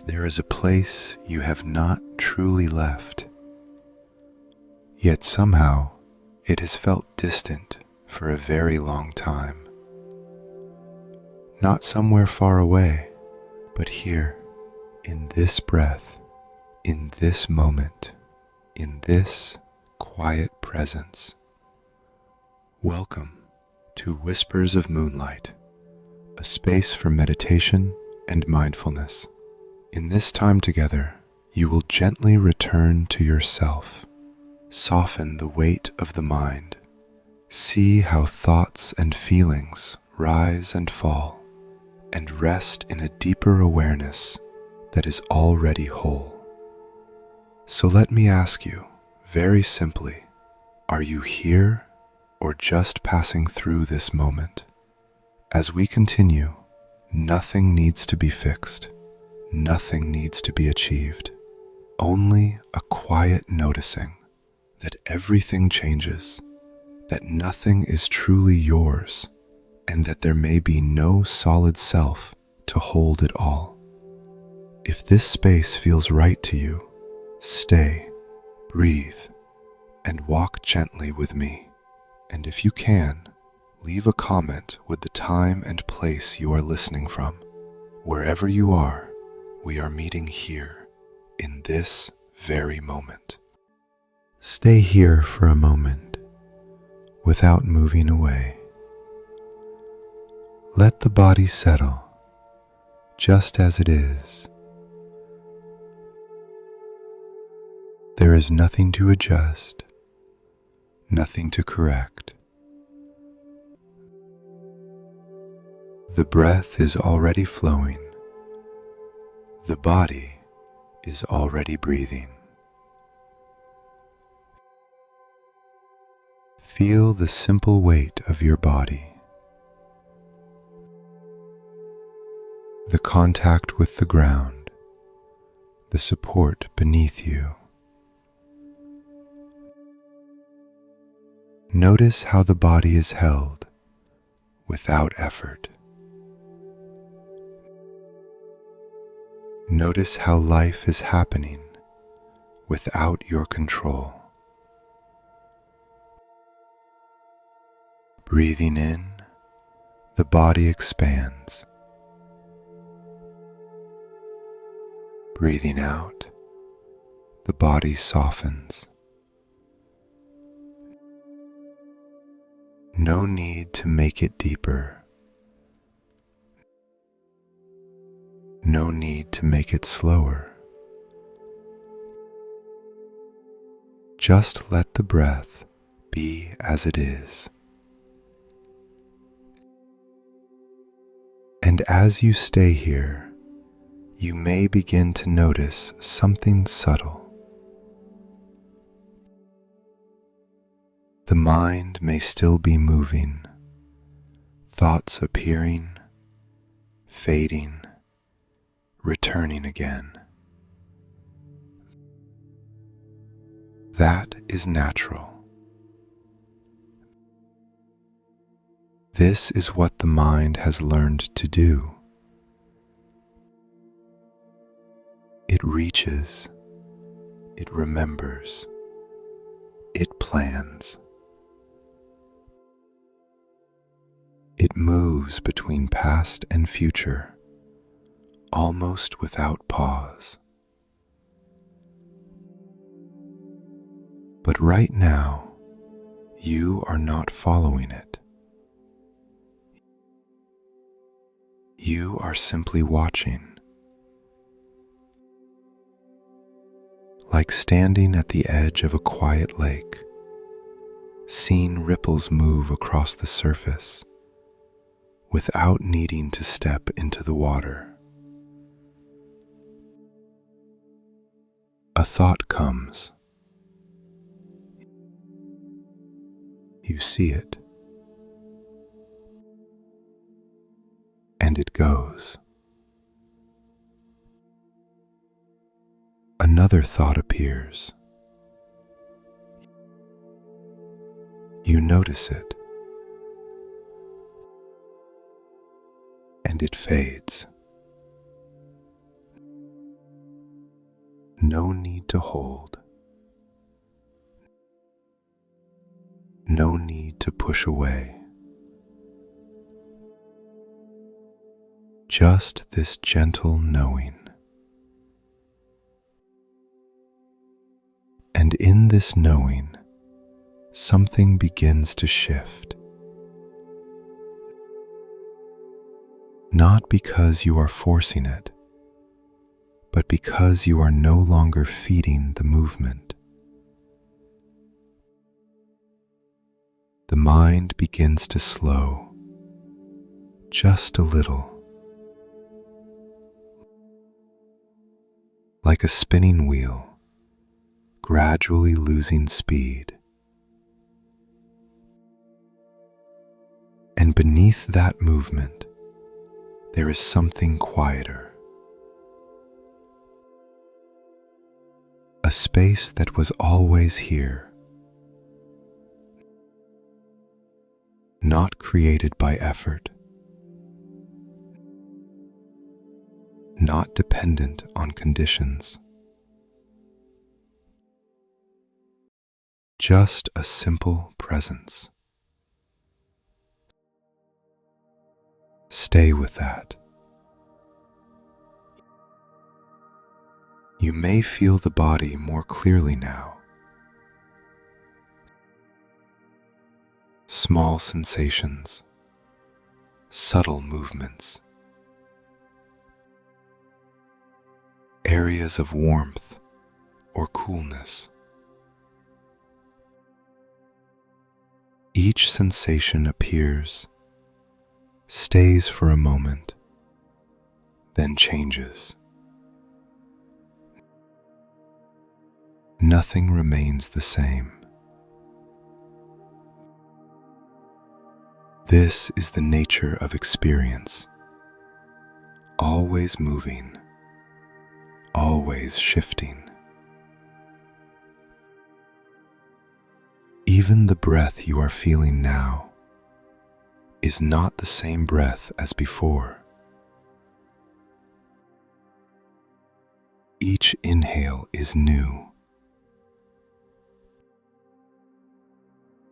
There is a place you have not truly left, yet somehow it has felt distant for a very long time. Not somewhere far away, but here, in this breath, in this moment, in this quiet presence. Welcome to Whispers of Moonlight, a space for meditation and mindfulness. In this time together, you will gently return to yourself, soften the weight of the mind, see how thoughts and feelings rise and fall, and rest in a deeper awareness that is already whole. So let me ask you, very simply, are you here or just passing through this moment? As we continue, nothing needs to be fixed. Nothing needs to be achieved, only a quiet noticing that everything changes, that nothing is truly yours, and that there may be no solid self to hold it all. If this space feels right to you, stay, breathe, and walk gently with me. And if you can, leave a comment with the time and place you are listening from. Wherever you are, we are meeting here in this very moment. Stay here for a moment without moving away. Let the body settle just as it is. There is nothing to adjust, nothing to correct. The breath is already flowing. The body is already breathing. Feel the simple weight of your body, the contact with the ground, the support beneath you. Notice how the body is held without effort. Notice how life is happening without your control. Breathing in, the body expands. Breathing out, the body softens. No need to make it deeper. No need to make it slower. Just let the breath be as it is. And as you stay here, you may begin to notice something subtle. The mind may still be moving, thoughts appearing, fading, returning again. That is natural. This is what the mind has learned to do. It reaches, it remembers, it plans. It moves between past and future, almost without pause. But right now, you are not following it. You are simply watching. Like standing at the edge of a quiet lake, seeing ripples move across the surface without needing to step into the water. A thought comes. You see it. And it goes. Another thought appears. You notice it. And it fades. No need to hold. No need to push away. Just this gentle knowing. And in this knowing, something begins to shift. Not because you are forcing it, but because you are no longer feeding the movement. The mind begins to slow, just a little, like a spinning wheel, gradually losing speed. And beneath that movement, there is something quieter. A space that was always here, not created by effort, not dependent on conditions. Just a simple presence. Stay with that. You may feel the body more clearly now. Small sensations, subtle movements, areas of warmth or coolness. Each sensation appears, stays for a moment, then changes. Nothing remains the same. This is the nature of experience, always moving, always shifting. Even the breath you are feeling now is not the same breath as before. Each inhale is new.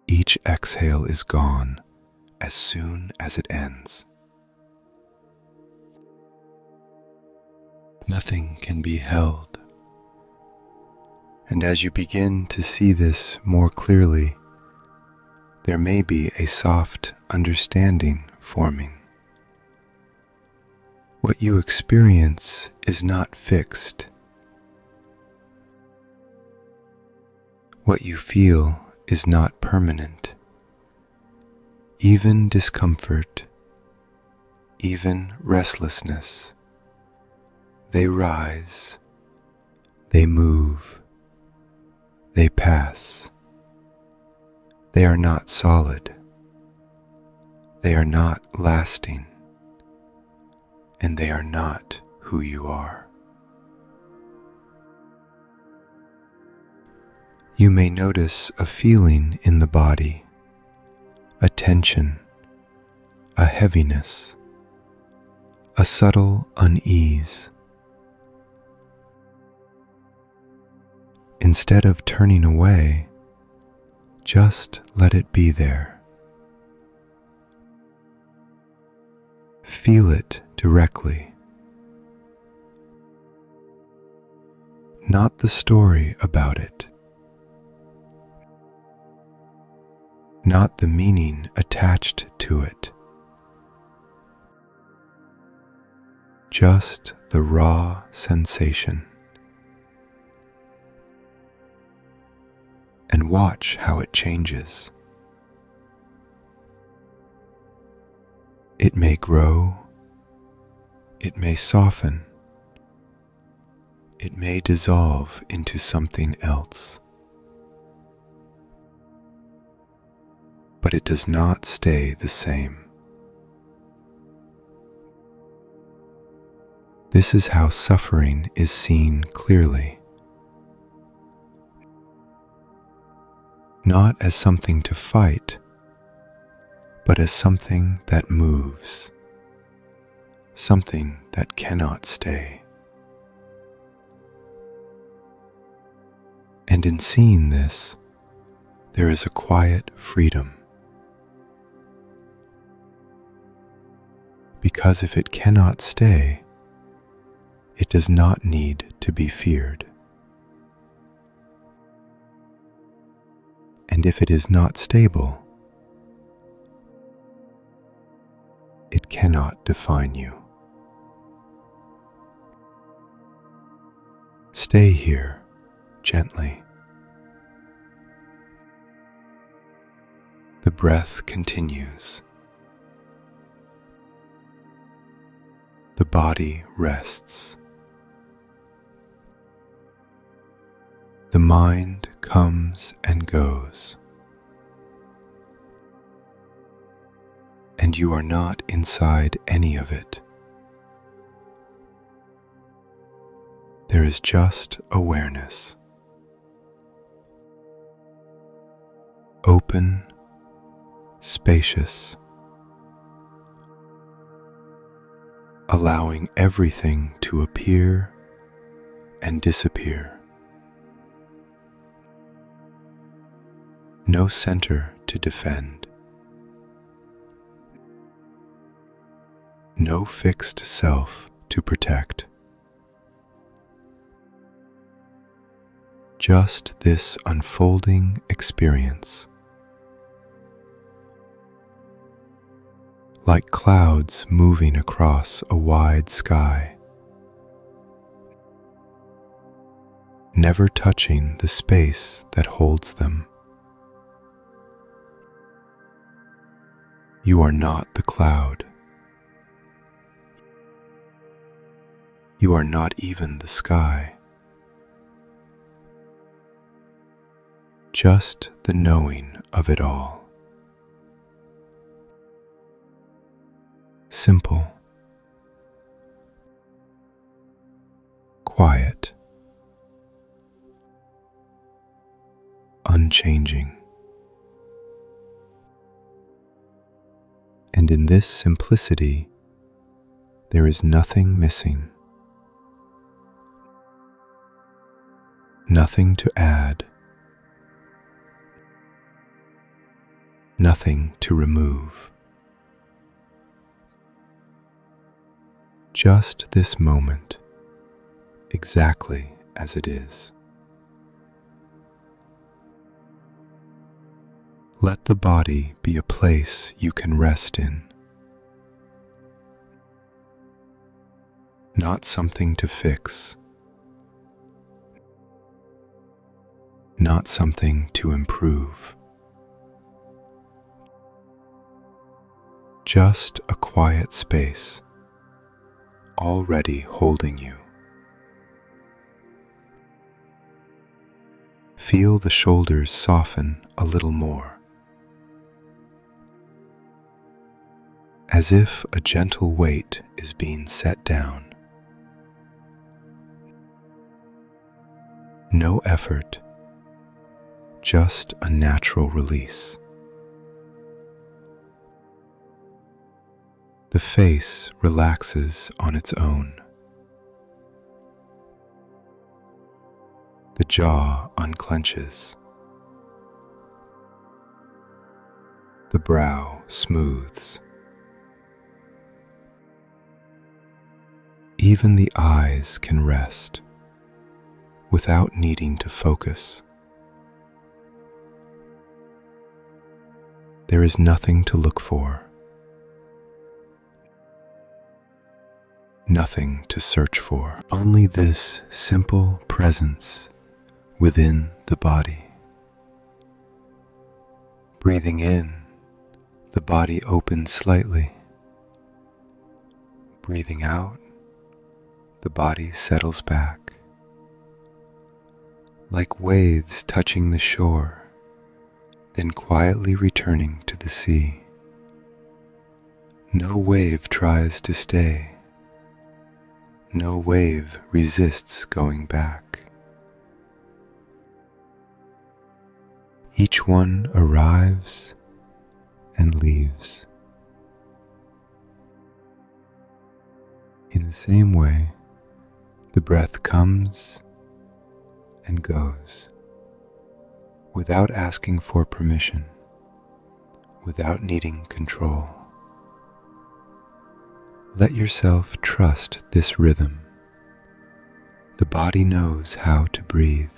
Each exhale is gone as soon as it ends. Nothing can be held. And as you begin to see this more clearly, there may be a soft understanding forming. What you experience is not fixed. What you feel is not permanent. Even discomfort, even restlessness, they rise, they move, they pass. They are not solid, they are not lasting, and they are not who you are. You may notice a feeling in the body, a tension, a heaviness, a subtle unease. Instead of turning away, just let it be there. Feel it directly. Not the story about it. Not the meaning attached to it. Just the raw sensation. And watch how it changes. It may grow, it may soften, it may dissolve into something else. But it does not stay the same. This is how suffering is seen clearly. Not as something to fight, but as something that moves, something that cannot stay. And in seeing this, there is a quiet freedom. Because if it cannot stay, it does not need to be feared. And if it is not stable, it cannot define you. Stay here gently. The breath continues. The body rests. The mind comes and goes. And you are not inside any of it. There is just awareness. Open, spacious, allowing everything to appear and disappear. No center to defend. No fixed self to protect. Just this unfolding experience. Like clouds moving across a wide sky, never touching the space that holds them. You are not the cloud. You are not even the sky. Just the knowing of it all. Simple, quiet, unchanging. And in this simplicity, there is nothing missing, nothing to add, nothing to remove. Just this moment, exactly as it is. Let the body be a place you can rest in, not something to fix, not something to improve. Just a quiet space, already holding you. Feel the shoulders soften a little more, as if a gentle weight is being set down. No effort, just a natural release. The face relaxes on its own. The jaw unclenches. The brow smooths. Even the eyes can rest without needing to focus. There is nothing to look for. Nothing to search for, only this simple presence within the body. Breathing in, the body opens slightly. Breathing out, the body settles back. Like waves touching the shore, then quietly returning to the sea. No wave tries to stay. No wave resists going back. Each one arrives and leaves. In the same way, the breath comes and goes. without asking for permission, without needing control. Let yourself trust this rhythm. The body knows how to breathe.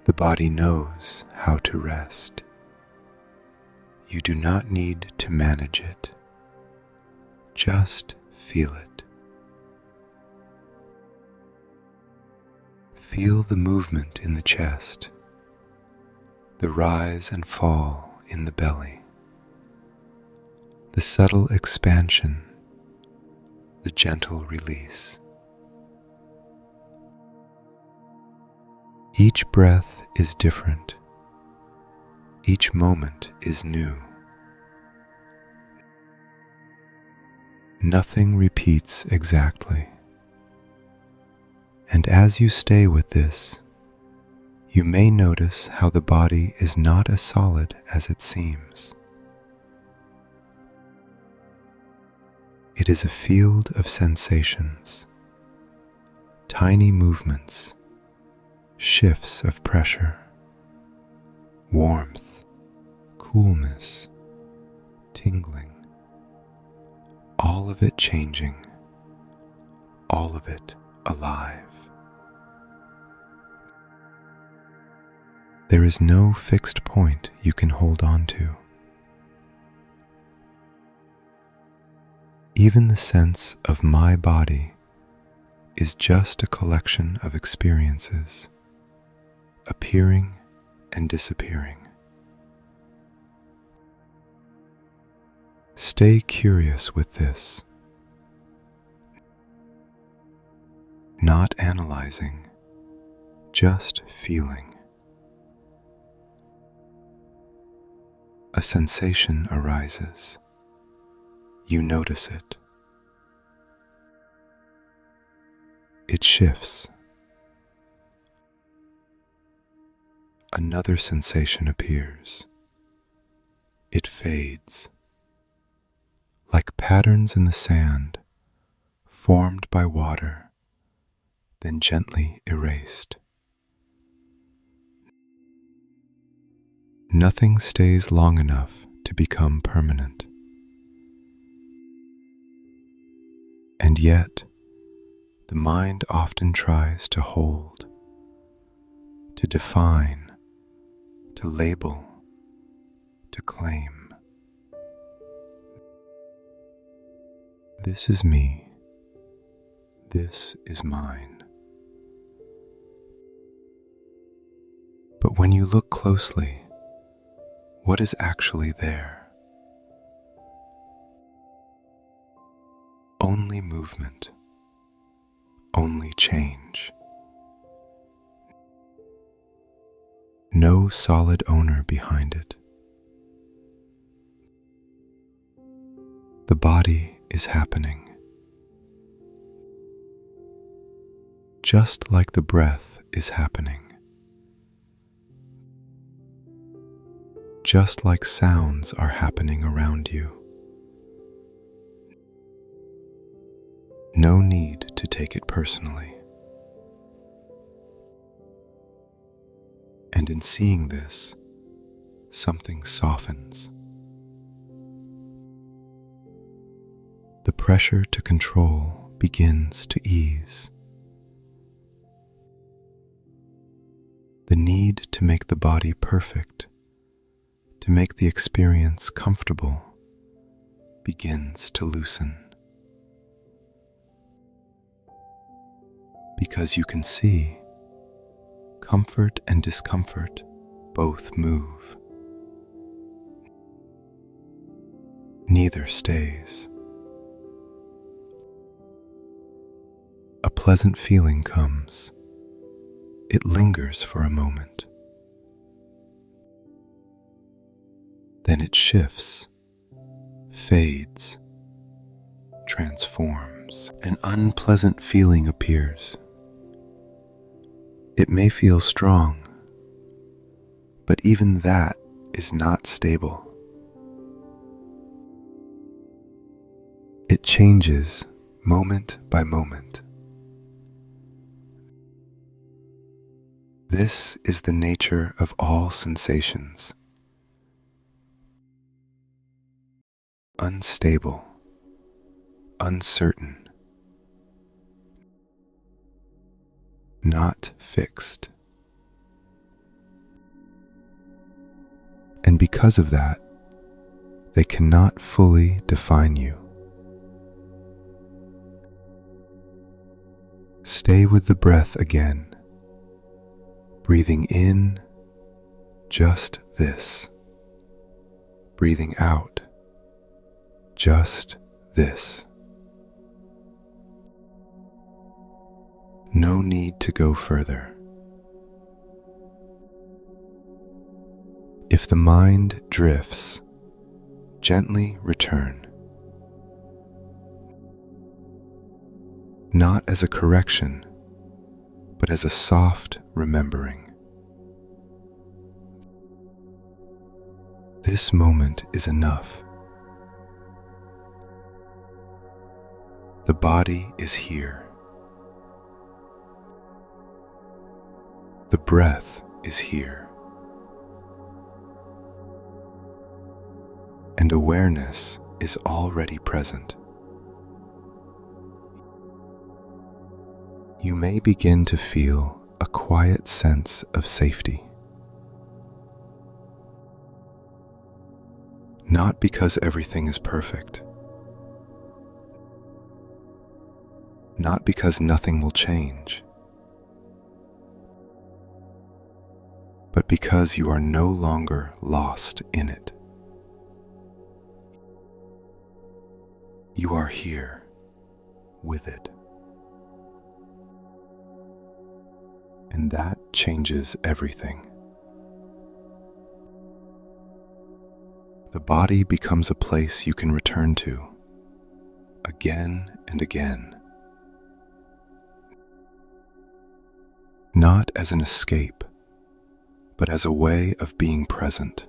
The body knows how to rest. You do not need to manage it. Just feel it. Feel the movement in the chest, the rise and fall in the belly, the subtle expansion, the gentle release. Each breath is different. Each moment is new. Nothing repeats exactly. And as you stay with this, you may notice how the body is not as solid as it seems. It is a field of sensations, tiny movements, shifts of pressure, warmth, coolness, tingling, all of it changing, all of it alive. There is no fixed point you can hold on to. Even the sense of my body is just a collection of experiences, appearing and disappearing. Stay curious with this, not analyzing, just feeling. A sensation arises. You notice it. It shifts. Another sensation appears. It fades. Like patterns in the sand, formed by water, then gently erased. Nothing stays long enough to become permanent. And yet, the mind often tries to hold, to define, to label, to claim. This is me. This is mine. But when you look closely, what is actually there? Only movement, only change. No solid owner behind it. The body is happening, just like the breath is happening, just like sounds are happening around you. No need to take it personally. And in seeing this, something softens. The pressure to control begins to ease. The need to make the body perfect, to make the experience comfortable, begins to loosen. Because you can see, comfort and discomfort both move. Neither stays. A pleasant feeling comes. It lingers for a moment. Then it shifts, fades, transforms. An unpleasant feeling appears. It may feel strong, but even that is not stable. It changes moment by moment. This is the nature of all sensations. Unstable, uncertain, not fixed. And because of that, they cannot fully define you. Stay with the breath again, breathing in just this, breathing out just this. No need to go further. If the mind drifts, gently return. Not as a correction, but as a soft remembering. This moment is enough. The body is here. The breath is here. And awareness is already present. You may begin to feel a quiet sense of safety. Not because everything is perfect. Not because nothing will change. But because you are no longer lost in it. You are here with it. And that changes everything. The body becomes a place you can return to again and again. Not as an escape, but as a way of being present.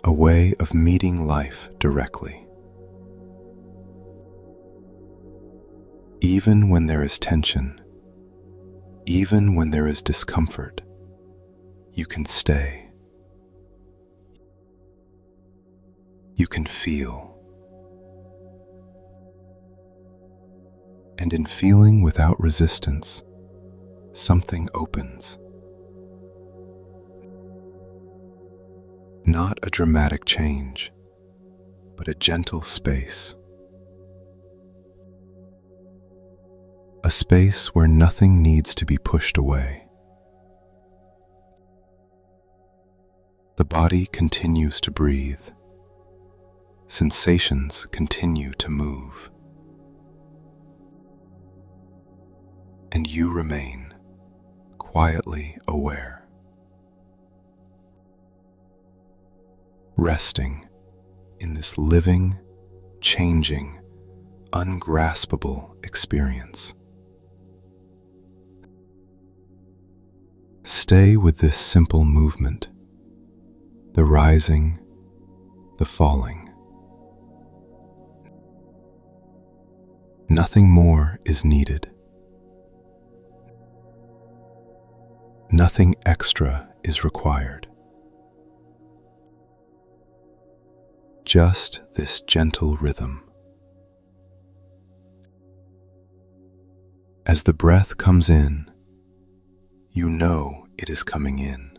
A way of meeting life directly. Even when there is tension, even when there is discomfort, you can stay. You can feel. And in feeling without resistance, something opens. Not a dramatic change, but a gentle space. A space where nothing needs to be pushed away. The body continues to breathe. Sensations continue to move. And you remain quietly aware. Resting in this living, changing, ungraspable experience. Stay with this simple movement, the rising, the falling. Nothing more is needed. Nothing extra is required. Just this gentle rhythm. As the breath comes in, you know it is coming in.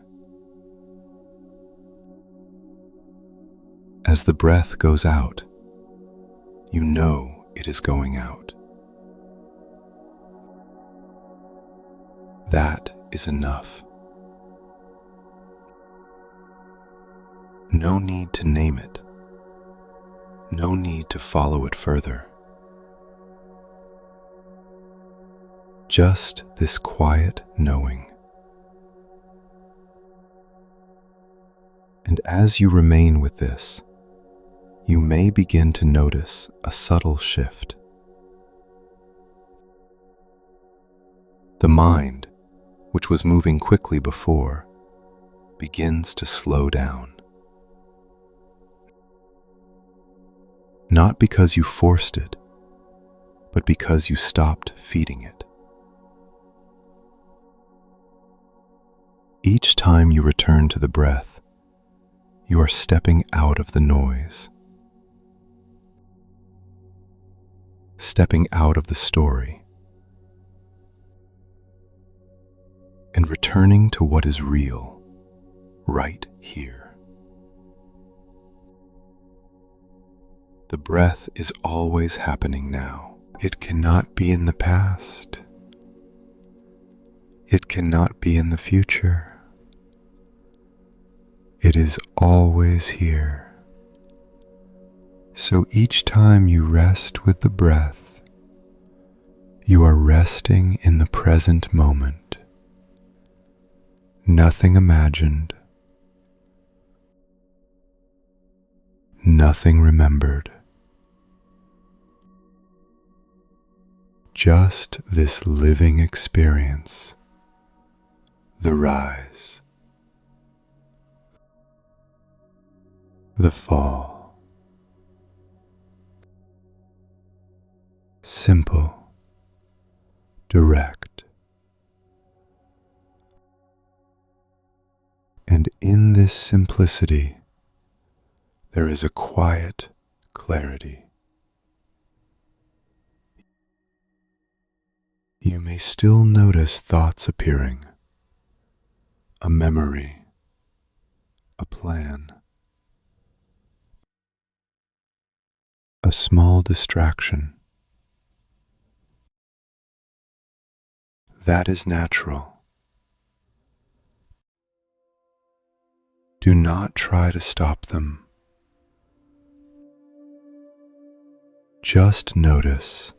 As the breath goes out, you know it is going out. That is enough. No need to name it. No need to follow it further. Just this quiet knowing. And as you remain with this, you may begin to notice a subtle shift. The mind, which was moving quickly before, begins to slow down. Not because you forced it, but because you stopped feeding it. Each time you return to the breath, you are stepping out of the noise, stepping out of the story, and returning to what is real, right here. The breath is always happening now. It cannot be in the past. It cannot be in the future. It is always here. So each time you rest with the breath, you are resting in the present moment. Nothing imagined, nothing remembered. Just this living experience, the rise, the fall. Simple, direct. And in this simplicity, there is a quiet clarity. You may still notice thoughts appearing, a memory, a plan, a small distraction. That is natural. Do not try to stop them. Just notice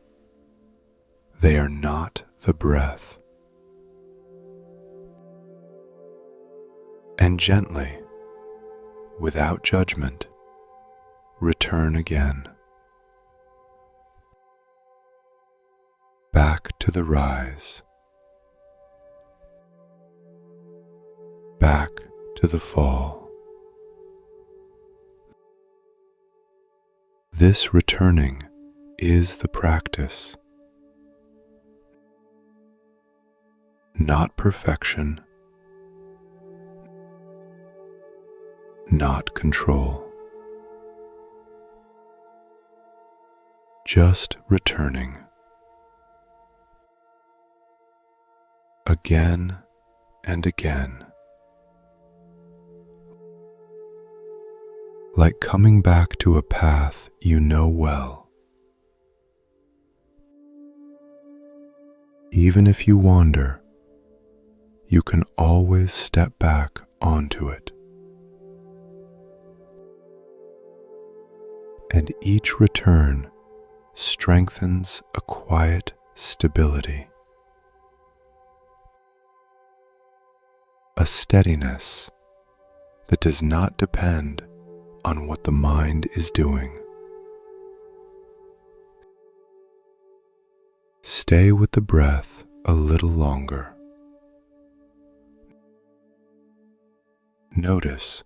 they are not the breath. And gently, without judgment, return again. Back to the rise. Back to the fall. This returning is the practice. Not perfection, not control. Just returning. Again and again. Like coming back to a path you know well. Even if you wander, you can always step back onto it. And each return strengthens a quiet stability, a steadiness that does not depend on what the mind is doing. Stay with the breath a little longer. Notice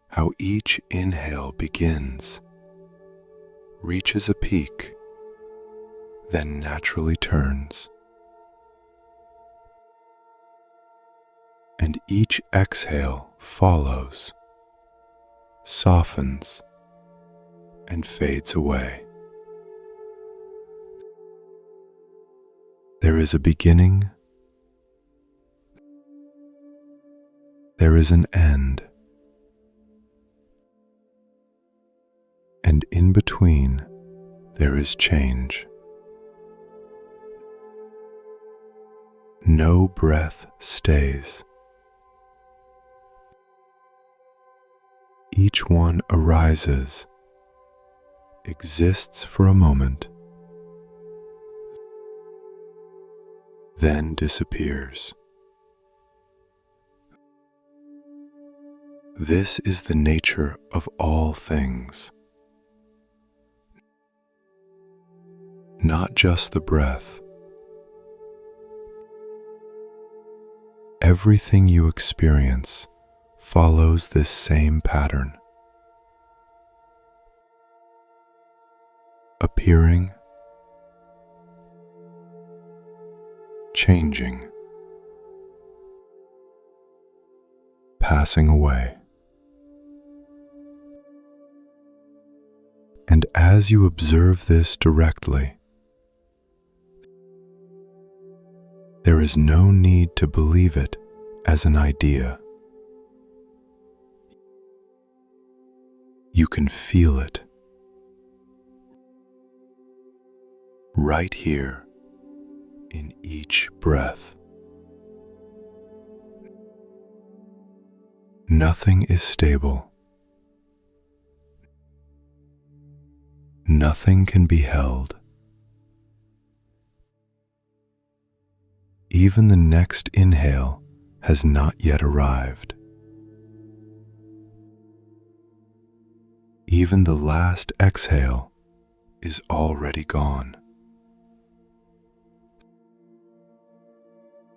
how each inhale begins, reaches a peak, then naturally turns. And each exhale follows, softens, and fades away. There is a beginning, there is an end, and in between there is change. No breath stays. Each one arises, exists for a moment, then disappears. This is the nature of all things. Not just the breath. Everything you experience follows this same pattern. Appearing, changing, passing away. And as you observe this directly, there is no need to believe it as an idea. You can feel it right here in each breath. Nothing is stable. Nothing can be held. Even the next inhale has not yet arrived. Even the last exhale is already gone.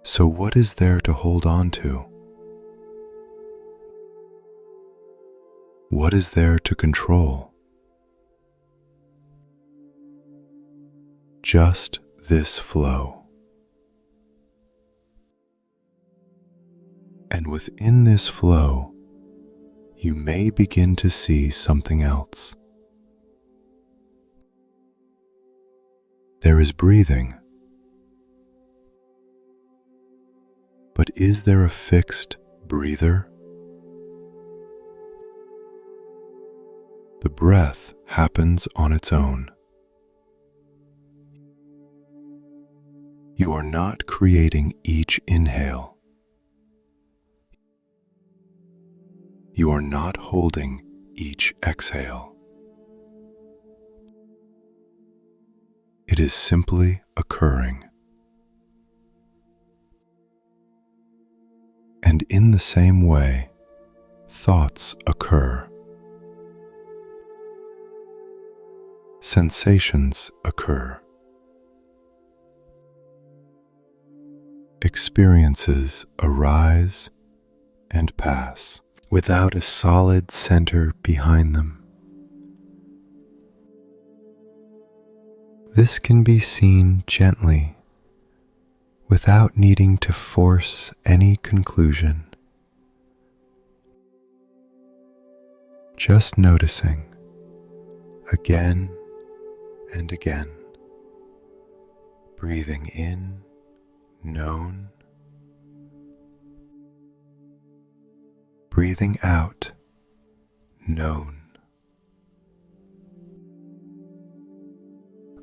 So what is there to hold on to? What is there to control? Just this flow. And within this flow, you may begin to see something else. There is breathing. But is there a fixed breather? The breath happens on its own. You are not creating each inhale. You are not holding each exhale. It is simply occurring. And in the same way, thoughts occur. Sensations occur. Experiences arise and pass without a solid center behind them. This can be seen gently without needing to force any conclusion. Just noticing again and again, breathing in, known, breathing out, known.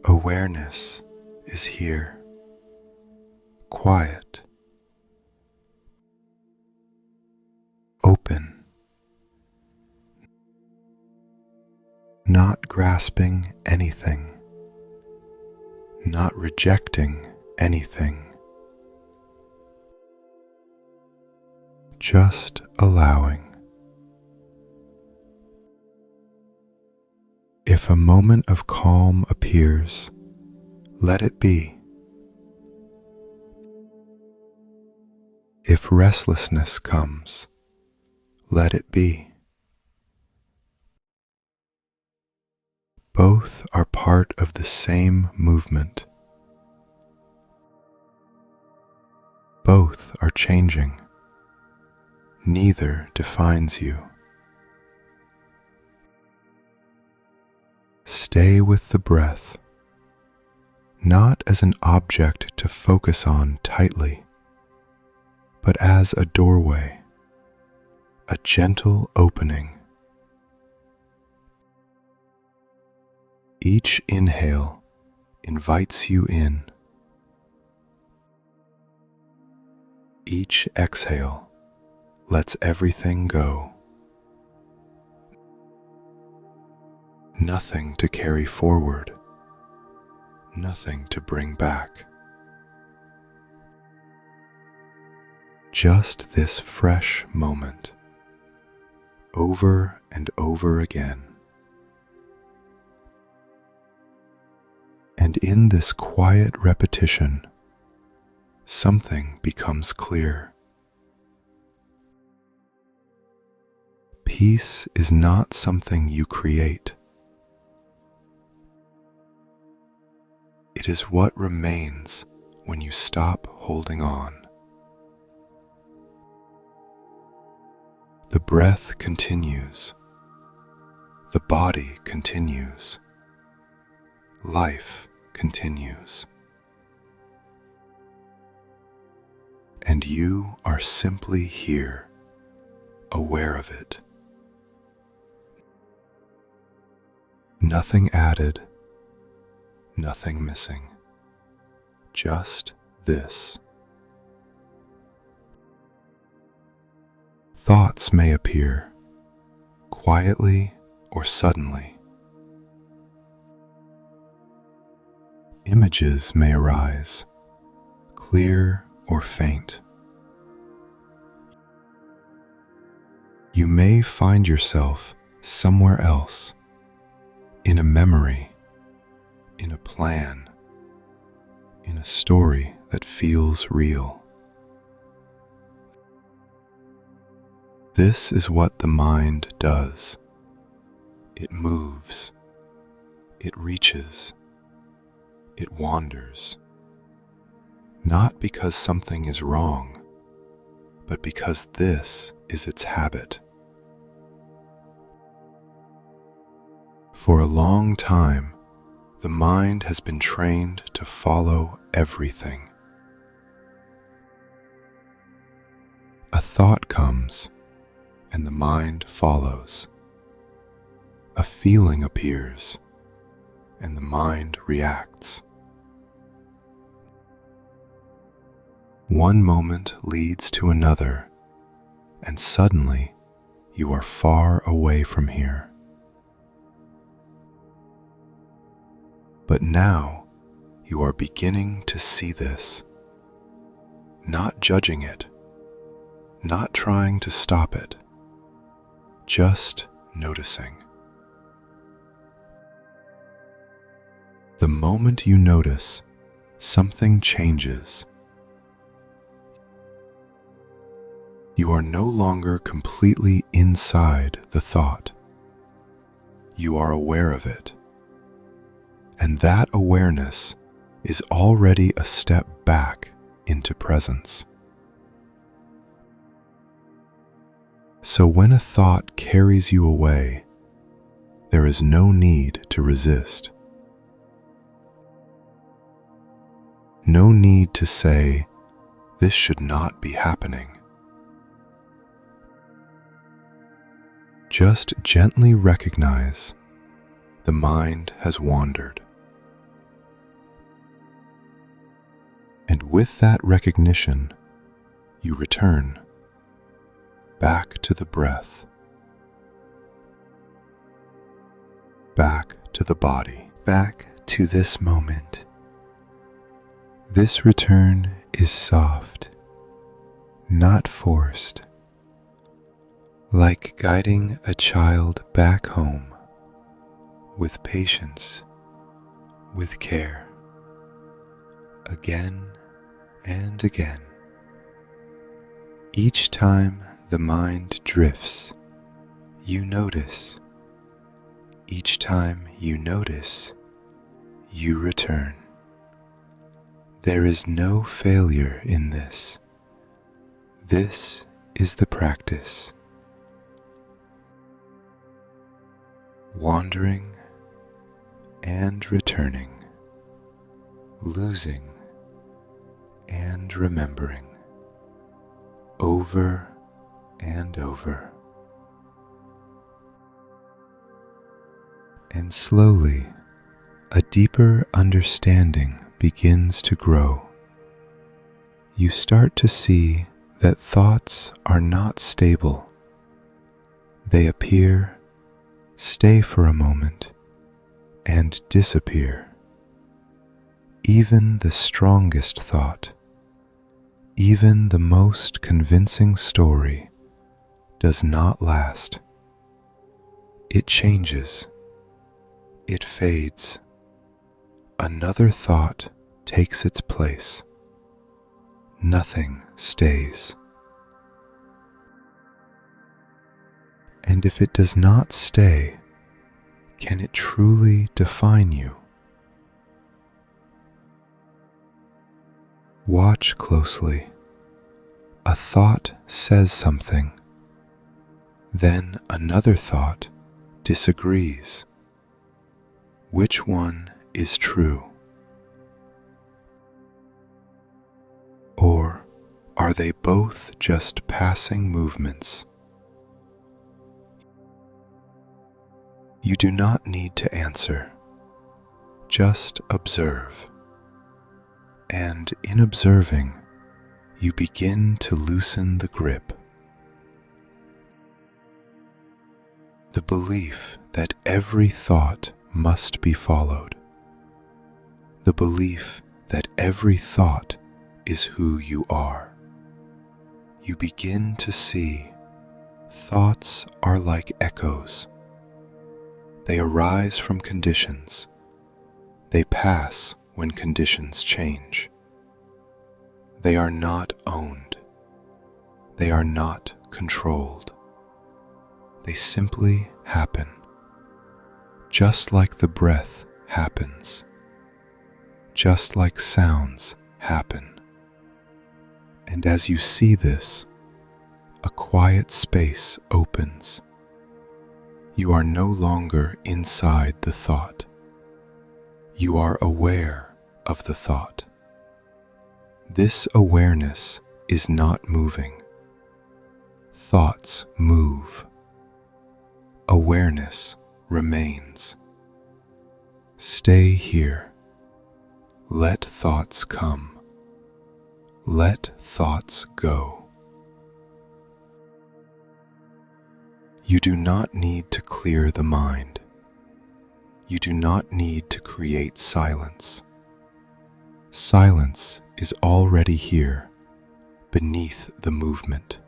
Awareness is here, quiet, open, not grasping anything, not rejecting anything, just allowing. If a moment of calm appears, let it be. If restlessness comes, let it be. Both are part of the same movement. Both are changing. Neither defines you. Stay with the breath, not as an object to focus on tightly, but as a doorway, a gentle opening. Each inhale invites you in. Each exhale lets everything go. Nothing to carry forward, nothing to bring back. Just this fresh moment, over and over again. And in this quiet repetition, something becomes clear. Peace is not something you create. It is what remains when you stop holding on. The breath continues. The body continues. Life continues. And you are simply here, aware of it. Nothing added, nothing missing. Just this. Thoughts may appear, quietly or suddenly. Images may arise, clear or faint. You may find yourself somewhere else, in a memory, in a plan, in a story that feels real. This is what the mind does. It moves, it reaches, it wanders. Not because something is wrong, but because this is its habit. For a long time, the mind has been trained to follow everything. A thought comes, and the mind follows. A feeling appears, and the mind reacts. One moment leads to another, and suddenly you are far away from here. But now you are beginning to see this, not judging it, not trying to stop it, just noticing. The moment you notice, something changes. You are no longer completely inside the thought. You are aware of it. And that awareness is already a step back into presence. So when a thought carries you away, there is no need to resist. No need to say, "This should not be happening." Just gently recognize the mind has wandered. And with that recognition, you return back to the breath, back to the body, back to this moment. This return is soft, not forced, like guiding a child back home with patience, with care, again and again. Each time the mind drifts, you notice. Each time you notice, you return. There is no failure in this. This is the practice. Wandering and returning, losing and remembering, over and over. And slowly, a deeper understanding begins to grow. You start to see that thoughts are not stable. They appear, stay for a moment, and disappear. Even the strongest thought, even the most convincing story, does not last. It changes. It fades. Another thought takes its place. Nothing stays. And if it does not stay, can it truly define you? Watch closely. A thought says something. Then another thought disagrees. Which one is true? Or are they both just passing movements? You do not need to answer, just observe. And in observing, you begin to loosen the grip. The belief that every thought must be followed. The belief that every thought is who you are. You begin to see thoughts are like echoes. They arise from conditions. They pass when conditions change. They are not owned. They are not controlled. They simply happen, just like the breath happens, just like sounds happen. And as you see this, a quiet space opens. You are no longer inside the thought. You are aware of the thought. This awareness is not moving. Thoughts move. Awareness remains. Stay here. Let thoughts come. Let thoughts go. You do not need to clear the mind. You do not need to create silence. Silence is already here, beneath the movement,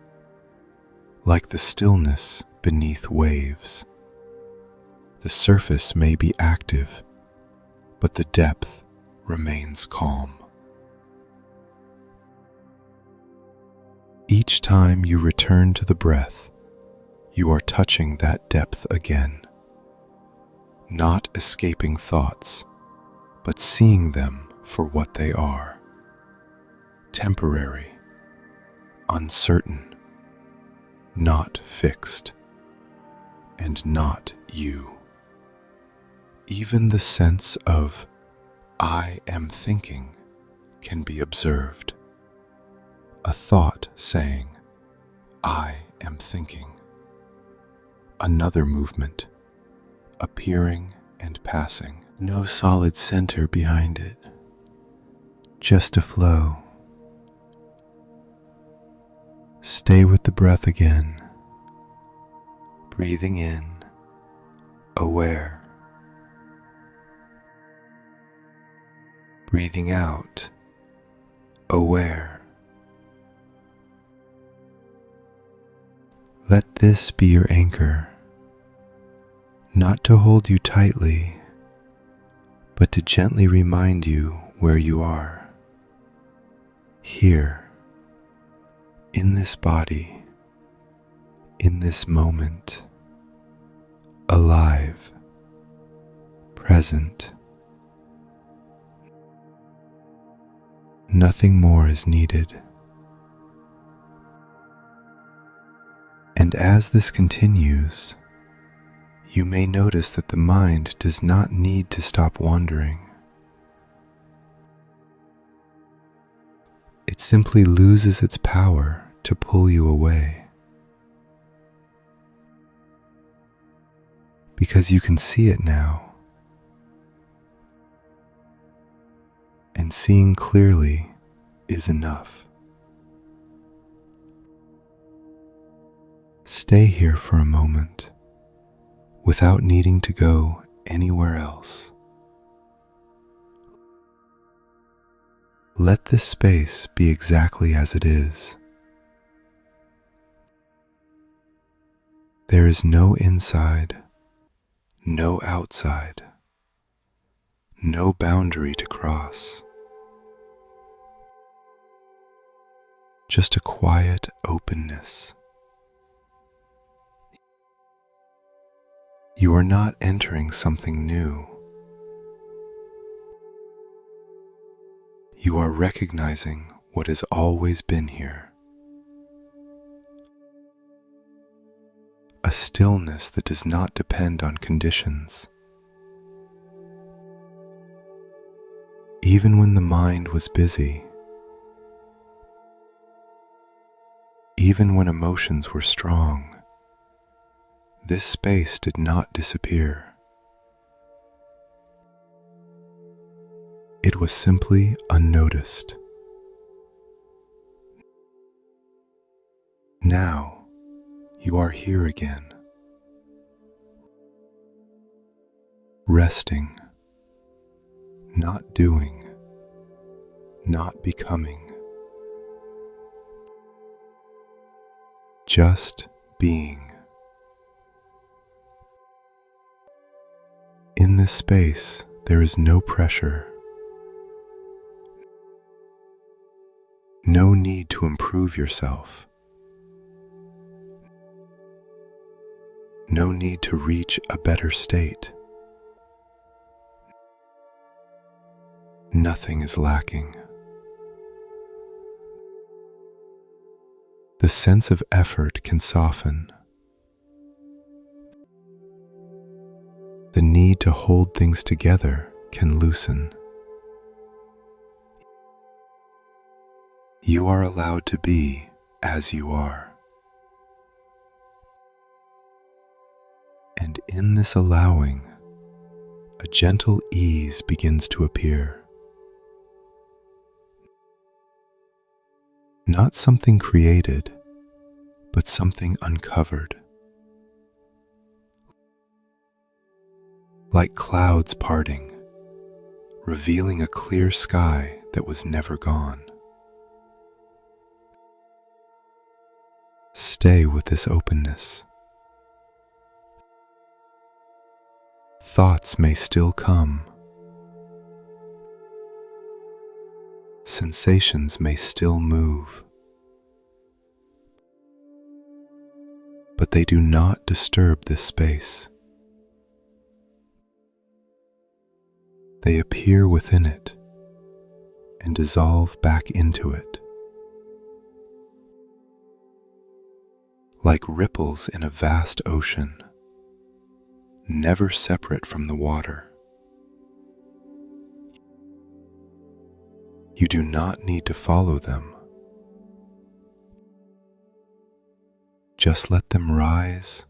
like the stillness beneath waves. The surface may be active, but the depth remains calm. Each time you return to the breath, you are touching that depth again, not escaping thoughts, but seeing them for what they are: temporary, uncertain, not fixed, and not you. Even the sense of "I am thinking" can be observed. A thought saying, "I am thinking." Another movement, appearing and passing. No solid center behind it, just a flow. Stay with the breath again, breathing in, aware. Breathing out, aware. Let this be your anchor, not to hold you tightly, but to gently remind you where you are. Here, in this body, in this moment, alive, present. Nothing more is needed. And as this continues, you may notice that the mind does not need to stop wandering. It simply loses its power to pull you away, because you can see it now. And seeing clearly is enough. Stay here for a moment without needing to go anywhere else. Let this space be exactly as it is. There is no inside, no outside, no boundary to cross. Just a quiet openness. You are not entering something new. You are recognizing what has always been here. A a stillness that does not depend on conditions. Even when the mind was busy, even when emotions were strong, this space did not disappear. It was simply unnoticed. Now, you are here again, resting, not doing, not becoming, just being. In this space, there is no pressure, no need to improve yourself, no need to reach a better state. Nothing is lacking. The sense of effort can soften. The need to hold things together can loosen. You are allowed to be as you are. And in this allowing, a gentle ease begins to appear. Not something created, but something uncovered. Like clouds parting, revealing a clear sky that was never gone. Stay with this openness. Thoughts may still come. Sensations may still move. But they do not disturb this space. They appear within it and dissolve back into it. Like ripples in a vast ocean, never separate from the water. You do not need to follow them. Just let them rise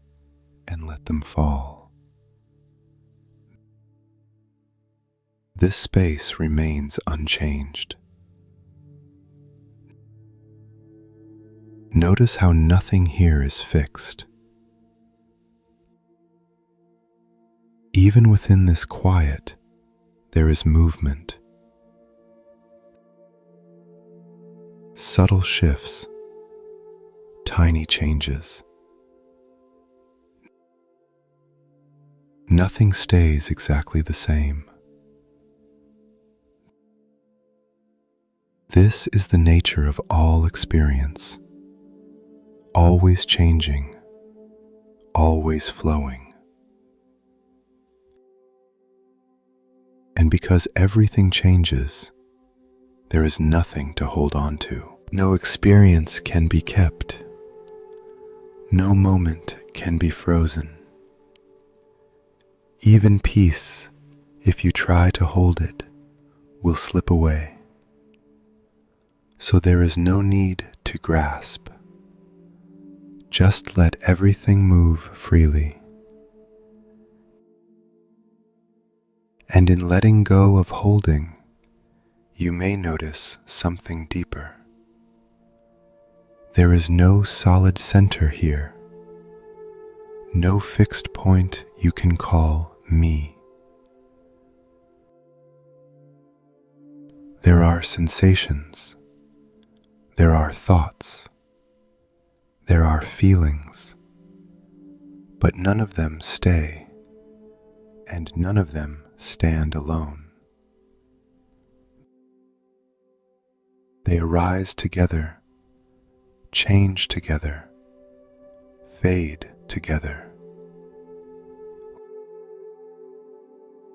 and let them fall. This space remains unchanged. Notice how nothing here is fixed. Even within this quiet, there is movement. Subtle shifts, tiny changes. Nothing stays exactly the same. This is the nature of all experience, always changing, always flowing. And because everything changes, there is nothing to hold on to. No experience can be kept. No moment can be frozen. Even peace, if you try to hold it, will slip away. So there is no need to grasp. Just let everything move freely. And in letting go of holding, you may notice something deeper. There is no solid center here, no fixed point you can call me. There are sensations, there are thoughts, there are feelings, but none of them stay, and none of them stand alone. They arise together, change together, fade together.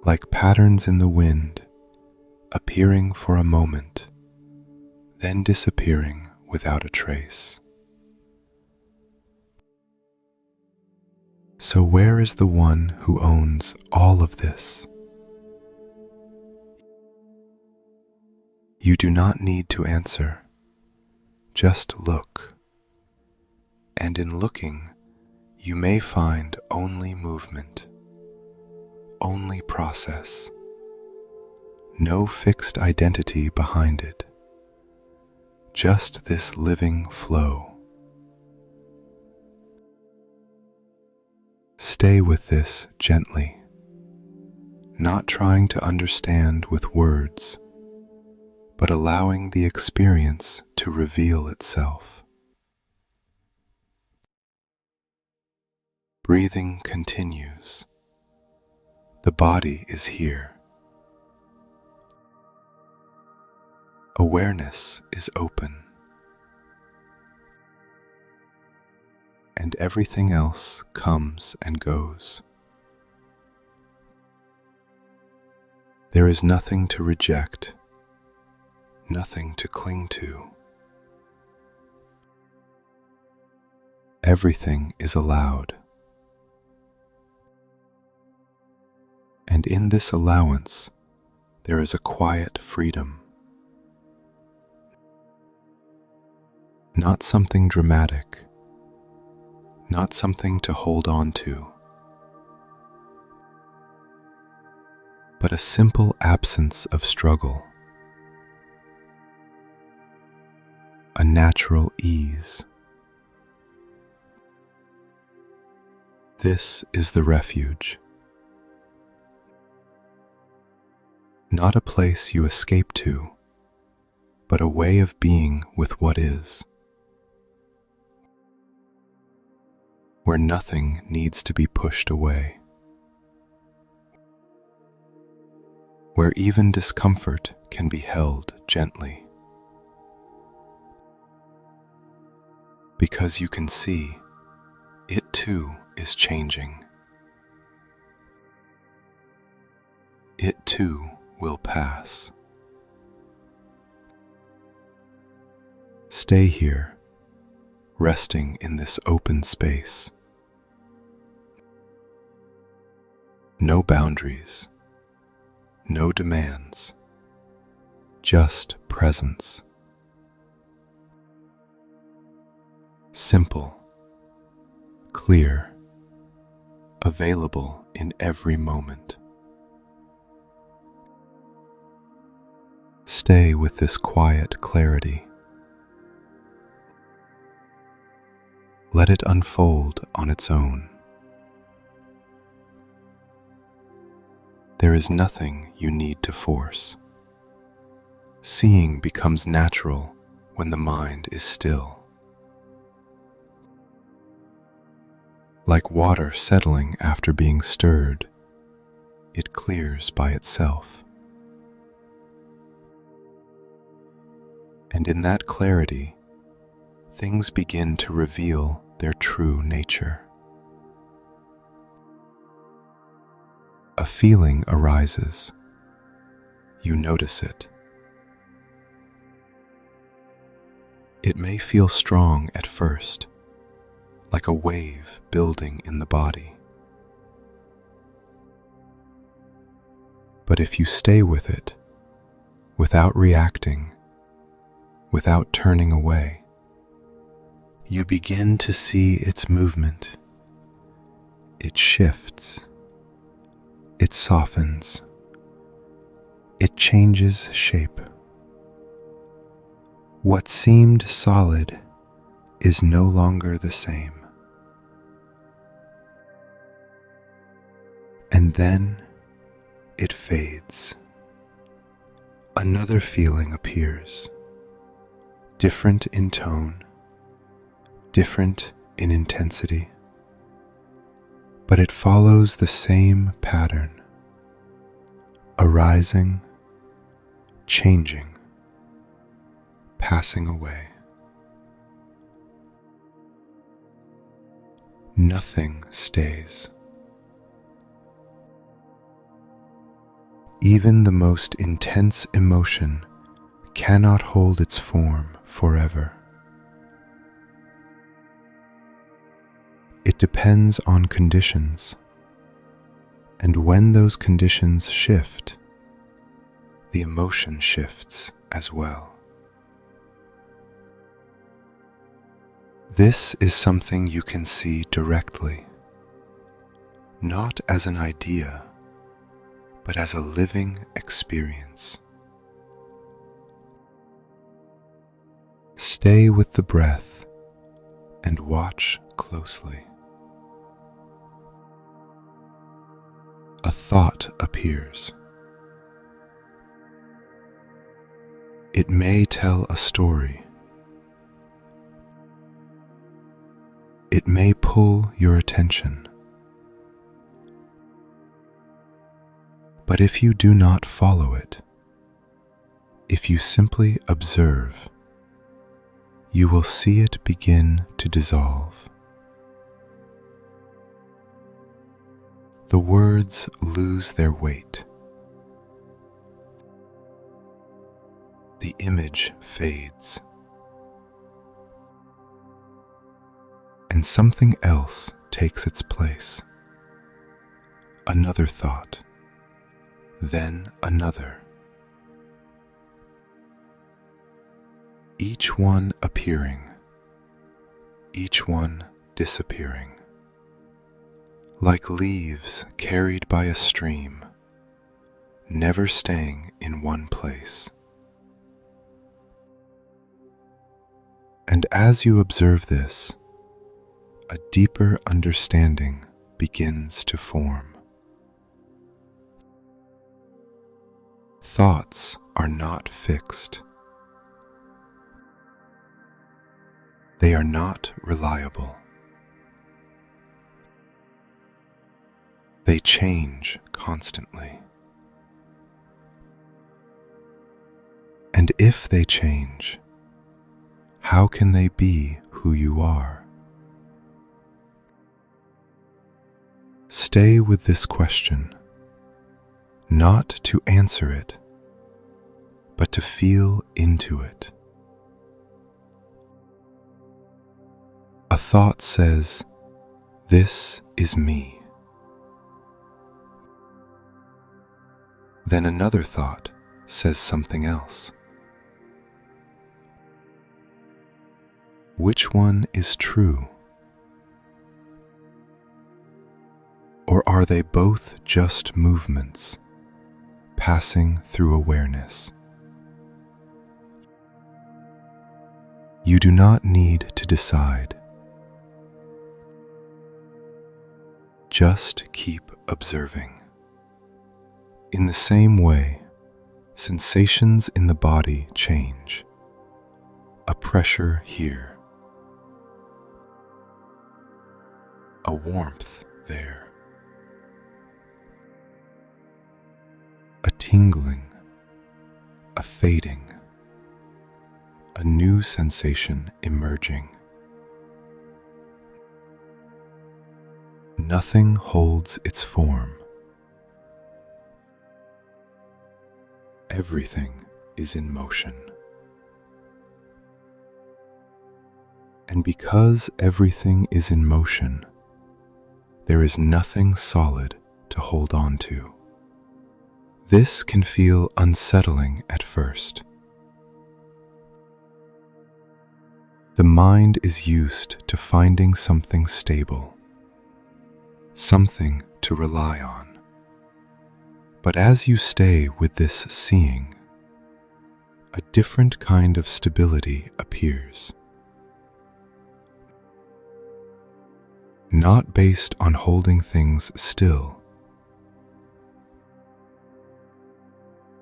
Like patterns in the wind, appearing for a moment, then disappearing without a trace. So where is the one who owns all of this? You do not need to answer. Just look. And in looking, you may find only movement, only process, no fixed identity behind it, just this living flow. Stay with this gently, not trying to understand with words, but allowing the experience to reveal itself. Breathing continues. The body is here. Awareness is open. And everything else comes and goes. There is nothing to reject, nothing to cling to. Everything is allowed. And in this allowance, there is a quiet freedom. Not something dramatic, not something to hold on to, but a simple absence of struggle, a natural ease. This is the refuge. Not a place you escape to, but a way of being with what is, where nothing needs to be pushed away, where even discomfort can be held gently, because you can see it too is changing. It too will pass. Stay here, resting in this open space. No boundaries, no demands, just presence. Simple, clear, available in every moment. Stay with this quiet clarity. Let it unfold on its own. There is nothing you need to force. Seeing becomes natural when the mind is still. Like water settling after being stirred, it clears by itself. And in that clarity, things begin to reveal their true nature. A feeling arises. You notice it. It may feel strong at first, like a wave building in the body. But if you stay with it, without reacting, without turning away, you begin to see its movement. It shifts. It softens. It changes shape. What seemed solid is no longer the same. And then it fades. Another feeling appears, different in tone, different in intensity, but it follows the same pattern, arising, changing, passing away. Nothing stays. Even the most intense emotion cannot hold its form forever. It depends on conditions, and when those conditions shift, the emotion shifts as well. This is something you can see directly, not as an idea, but as a living experience. Stay with the breath and watch closely. A thought appears. It may tell a story. It may pull your attention. But if you do not follow it, if you simply observe, you will see it begin to dissolve. The words lose their weight. The image fades. And something else takes its place. Another thought, then another. Each one appearing, each one disappearing, like leaves carried by a stream, never staying in one place. And as you observe this, a deeper understanding begins to form. Thoughts are not fixed. They are not reliable. They change constantly. And if they change, how can they be who you are? Stay with this question, not to answer it, but to feel into it. A thought says, "This is me." Then another thought says something else. Which one is true? Or are they both just movements passing through awareness? You do not need to decide. Just keep observing. In the same way, sensations in the body change. A pressure here, a warmth there, a tingling, a fading, a new sensation emerging. Nothing holds its form. Everything is in motion. And because everything is in motion, there is nothing solid to hold on to. This can feel unsettling at first. The mind is used to finding something stable, something to rely on. But as you stay with this seeing, a different kind of stability appears. Not based on holding things still,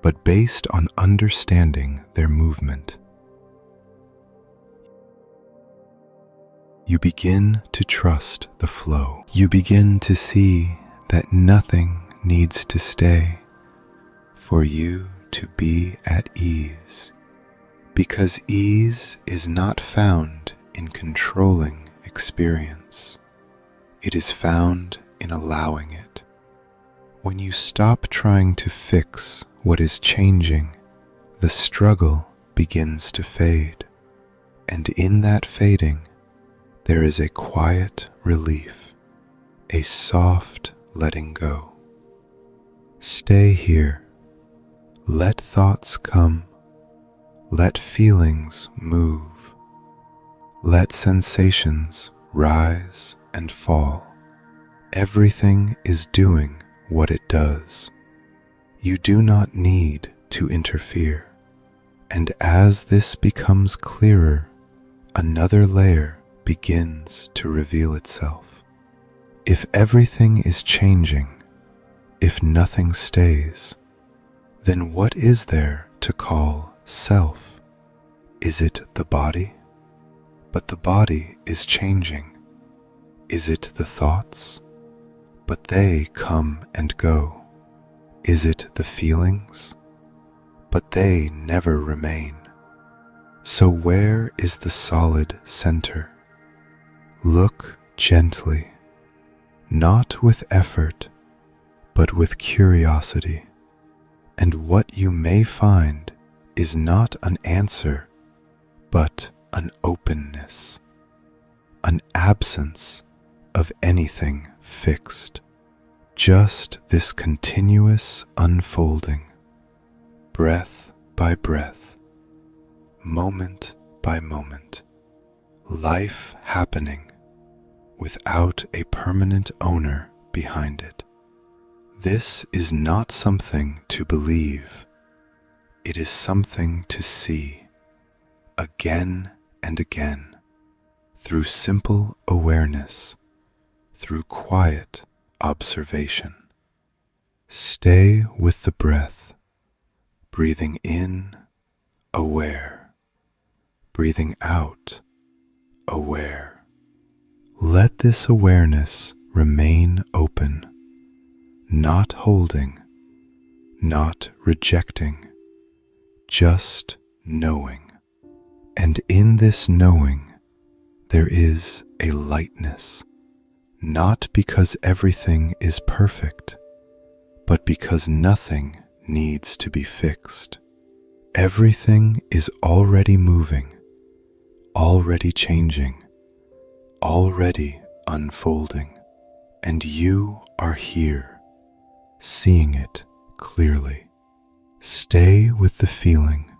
but based on understanding their movement. You begin to trust the flow. You begin to see that nothing needs to stay for you to be at ease, because ease is not found in controlling experience. It is found in allowing it. When you stop trying to fix what is changing, the struggle begins to fade, and in that fading, there is a quiet relief, a soft letting go. Stay here. Let thoughts come. Let feelings move. Let sensations rise and fall. Everything is doing what it does. You do not need to interfere. And as this becomes clearer, another layer begins to reveal itself. If everything is changing, if nothing stays, then what is there to call self? Is it the body? But the body is changing. Is it the thoughts? But they come and go. Is it the feelings? But they never remain. So where is the solid center? Look gently, not with effort, but with curiosity. And what you may find is not an answer, but an openness, an absence of anything fixed, just this continuous unfolding, breath by breath, moment by moment, life happening without a permanent owner behind it. This is not something to believe. It is something to see again and again, through simple awareness, through quiet observation. Stay with the breath, breathing in, aware, breathing out, aware. Let this awareness remain open, not holding, not rejecting, just knowing. And in this knowing, there is a lightness, not because everything is perfect, but because nothing needs to be fixed. Everything is already moving, already changing, already unfolding, and you are here, seeing it clearly. Stay with the feeling,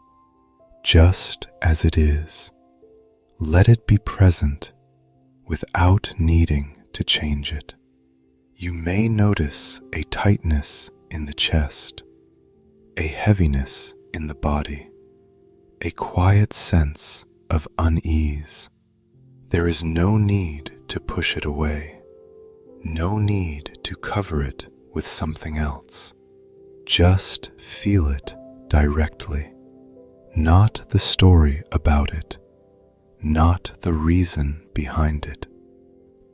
just as it is. Let it be present without needing to change it. You may notice a tightness in the chest, a heaviness in the body, a quiet sense of unease. There is no need to push it away, no need to cover it with something else. Just feel it directly. Not the story about it, not the reason behind it,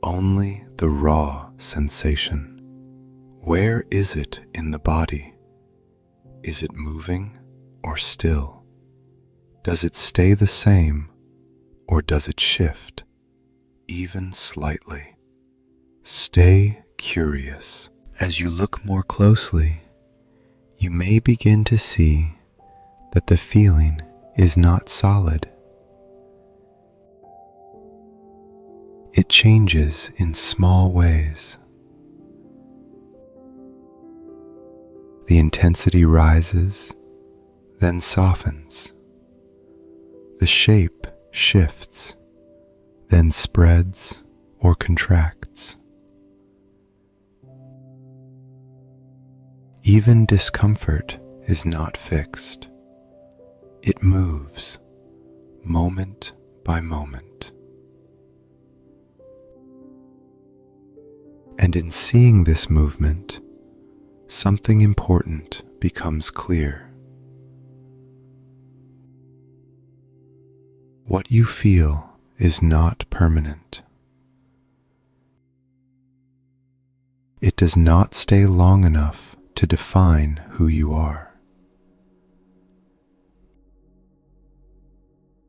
only the raw sensation. Where is it in the body? Is it moving or still? Does it stay the same or does it shift, even slightly? Stay curious. As you look more closely, you may begin to see that the feeling is not solid. It changes in small ways. The intensity rises, then softens. The shape shifts, then spreads or contracts. Even discomfort is not fixed. It moves, moment by moment. And in seeing this movement, something important becomes clear. What you feel is not permanent. It does not stay long enough to define who you are.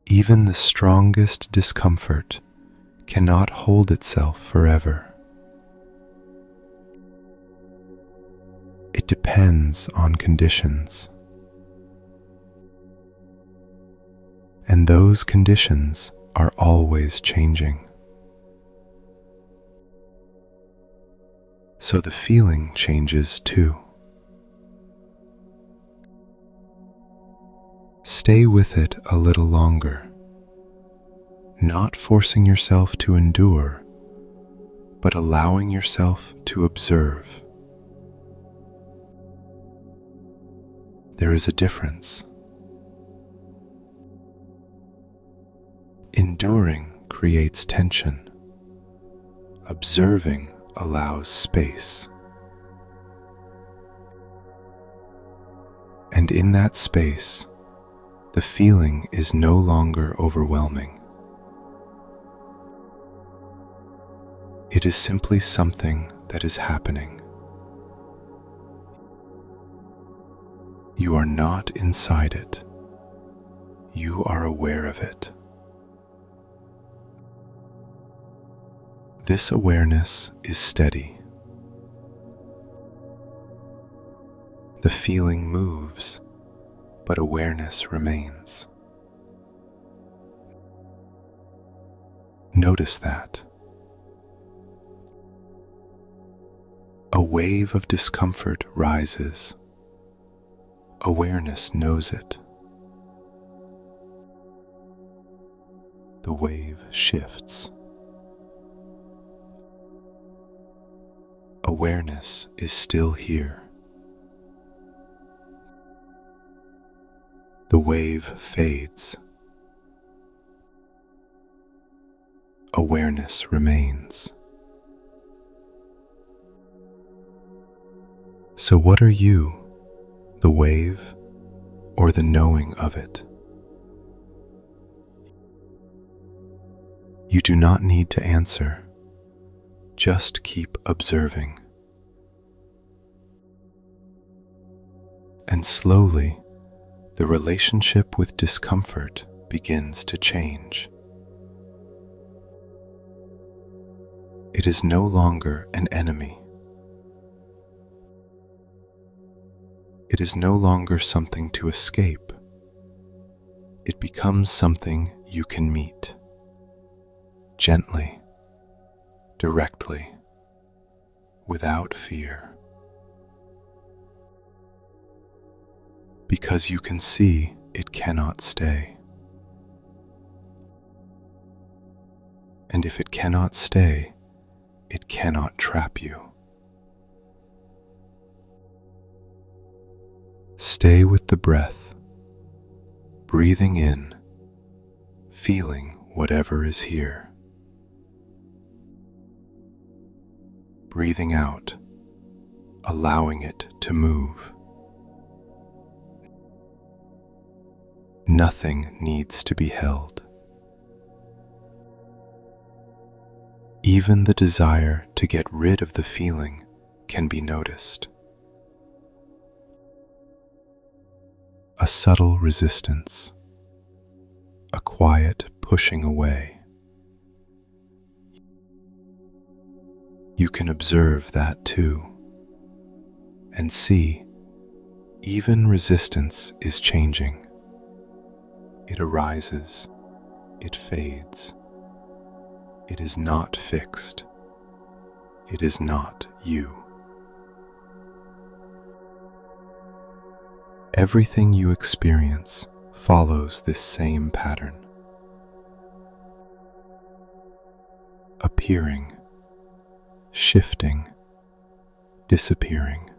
Even the strongest discomfort cannot hold itself forever. It depends on conditions. And those conditions are always changing. so the feeling changes too. Stay with it a little longer, not forcing yourself to endure, but allowing yourself to observe. There is a difference. Enduring creates tension. Observing allows space. And in that space, the feeling is no longer overwhelming. It is simply something that is happening. You are not inside it. You are aware of it. This awareness is steady. The feeling moves, but awareness remains. Notice that. A wave of discomfort rises. Awareness knows it. The wave shifts. Awareness is still here. The wave fades. Awareness remains. So what are you, the wave or the knowing of it? You do not need to answer. Just keep observing. And slowly, the relationship with discomfort begins to change. It is no longer an enemy. It is no longer something to escape. It becomes something you can meet. Gently, directly, without fear. Because you can see it cannot stay. And if it cannot stay, it cannot trap you. Stay with the breath, breathing in, feeling whatever is here. Breathing out, allowing it to move. Nothing needs to be held. Even the desire to get rid of the feeling can be noticed. A subtle resistance, a quiet pushing away. You can observe that too, and see, even resistance is changing. It arises, it fades. It is not fixed. It is not you. Everything you experience follows this same pattern. Appearing, shifting, disappearing.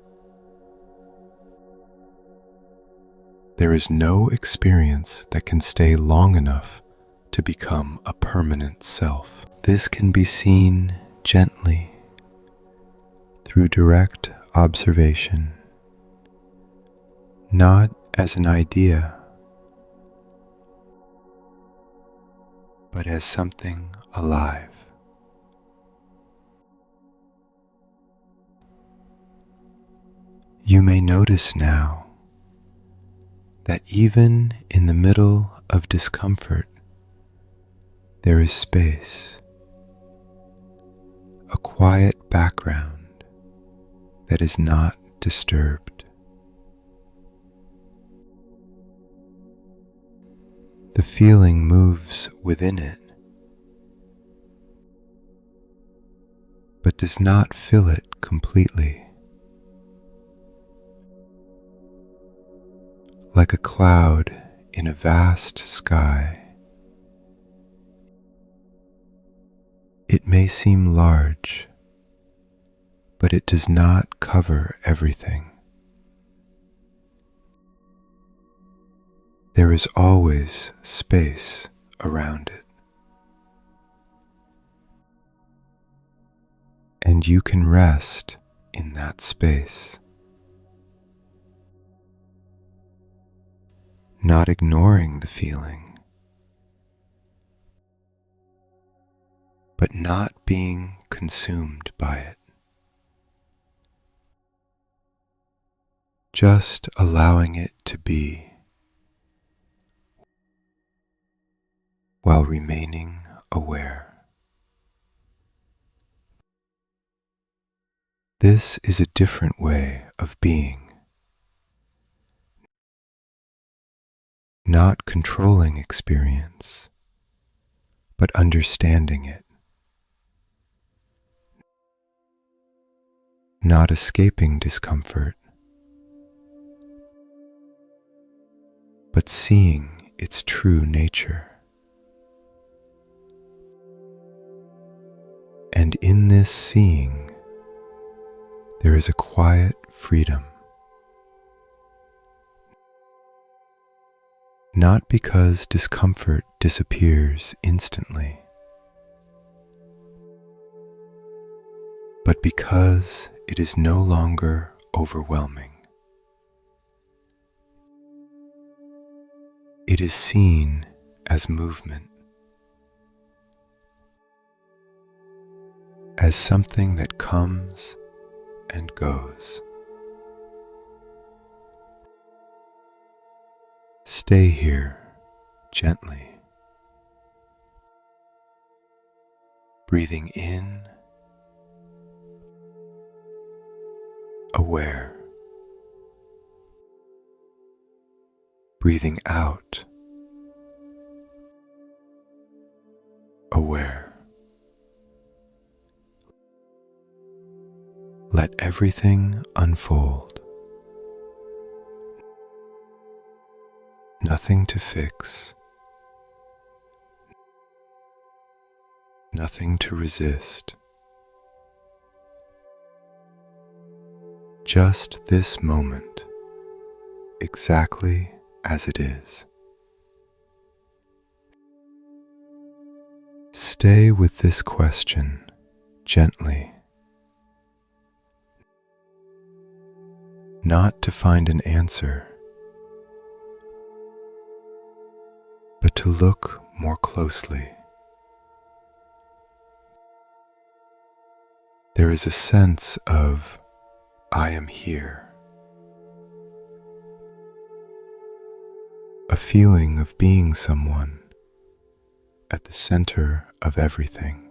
There is no experience that can stay long enough to become a permanent self. This can be seen gently through direct observation, not as an idea, but as something alive. You may notice now that even in the middle of discomfort, there is space, a quiet background that is not disturbed. The feeling moves within it, but does not fill it completely. Like a cloud in a vast sky, it may seem large, but it does not cover everything. There is always space around it, and you can rest in that space, not ignoring the feeling, but not being consumed by it. Just allowing it to be, while remaining aware. This is a different way of being, not controlling experience, but understanding it, not escaping discomfort, but seeing its true nature. And in this seeing, there is a quiet freedom. Not because discomfort disappears instantly, but because it is no longer overwhelming. It is seen as movement, as something that comes and goes. Stay here gently, breathing in, aware, breathing out, aware. Let everything unfold. Nothing to fix, nothing to resist. Just this moment, exactly as it is. Stay with this question gently, not to find an answer, but to look more closely. There is a sense of I am here, a feeling of being someone at the center of everything.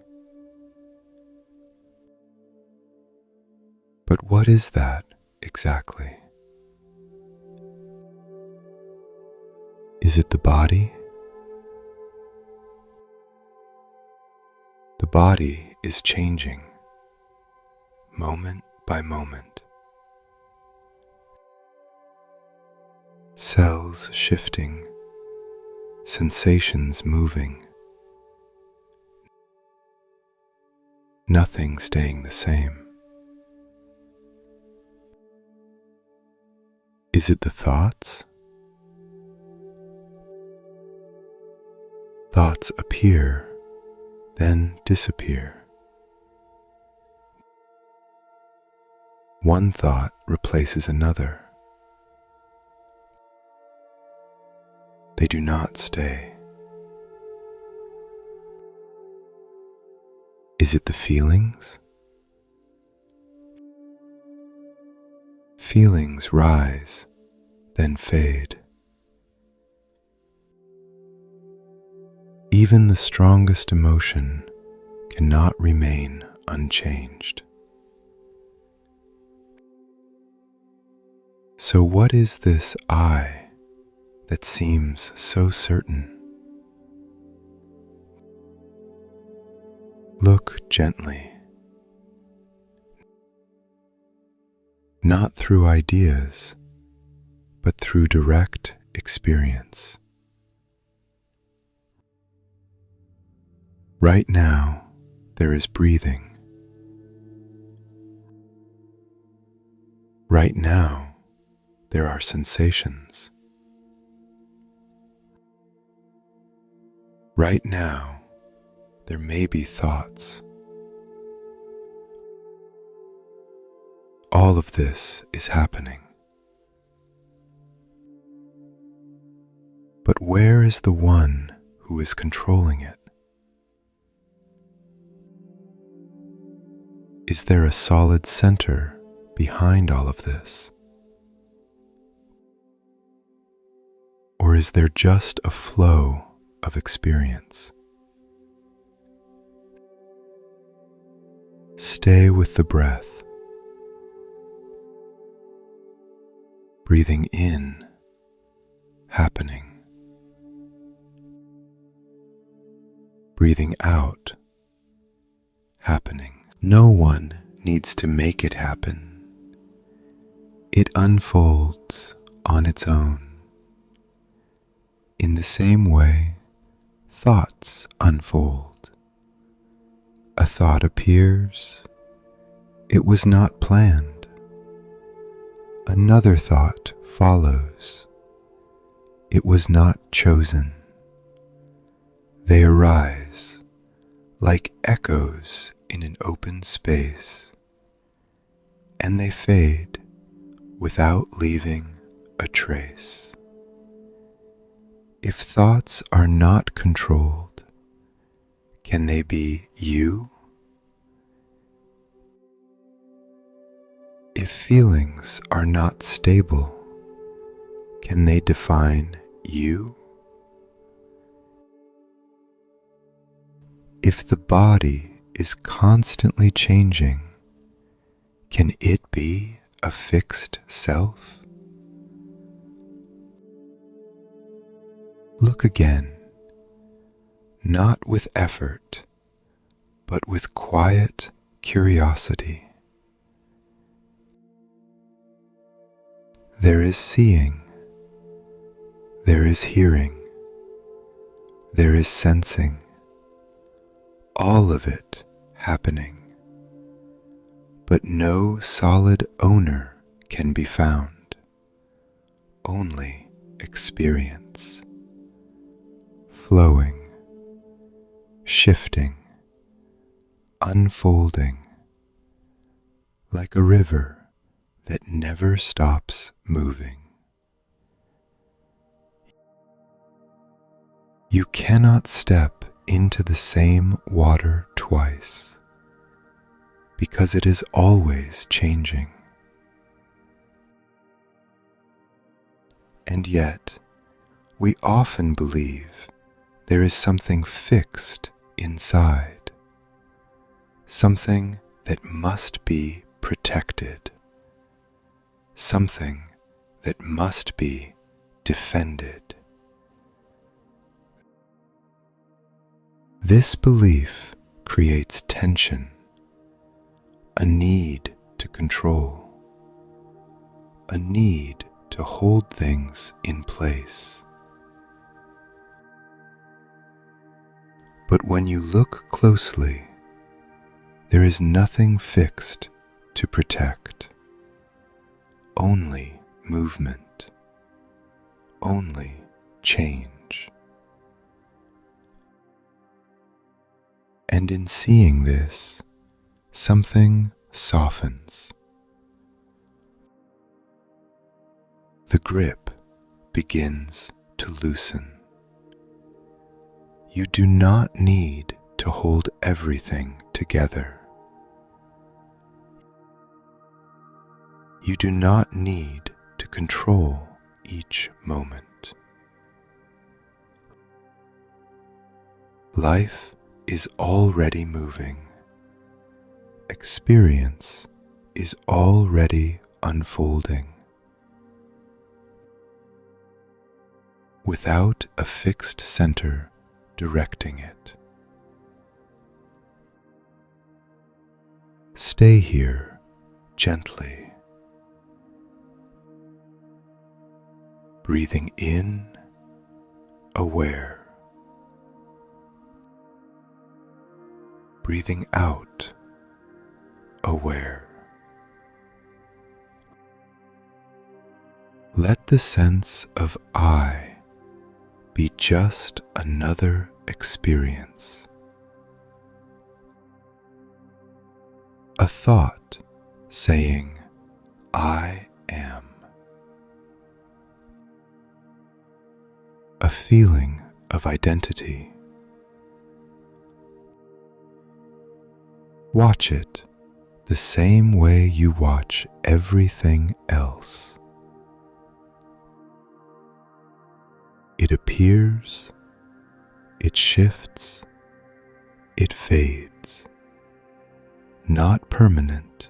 But what is that exactly? Is it the body? The body is changing, moment by moment. Cells shifting, sensations moving. Nothing staying the same. Is it the thoughts? Thoughts appear, then disappear. One thought replaces another. They do not stay. Is it the feelings? Feelings rise, then fade. Even the strongest emotion cannot remain unchanged. So what is this I that seems so certain? Look gently, not through ideas, but through direct experience. Right now, there is breathing. Right now, there are sensations. Right now, there may be thoughts. All of this is happening. But where is the one who is controlling it? Is there a solid center behind all of this? Or is there just a flow of experience? Stay with the breath, breathing in, happening, breathing out, happening. No one needs to make it happen. It unfolds on its own. In the same way, thoughts unfold. A thought appears. It was not planned. Another thought follows. It was not chosen. They arise like echoes in an open space, and they fade without leaving a trace. If thoughts are not controlled, can they be you? If feelings are not stable, can they define you? If the body is constantly changing, can it be a fixed self? Look again, not with effort, but with quiet curiosity. There is seeing, there is hearing, there is sensing, all of it happening, but no solid owner can be found, only experience, flowing, shifting, unfolding, like a river that never stops moving. You cannot step into the same water twice, because it is always changing. And yet, we often believe there is something fixed inside, something that must be protected, something that must be defended. This belief creates tension, a need to control, a need to hold things in place. But when you look closely, there is nothing fixed to protect, only movement, only change. And in seeing this, something softens. The grip begins to loosen. You do not need to hold everything together. You do not need to control each moment. Life is already moving. Experience is already unfolding. Without a fixed center directing it. Stay here gently, Breathing in, aware. Breathing out, aware. Let the sense of I be just another experience. A thought saying, I am. A feeling of identity. Watch it the same way you watch everything else. It appears, it shifts, it fades. Not permanent,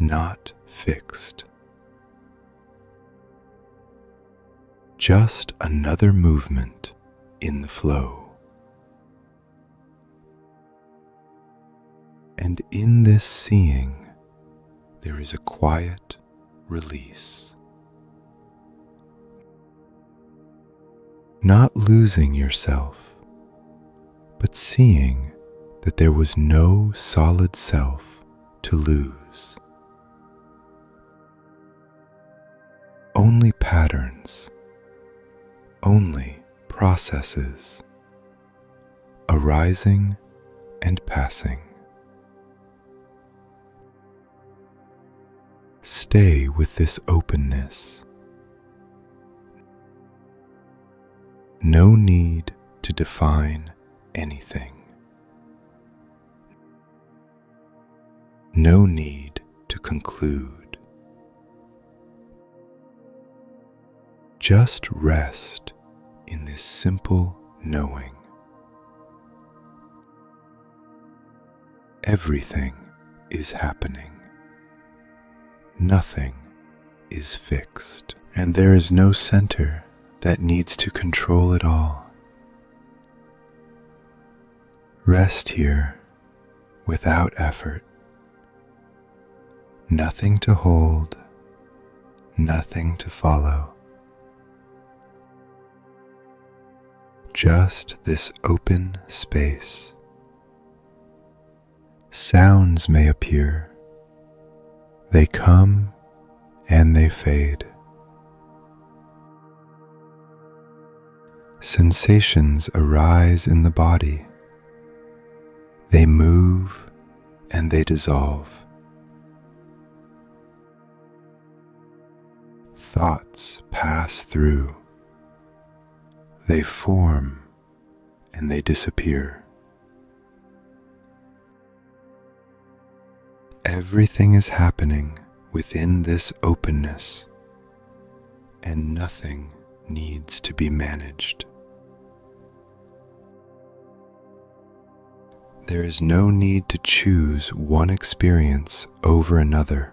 not fixed. Just another movement in the flow. And in this seeing, there is a quiet release. Not losing yourself, but seeing that there was no solid self to lose. Only patterns, only processes, arising and passing. Stay with this openness. No need to define anything. No need to conclude. Just rest in this simple knowing. Everything is happening. Nothing is fixed, and there is no center that needs to control it all. Rest here without effort. Nothing to hold, nothing to follow. Just this open space. Sounds may appear. They come and they fade. Sensations arise in the body. They move and they dissolve. Thoughts pass through. They form and they disappear. Everything is happening within this openness, and nothing needs to be managed. There is no need to choose one experience over another.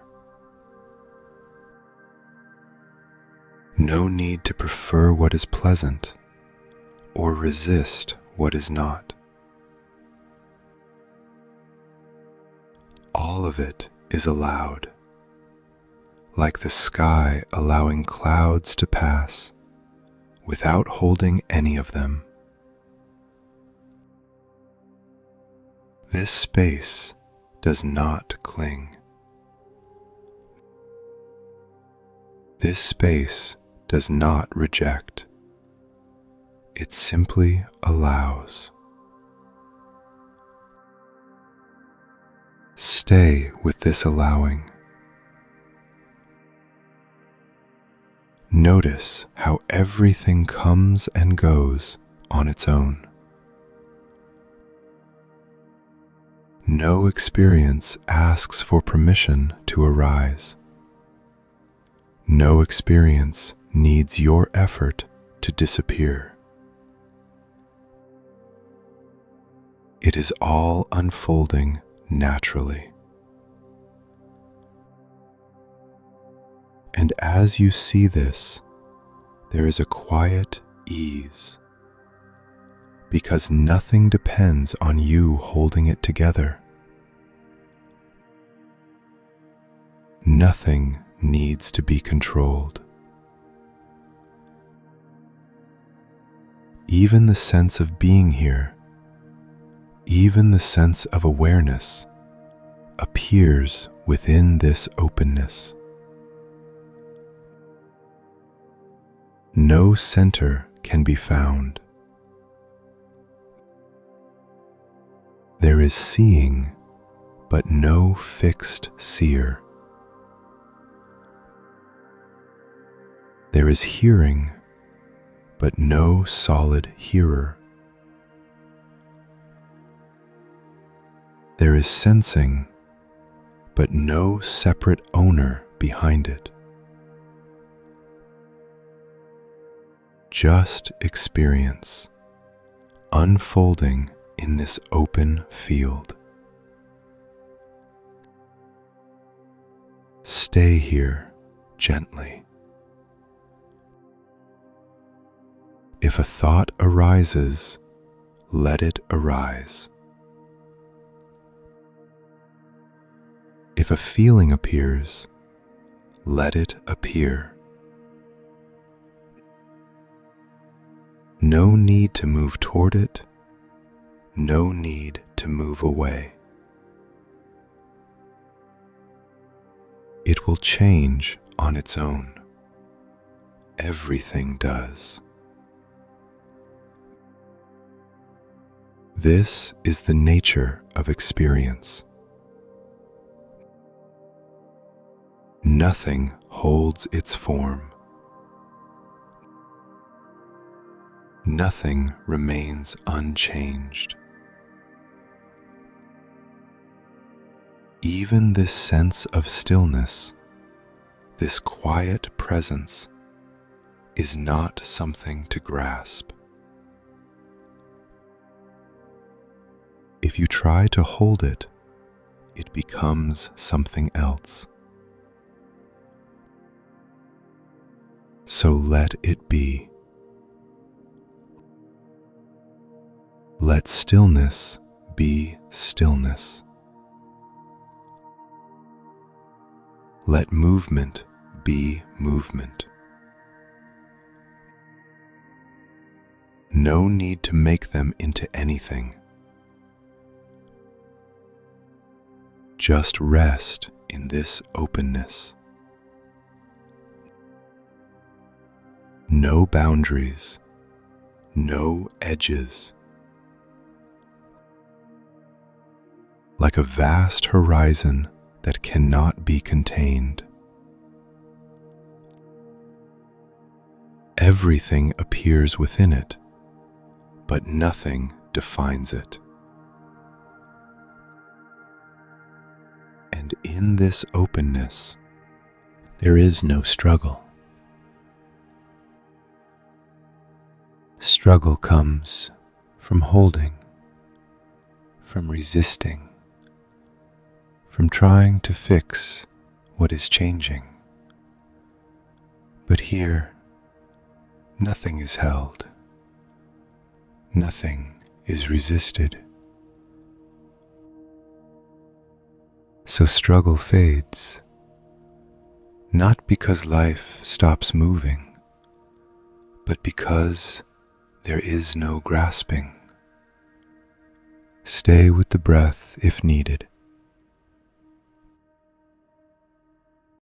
No need to prefer what is pleasant or resist what is not. All of it is allowed, like the sky allowing clouds to pass without holding any of them. This space does not cling. This space does not reject. It simply allows. Stay with this allowing. Notice how everything comes and goes on its own. No experience asks for permission to arise. No experience needs your effort to disappear. It is all unfolding naturally. And as you see this, there is a quiet ease, because nothing depends on you holding it together. Nothing needs to be controlled. Even the sense of being here, even the sense of awareness, appears within this openness. No center can be found. There is seeing, but no fixed seer. There is hearing, but no solid hearer. There is sensing, but no separate owner behind it. Just experience, unfolding in this open field. Stay here gently. If a thought arises, let it arise. If a feeling appears, let it appear. No need to move toward it, no need to move away. It will change on its own. Everything does. This is the nature of experience. Nothing holds its form. Nothing remains unchanged. Even this sense of stillness, this quiet presence, is not something to grasp. If you try to hold it, it becomes something else. So let it be. Let stillness be stillness. Let movement be movement. No need to make them into anything. Just rest in this openness. No boundaries, no edges. Like a vast horizon that cannot be contained. Everything appears within it, but nothing defines it. And in this openness, there is no struggle. Struggle comes from holding, from resisting, from trying to fix what is changing. But here, nothing is held, nothing is resisted. So struggle fades, not because life stops moving, but because there is no grasping. Stay with the breath if needed.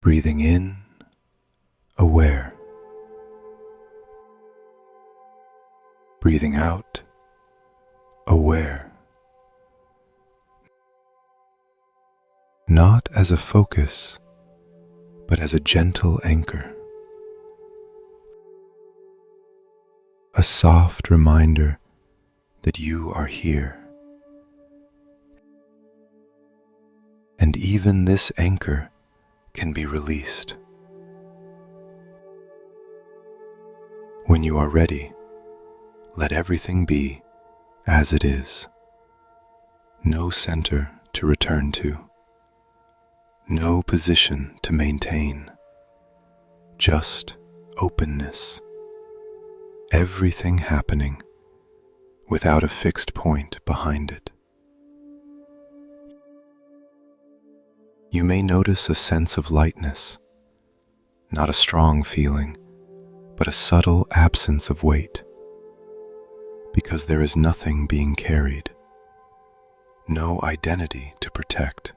Breathing in, aware. Breathing out, aware. Not as a focus, but as a gentle anchor. A soft reminder that you are here. And even this anchor can be released. When you are ready, let everything be as it is. No center to return to. No position to maintain. Just openness. Everything happening without a fixed point behind it. You may notice a sense of lightness, not a strong feeling, but a subtle absence of weight. because there is nothing being carried, no identity to protect,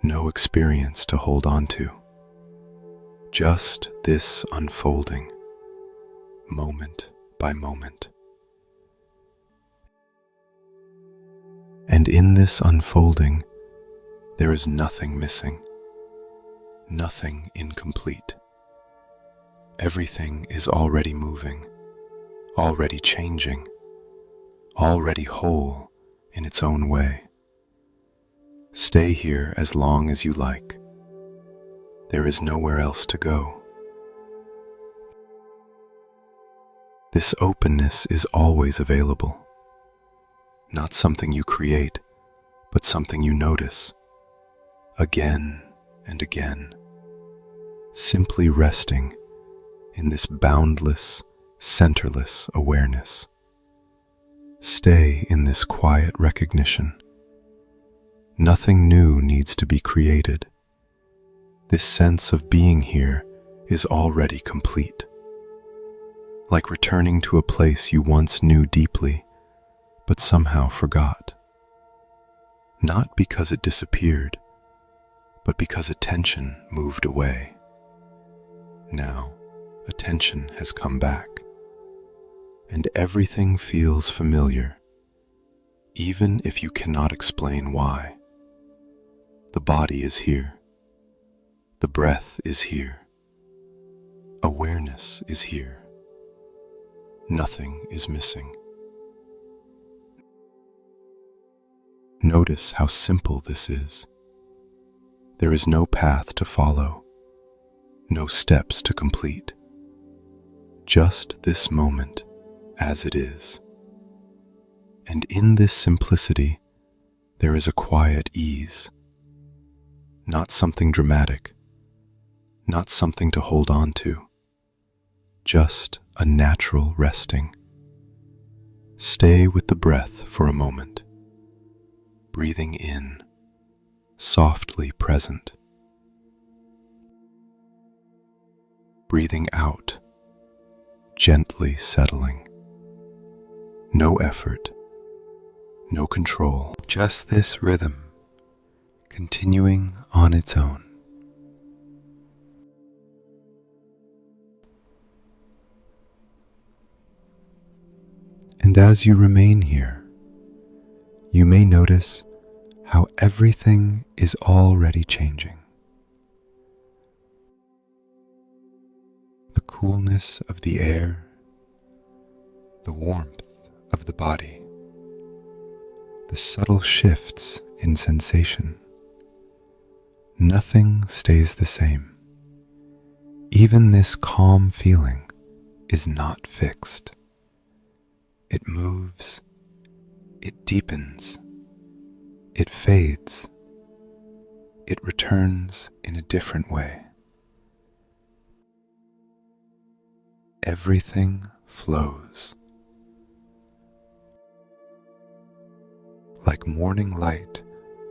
no experience to hold on to. Just this unfolding, moment by moment. And in this unfolding, there is nothing missing, nothing incomplete. Everything is already moving, already changing, already whole in its own way. Stay here as long as you like. There is nowhere else to go. This openness is always available. Not something you create, but something you notice, again and again, simply resting in this boundless, centerless awareness. Stay in this quiet recognition. Nothing new needs to be created. This sense of being here is already complete. Like returning to a place you once knew deeply, but somehow forgot. Not because it disappeared, but because attention moved away. Now, attention has come back, and everything feels familiar, even if you cannot explain why. The body is here. The breath is here. Awareness is here. Nothing is missing. Notice how simple this is. There is no path to follow, no steps to complete. Just this moment as it is. And in this simplicity, there is a quiet ease. Not something dramatic, not something to hold on to, just a natural resting. Stay with the breath for a moment, breathing in, softly present. Breathing out, gently settling. No effort, no control, just this rhythm, continuing on its own. And as you remain here, you may notice how everything is already changing. The coolness of the air, the warmth of the body, the subtle shifts in sensation. Nothing stays the same. Even this calm feeling is not fixed. It moves, it deepens, it fades, it returns in a different way. Everything flows. Like morning light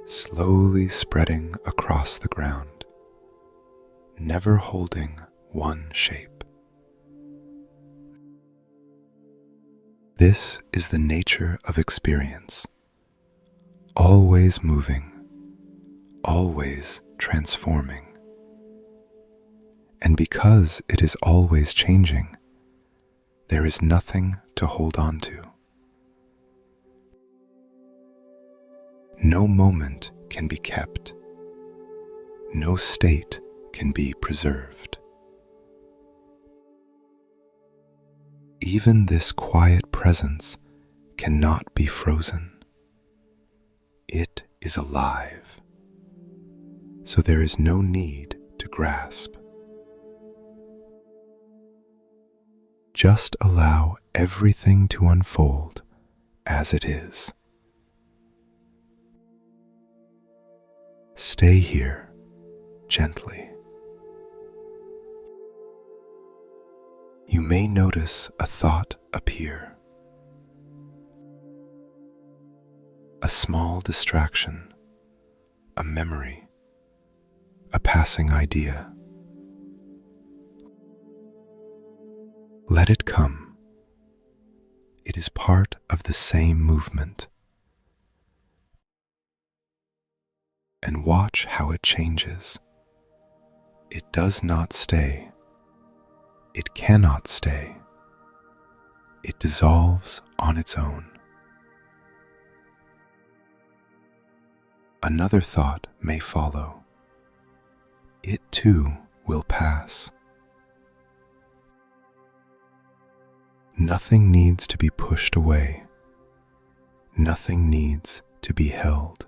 slowly spreading across the ground, never holding one shape. This is the nature of experience, always moving, always transforming. And because it is always changing, there is nothing to hold on to. No moment can be kept. No state can be preserved. Even this quiet presence cannot be frozen. It is alive, so there is no need to grasp. Just allow everything to unfold as it is. Stay here gently. You may notice a thought appear, a small distraction, a memory, a passing idea. Let it come. It is part of the same movement. And watch how it changes. It does not stay. It cannot stay. It dissolves on its own. Another thought may follow. It too will pass. Nothing needs to be pushed away. Nothing needs to be held.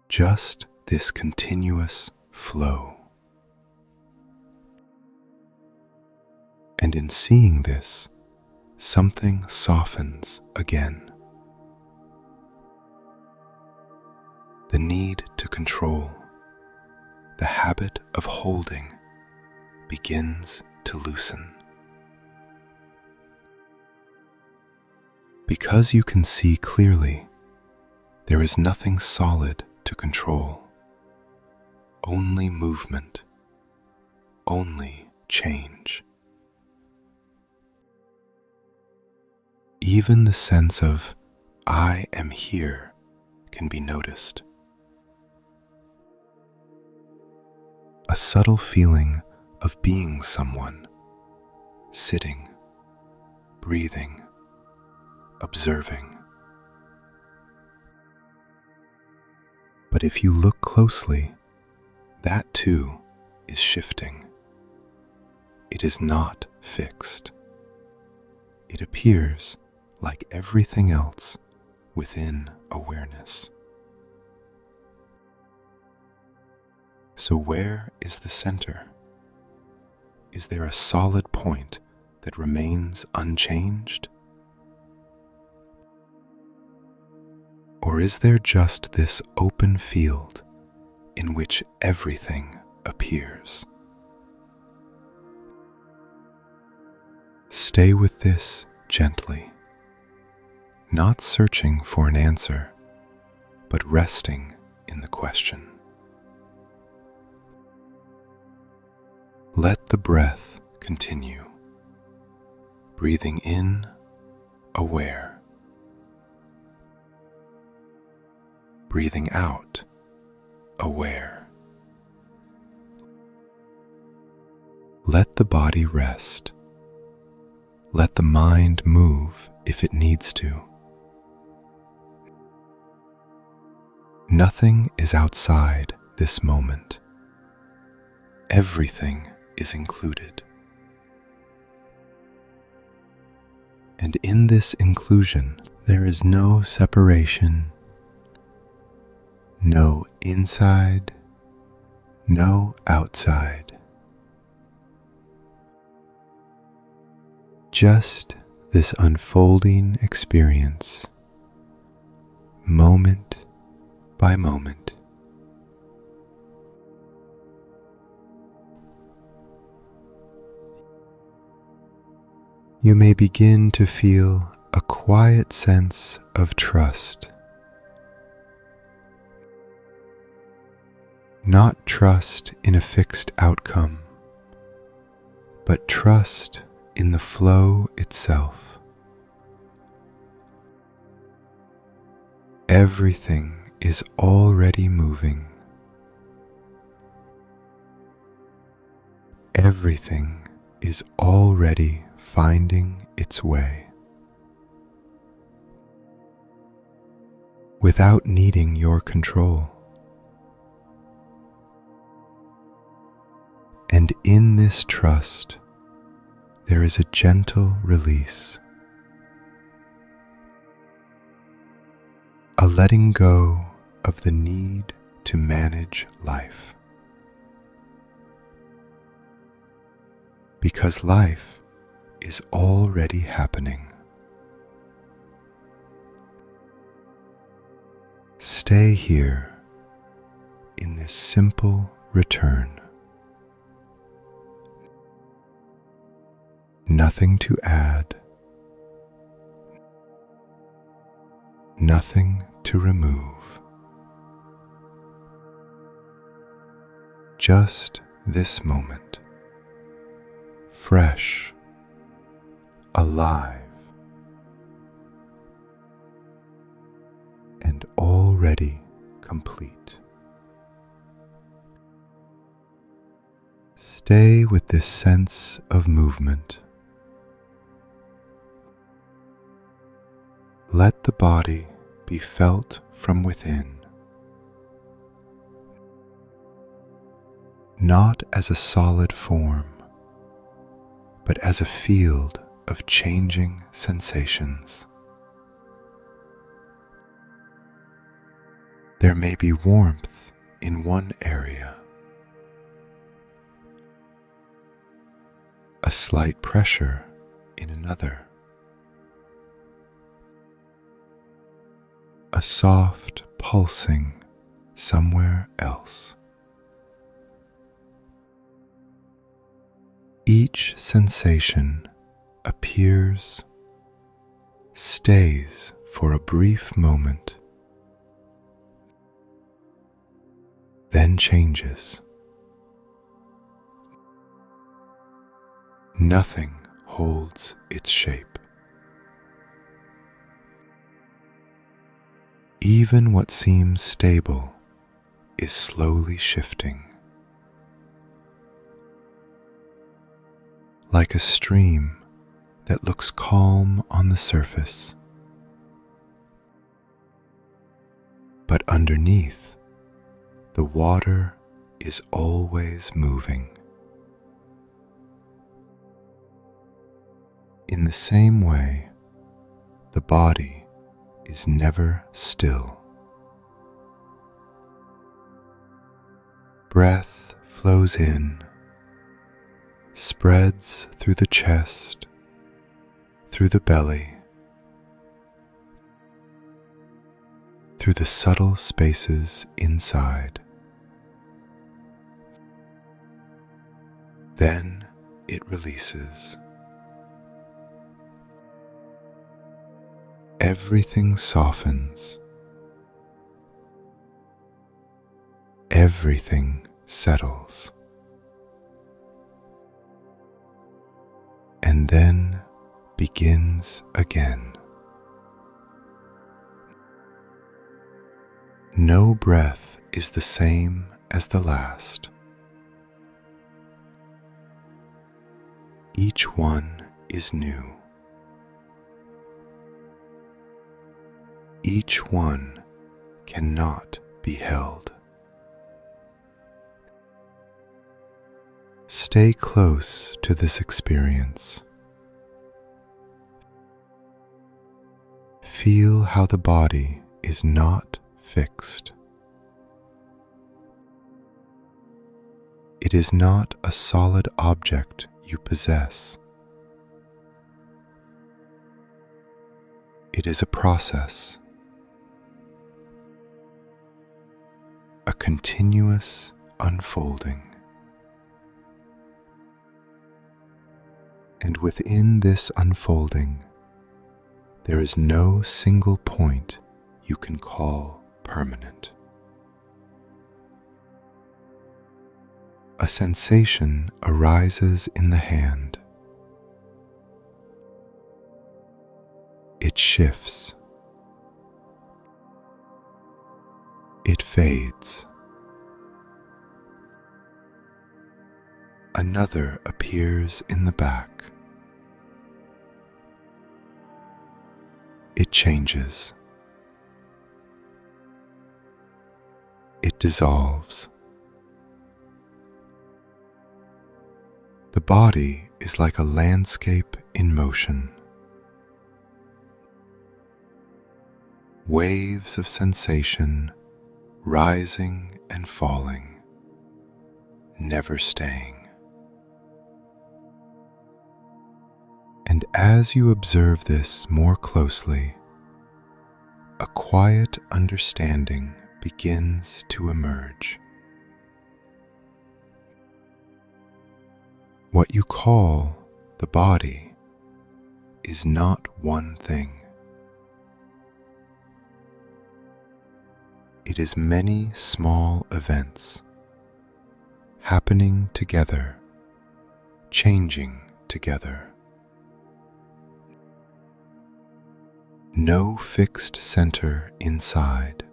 Just this continuous flow. And in seeing this, something softens again. The need to control, the habit of holding, begins to loosen. Because you can see clearly, there is nothing solid to control. Only movement, only change. Even the sense of I am here can be noticed. A subtle feeling of being someone, sitting, breathing, observing. But if you look closely, that too is shifting. It is not fixed. It appears like everything else within awareness. So where is the center? Is there a solid point that remains unchanged? Or is there just this open field in which everything appears? Stay with this gently, not searching for an answer, but resting in the question. Let the breath continue. Breathing in, aware. Breathing out, aware. Let the body rest. Let the mind move if it needs to. Nothing is outside this moment. Everything is included. And in this inclusion, there is no separation, no inside, no outside. Just this unfolding experience, moment by moment. You may begin to feel a quiet sense of trust. Not trust in a fixed outcome, but trust in the flow itself. Everything is already moving. Everything is already finding its way. Without needing your control. And in this trust, there is a gentle release, a letting go of the need to manage life. Because life is already happening. Stay here in this simple return. Nothing to add, nothing to remove. Just this moment, fresh alive, and already complete. Stay with this sense of movement. Let the body be felt from within, not as a solid form, but as a field of changing sensations. There may be warmth in one area, a slight pressure in another, a soft pulsing somewhere else. Each sensation appears, stays for a brief moment, then changes. Nothing holds its shape. Even what seems stable is slowly shifting. Like a stream that looks calm on the surface, but underneath, the water is always moving. In the same way, the body is never still. Breath flows in, spreads through the chest, through the belly, through the subtle spaces inside. Then it releases. Everything softens. Everything settles. And then begins again. No breath is the same as the last. Each one is new. Each one cannot be held. Stay close to this experience. Feel how the body is not fixed. It is not a solid object you possess. It is a process, a continuous unfolding. And within this unfolding, there is no single point you can call permanent. A sensation arises in the hand. It shifts. It fades. Another appears in the back. It changes. It dissolves. The body is like a landscape in motion. Waves of sensation rising and falling, never staying. And as you observe this more closely, a quiet understanding begins to emerge. What you call the body is not one thing. It is many small events happening together, changing together. No fixed center inside.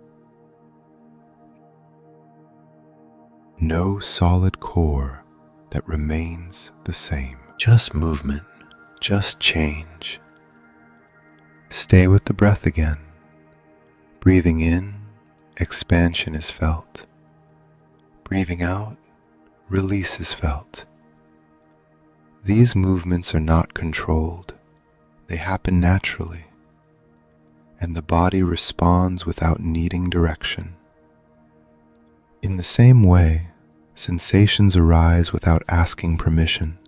No solid core that remains the same. Just movement, just change. Stay with the breath again. Breathing in, expansion is felt. Breathing out, release is felt. These movements are not controlled. They happen naturally, and the body responds without needing direction. In the same way, sensations arise without asking permission.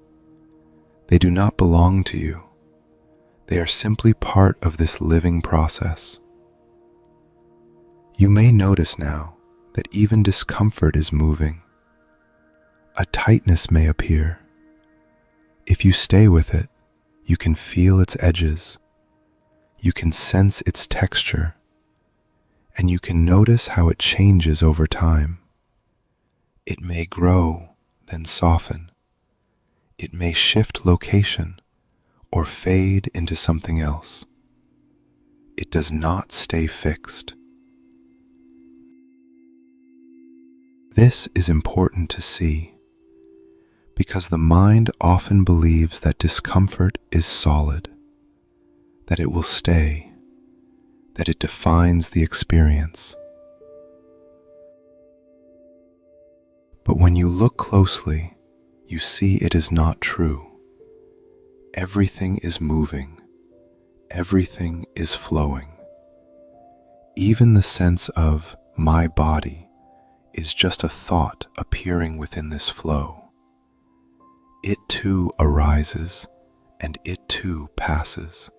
They do not belong to you. They are simply part of this living process. You may notice now that even discomfort is moving. A tightness may appear. If you stay with it, you can feel its edges. You can sense its texture, and you can notice how it changes over time. It may grow, then soften. It may shift location or fade into something else. It does not stay fixed. This is important to see because the mind often believes that discomfort is solid, that it will stay, that it defines the experience. But when you look closely, you see it is not true. Everything is moving. Everything is flowing. Even the sense of my body is just a thought appearing within this flow. It too arises, and it too passes.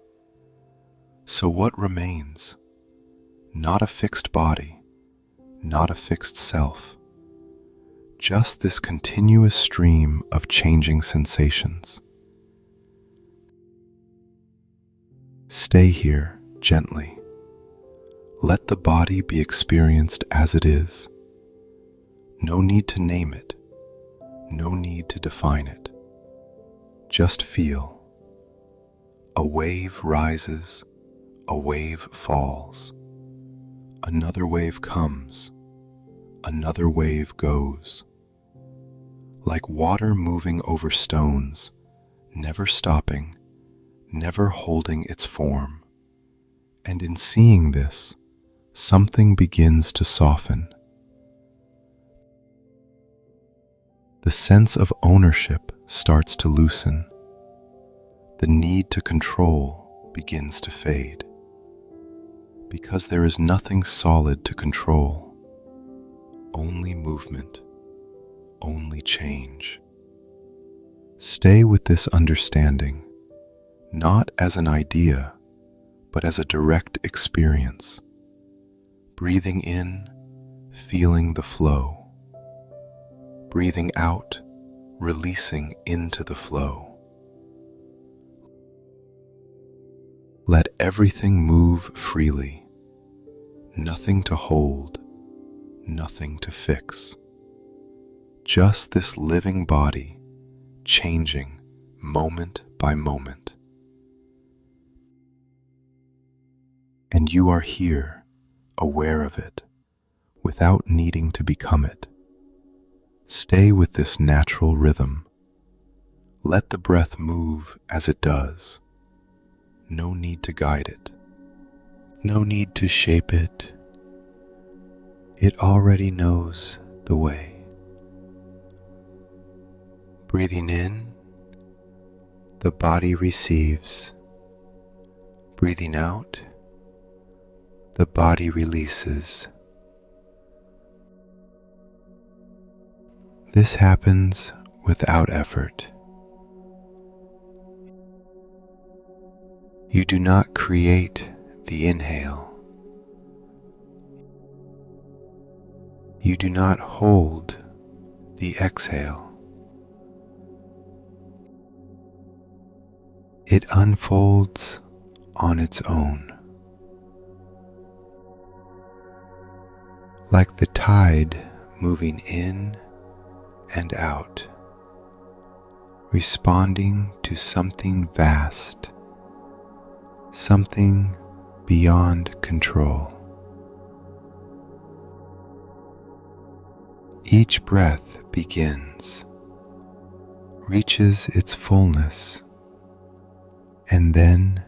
So what remains? Not a fixed body, not a fixed self, just this continuous stream of changing sensations. Stay here gently. Let the body be experienced as it is. No need to name it. No need to define it. Just feel. A wave rises, a wave falls. Another wave comes, another wave goes. Like water moving over stones, never stopping, never holding its form. And in seeing this, something begins to soften. The sense of ownership starts to loosen. The need to control begins to fade. Because there is nothing solid to control. Only movement, only change. Stay with this understanding, not as an idea, but as a direct experience. Breathing in, feeling the flow. Breathing out, releasing into the flow. Let everything move freely. Nothing to hold, nothing to fix. Just this living body, changing moment by moment. And you are here, aware of it, without needing to become it. Stay with this natural rhythm. Let the breath move as it does. No need to guide it. No need to shape it. It already knows the way. Breathing in, the body receives. Breathing out, the body releases. This happens without effort. You do not create the inhale. You do not hold the exhale. It unfolds on its own. Like the tide moving in and out, responding to something vast, something beyond control. Each breath begins, reaches its fullness, and then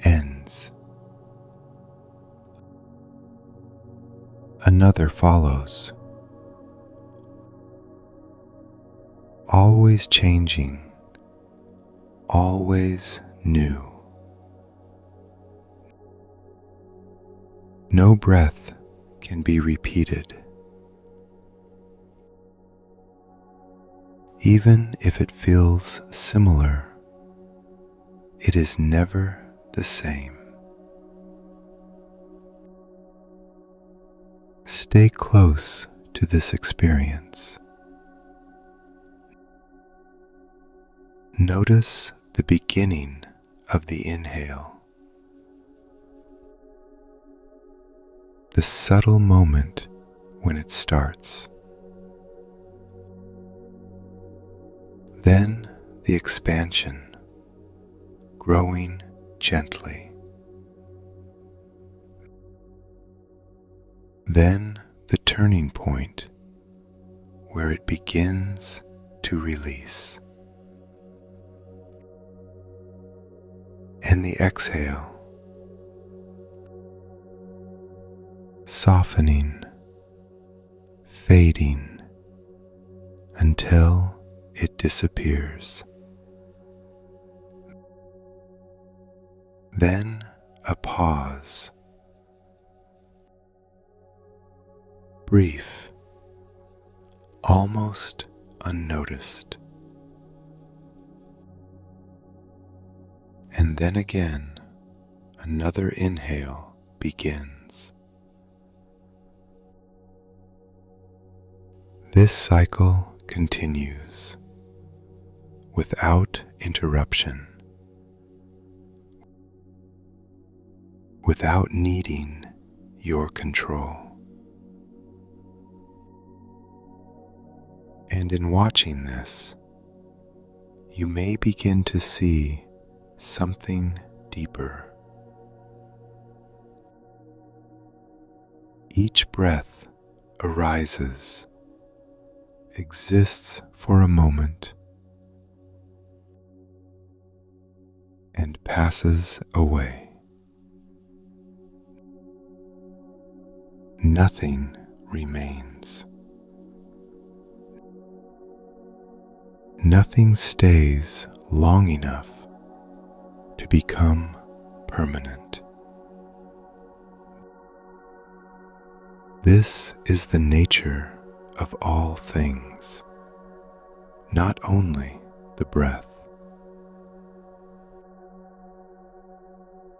ends. Another follows, always changing, always new. No breath can be repeated, even if it feels similar. It is never the same. Stay close to this experience. Notice the beginning of the inhale, the subtle moment when it starts. Then the expansion, growing gently. Then the turning point where it begins to release. And the exhale, softening, fading until it disappears. Then a pause, brief, almost unnoticed. And then again, another inhale begins. This cycle continues without interruption, without needing your control. And in watching this, you may begin to see something deeper. Each breath arises, exists for a moment, and passes away. Nothing remains. Nothing stays long enough to become permanent. This is the nature of all things, not only the breath.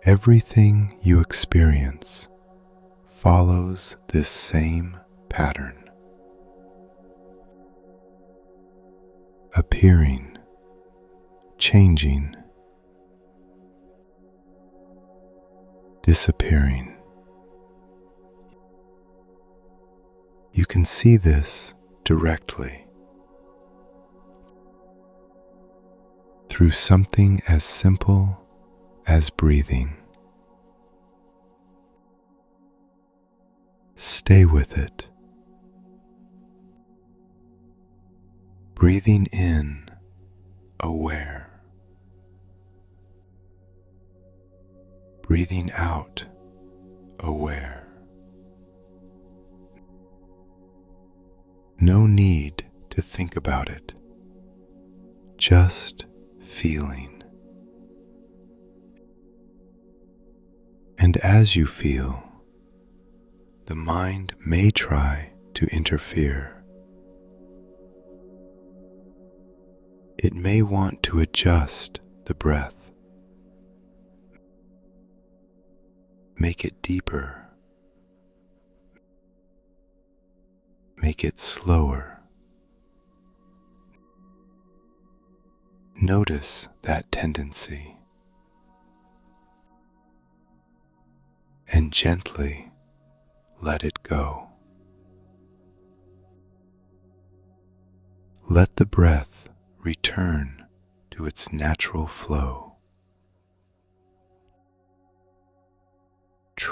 Everything you experience follows this same pattern. Appearing, changing, disappearing. You can see this directly through something as simple as breathing. Stay with it. Breathing in, aware. Breathing out, aware. No need to think about it, just feeling. And as you feel, the mind may try to interfere. It may want to adjust the breath, make it deeper, make it slower. Notice that tendency and gently let it go. Let the breath return to its natural flow.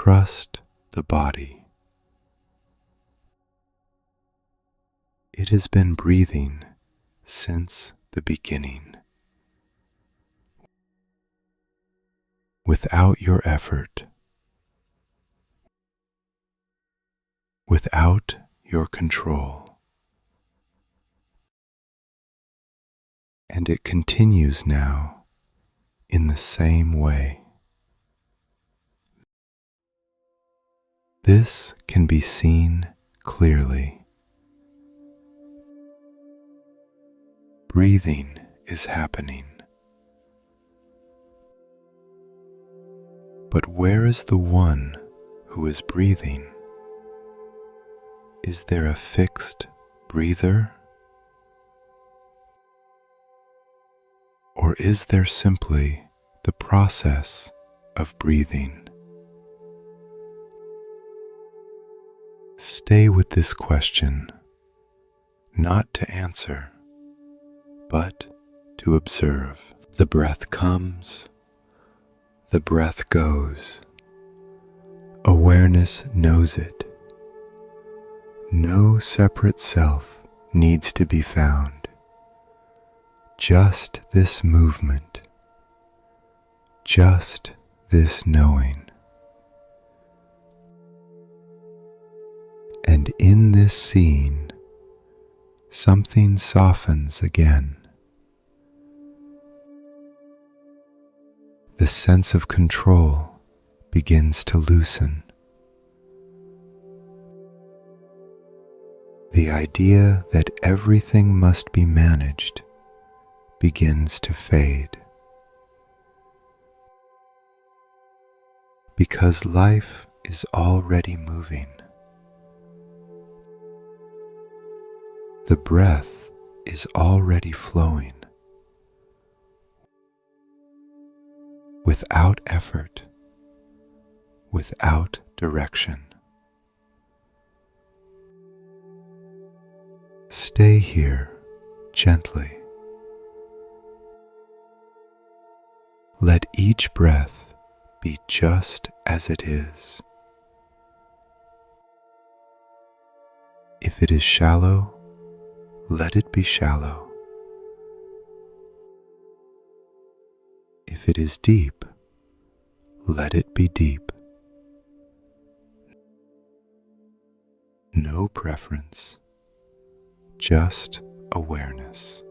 Trust the body. It has been breathing since the beginning. Without your effort, without your control. And it continues now in the same way. This can be seen clearly. Breathing is happening. But where is the one who is breathing? Is there a fixed breather? Or is there simply the process of breathing? Stay with this question, not to answer, but to observe. The breath comes, the breath goes. Awareness knows it. No separate self needs to be found. Just this movement, just this knowing. And in this seeing, something softens again. The sense of control begins to loosen. The idea that everything must be managed begins to fade. Because life is already moving. The breath is already flowing. Without effort, without direction. Stay here gently. Let each breath be just as it is. If it is shallow, let it be shallow. If it is deep, let it be deep. No preference, just awareness.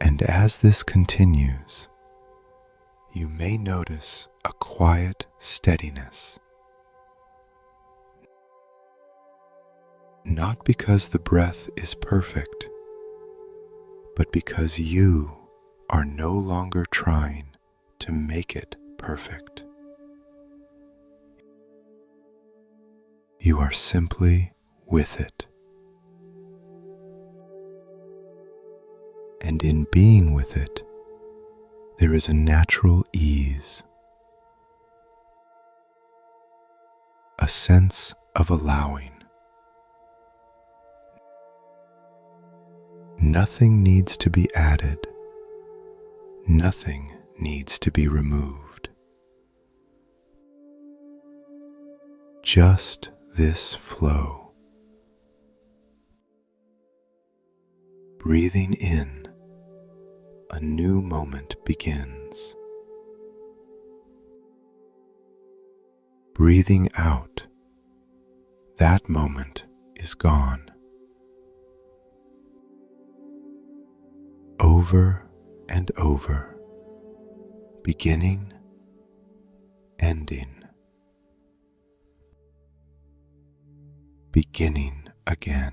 And as this continues, you may notice a quiet steadiness. Not because the breath is perfect, but because you are no longer trying to make it perfect. You are simply with it. And in being with it, there is a natural ease, a sense of allowing. Nothing needs to be added. Nothing needs to be removed. Just this flow. Breathing in, a new moment begins. Breathing out, that moment is gone. Over and over, beginning, ending, beginning again.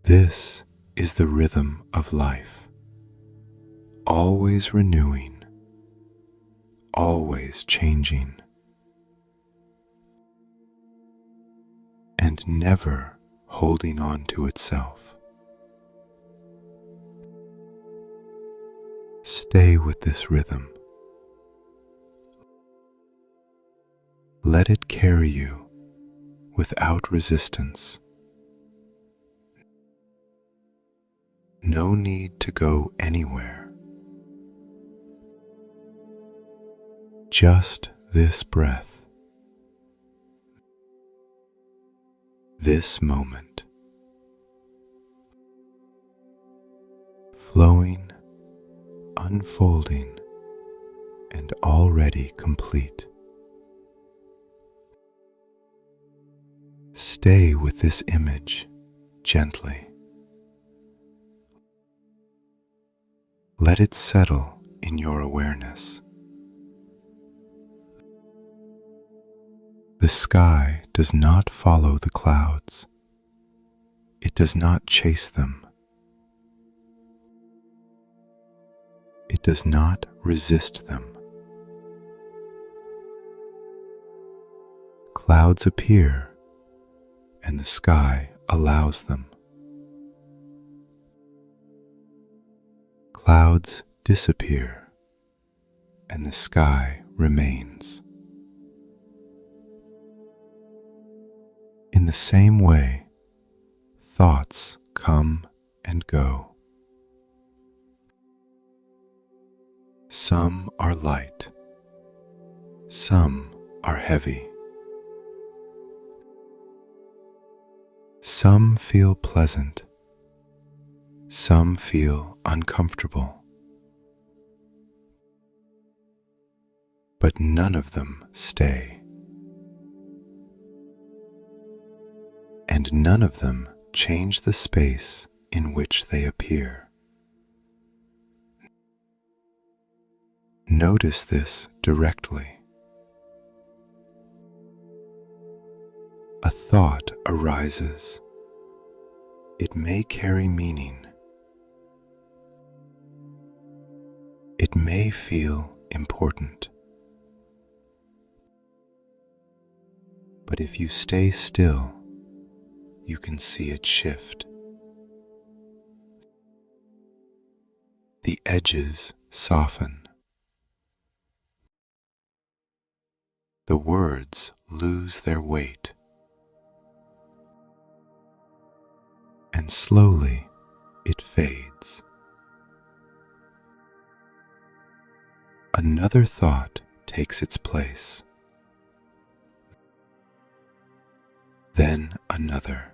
This is the rhythm of life, always renewing, always changing, and never holding on to itself. Stay with this rhythm. Let it carry you without resistance. No need to go anywhere. just this breath, this moment, flowing, unfolding, and already complete. Stay with this image gently. Let it settle in your awareness. The sky does not follow the clouds. It does not chase them. It does not resist them. Clouds appear, and the sky allows them. Clouds disappear, and the sky remains. In the same way, thoughts come and go. Some are light, some are heavy. Some feel pleasant, some feel uncomfortable. But none of them stay. And none of them change the space in which they appear. Notice this directly. A thought arises. It may carry meaning. It may feel important. But if you stay still, you can see it shift. The edges soften. The words lose their weight. And slowly it fades. Another thought takes its place. Then another.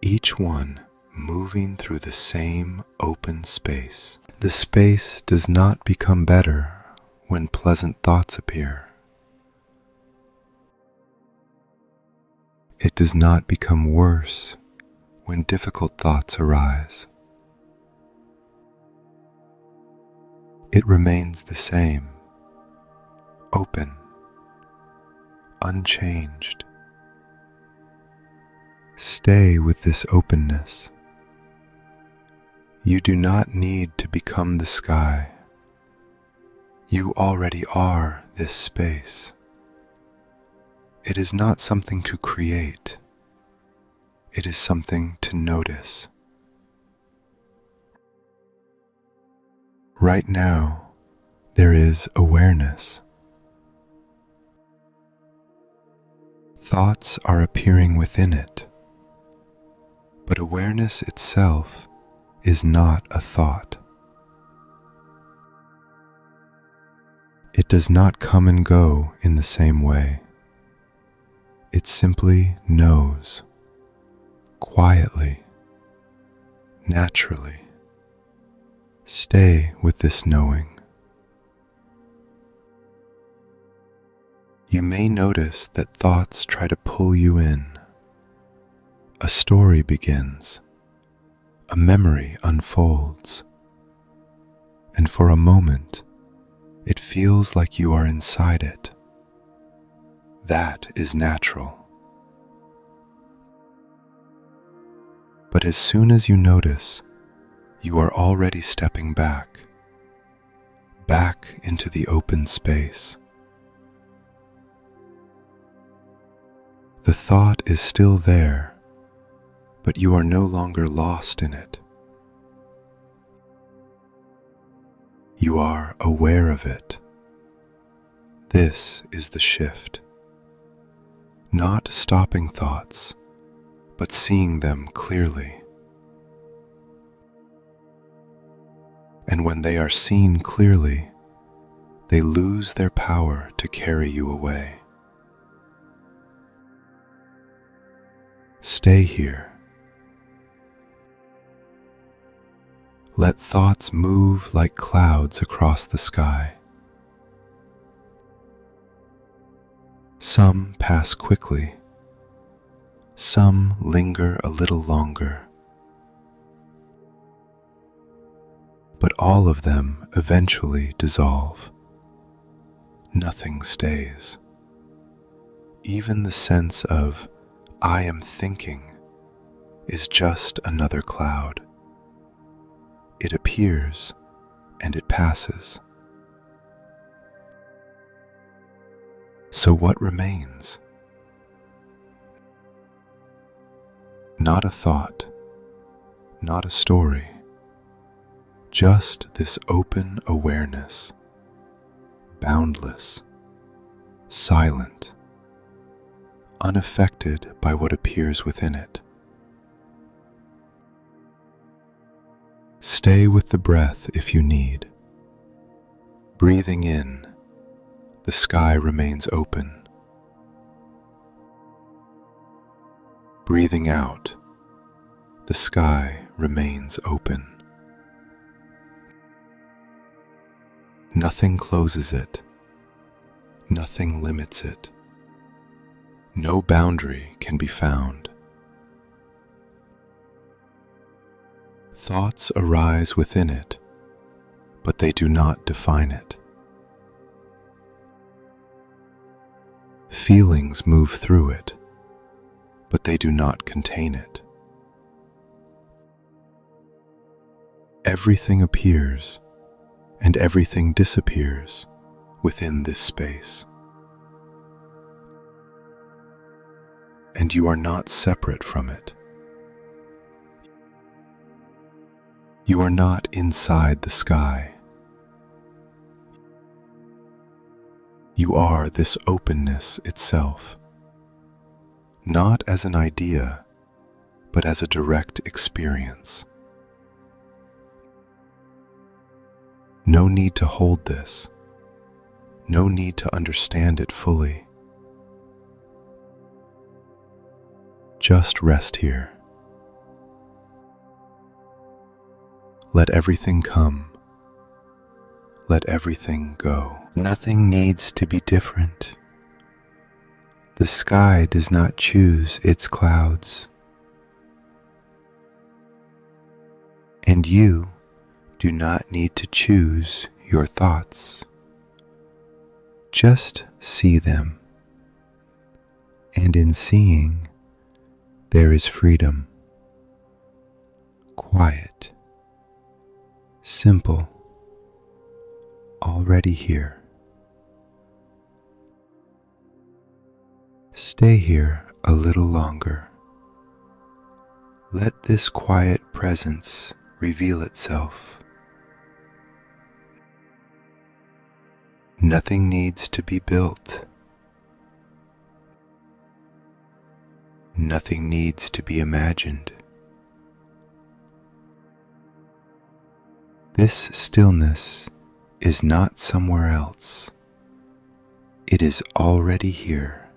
Each one moving through the same open space. The space does not become better when pleasant thoughts appear. It does not become worse when difficult thoughts arise. It remains the same, open, unchanged. Stay with this openness. You do not need to become the sky. You already are this space. It is not something to create. It is something to notice. Right now, there is awareness. Thoughts are appearing within it, but awareness itself is not a thought. It does not come and go in the same way. It simply knows, quietly, naturally. Stay with this knowing. You may notice that thoughts try to pull you in. A story begins. A memory unfolds. And for a moment, it feels like you are inside it. That is natural. But as soon as you notice, you are already stepping back into the open space. The thought is still there, but you are no longer lost in it. You are aware of it. This is the shift. Not stopping thoughts, but seeing them clearly. And when they are seen clearly, they lose their power to carry you away. Stay here. Let thoughts move like clouds across the sky. Some pass quickly, some linger a little longer, but all of them eventually dissolve. Nothing stays. Even the sense of "I am thinking" is just another cloud. It appears and it passes. So what remains? Not a thought, not a story, just this open awareness, boundless, silent, unaffected by what appears within it. Stay with the breath if you need. Breathing in, the sky remains open. Breathing out, the sky remains open. Nothing closes it. Nothing limits it. No boundary can be found. Thoughts arise within it, but they do not define it. Feelings move through it, but they do not contain it. Everything appears and everything disappears within this space. And you are not separate from it. You are not inside the sky. You are this openness itself, not as an idea, but as a direct experience. No need to hold this. No need to understand it fully. Just rest here. Let everything come. Let everything go. Nothing needs to be different. The sky does not choose its clouds. And you do not need to choose your thoughts. Just see them. And in seeing, there is freedom. Quiet. Simple. Already here. Stay here a little longer. Let this quiet presence reveal itself. Nothing needs to be built. Nothing needs to be imagined. This stillness is not somewhere else. It is already here.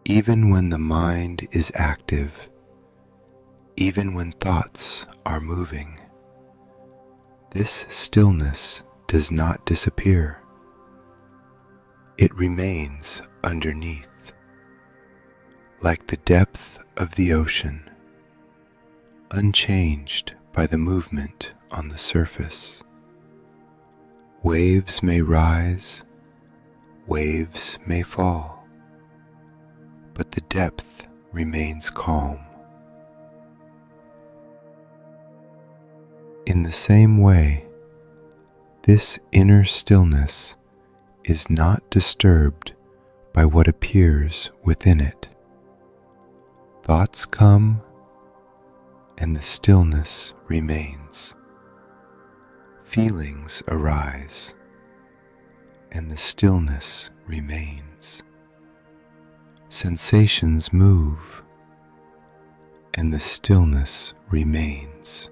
Even when the mind is active, even when thoughts are moving, this stillness does not disappear. It remains underneath, like the depth of the ocean, unchanged by the movement on the surface. Waves may rise, waves may fall, but the depth remains calm. In the same way, this inner stillness is not disturbed by what appears within it. Thoughts come, and the stillness remains. Feelings arise, and the stillness remains. Sensations move, and the stillness remains.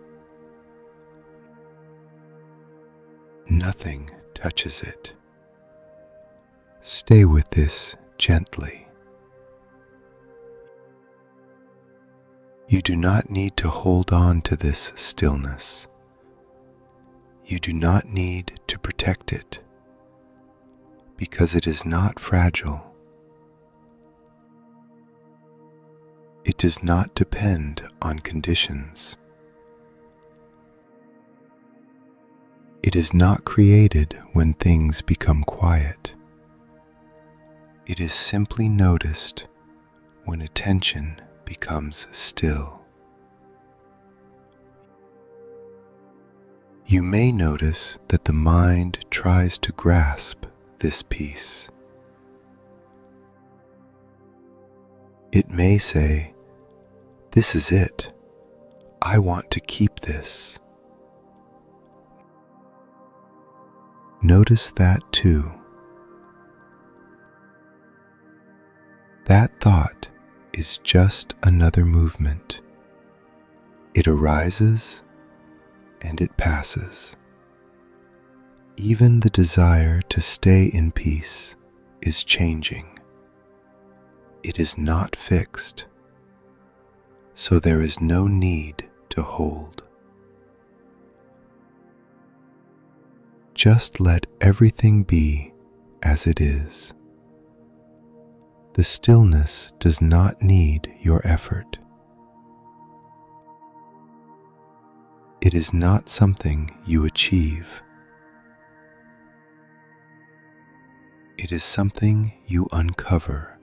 Nothing touches it. Stay with this gently. You do not need to hold on to this stillness. You do not need to protect it, because it is not fragile. It does not depend on conditions. It is not created when things become quiet. It is simply noticed when attention becomes still. You may notice that the mind tries to grasp this peace. It may say, "This is it. I want to keep this." Notice that too. That thought is just another movement. It arises and it passes. Even the desire to stay in peace is changing. It is not fixed, so there is no need to hold. Just let everything be as it is. The stillness does not need your effort. It is not something you achieve. It is something you uncover.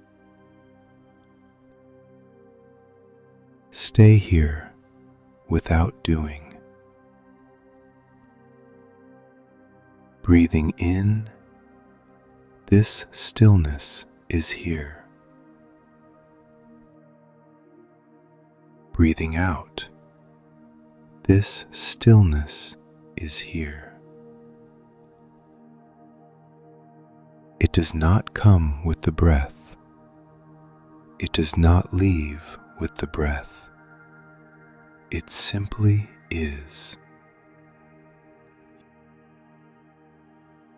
Stay here without doing. Breathing in, this stillness is here. Breathing out, this stillness is here. It does not come with the breath. It does not leave with the breath. It simply is.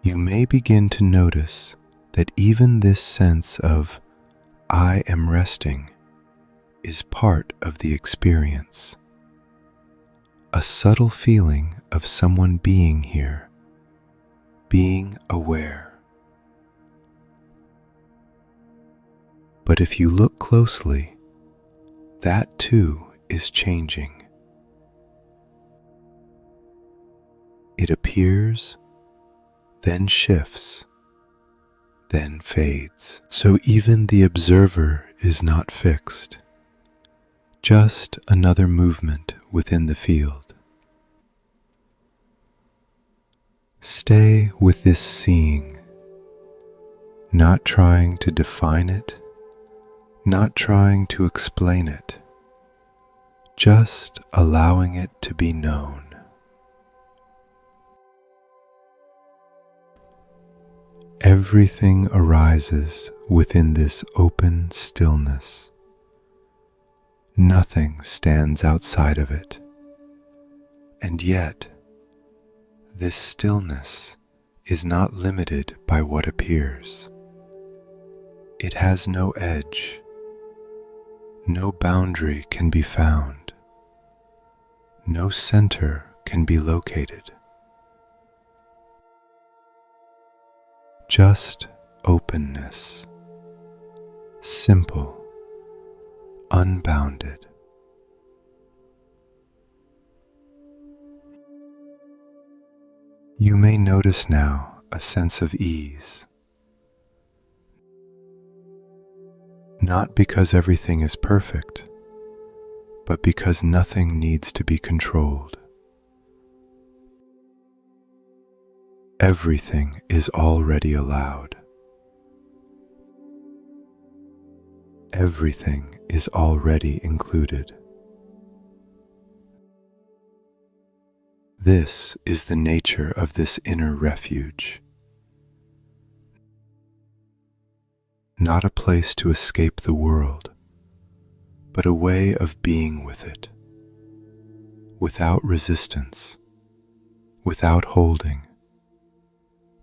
You may begin to notice that even this sense of "I am resting" is part of the experience. A subtle feeling of someone being here, being aware. But if you look closely, that too is changing. It appears, then shifts, then fades. So even the observer is not fixed, just another movement within the field. Stay with this seeing, not trying to define it, not trying to explain it, just allowing it to be known. Everything arises within this open stillness. Nothing stands outside of it. And yet, this stillness is not limited by what appears. It has no edge. No boundary can be found. No center can be located. Just openness, simple, unbounded. You may notice now a sense of ease, not because everything is perfect, but because nothing needs to be controlled. Everything is already allowed. Everything is already included. This is the nature of this inner refuge. Not a place to escape the world, but a way of being with it, without resistance, without holding,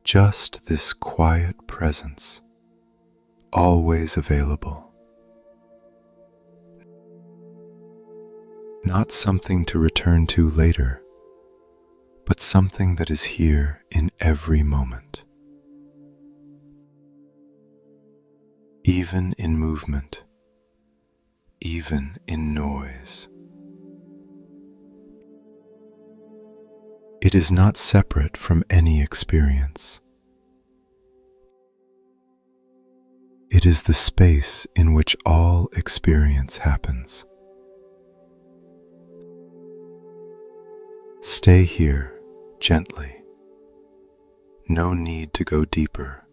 Just this quiet presence, always available. Not something to return to later, but something that is here in every moment. Even in movement, even in noise. It is not separate from any experience. It is the space in which all experience happens. Stay here gently. No need to go deeper.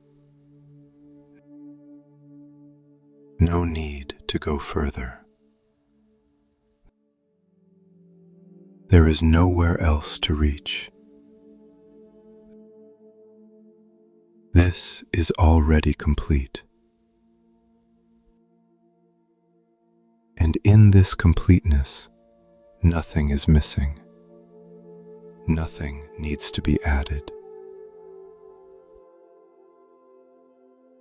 No need to go further. There is nowhere else to reach. This is already complete. And in this completeness, nothing is missing. Nothing needs to be added.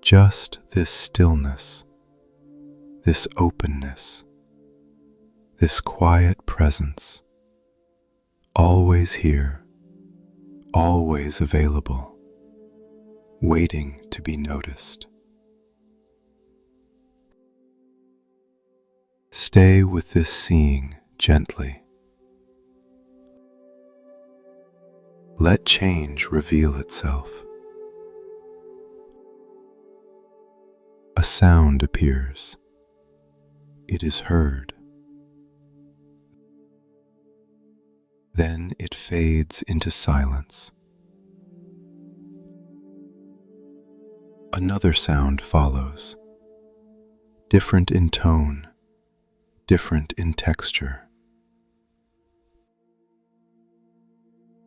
Just this stillness, this openness, this quiet presence, always here, always available, waiting to be noticed. Stay with this seeing gently. Let change reveal itself. A sound appears. It is heard. Then it fades into silence. Another sound follows, different in tone, different in texture.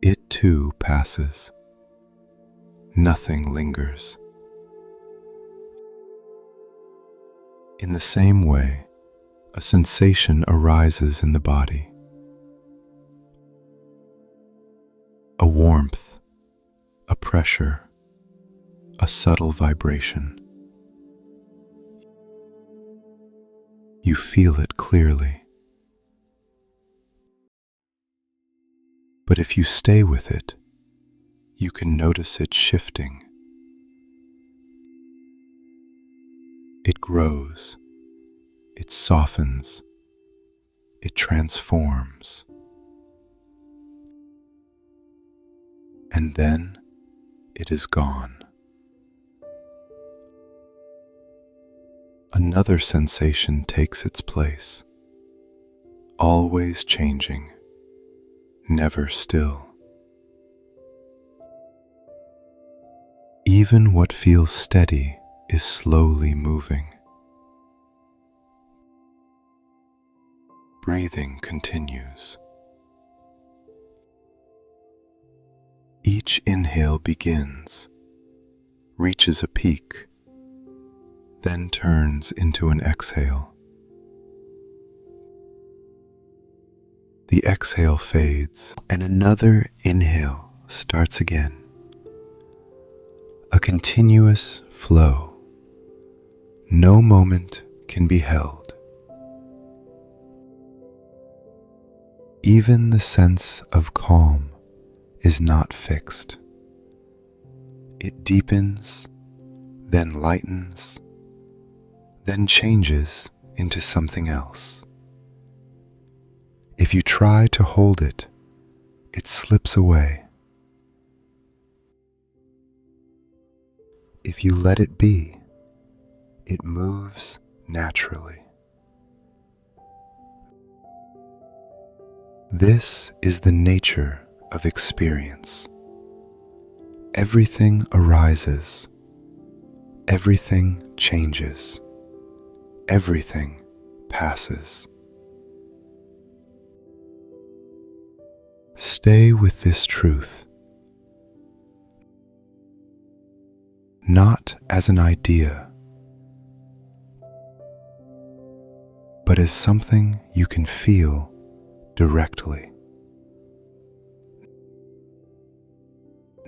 It too passes. Nothing lingers. In the same way, a sensation arises in the body. A warmth, a pressure, a subtle vibration. You feel it clearly. But if you stay with it, you can notice it shifting. It grows, it softens, it transforms. And then it is gone. Another sensation takes its place, always changing, never still. Even what feels steady is slowly moving. Breathing continues. Each inhale begins, reaches a peak, then turns into an exhale. The exhale fades, and another inhale starts again. A continuous flow. No moment can be held. Even the sense of calm is not fixed. It deepens, then lightens, then changes into something else. If you try to hold it, it slips away. If you let it be, it moves naturally. This is the nature of experience. Everything arises. Everything changes. Everything passes. Stay with this truth, not as an idea, but as something you can feel directly.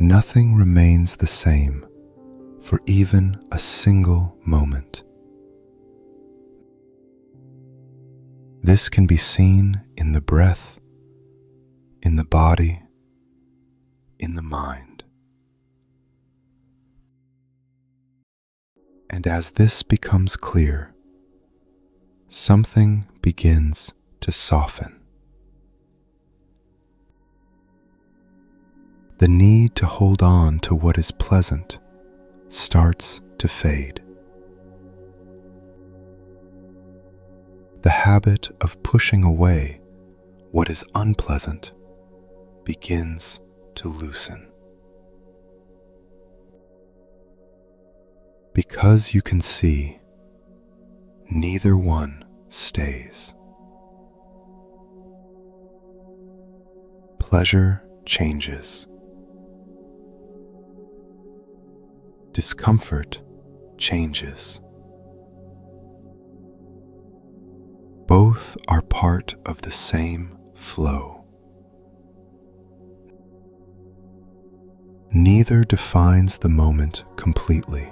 Nothing remains the same for even a single moment. This can be seen in the breath, in the body, in the mind. And as this becomes clear, something begins to soften. The need to hold on to what is pleasant starts to fade. The habit of pushing away what is unpleasant begins to loosen. Because you can see, neither one stays. Pleasure changes. Discomfort changes. Both are part of the same flow. Neither defines the moment completely.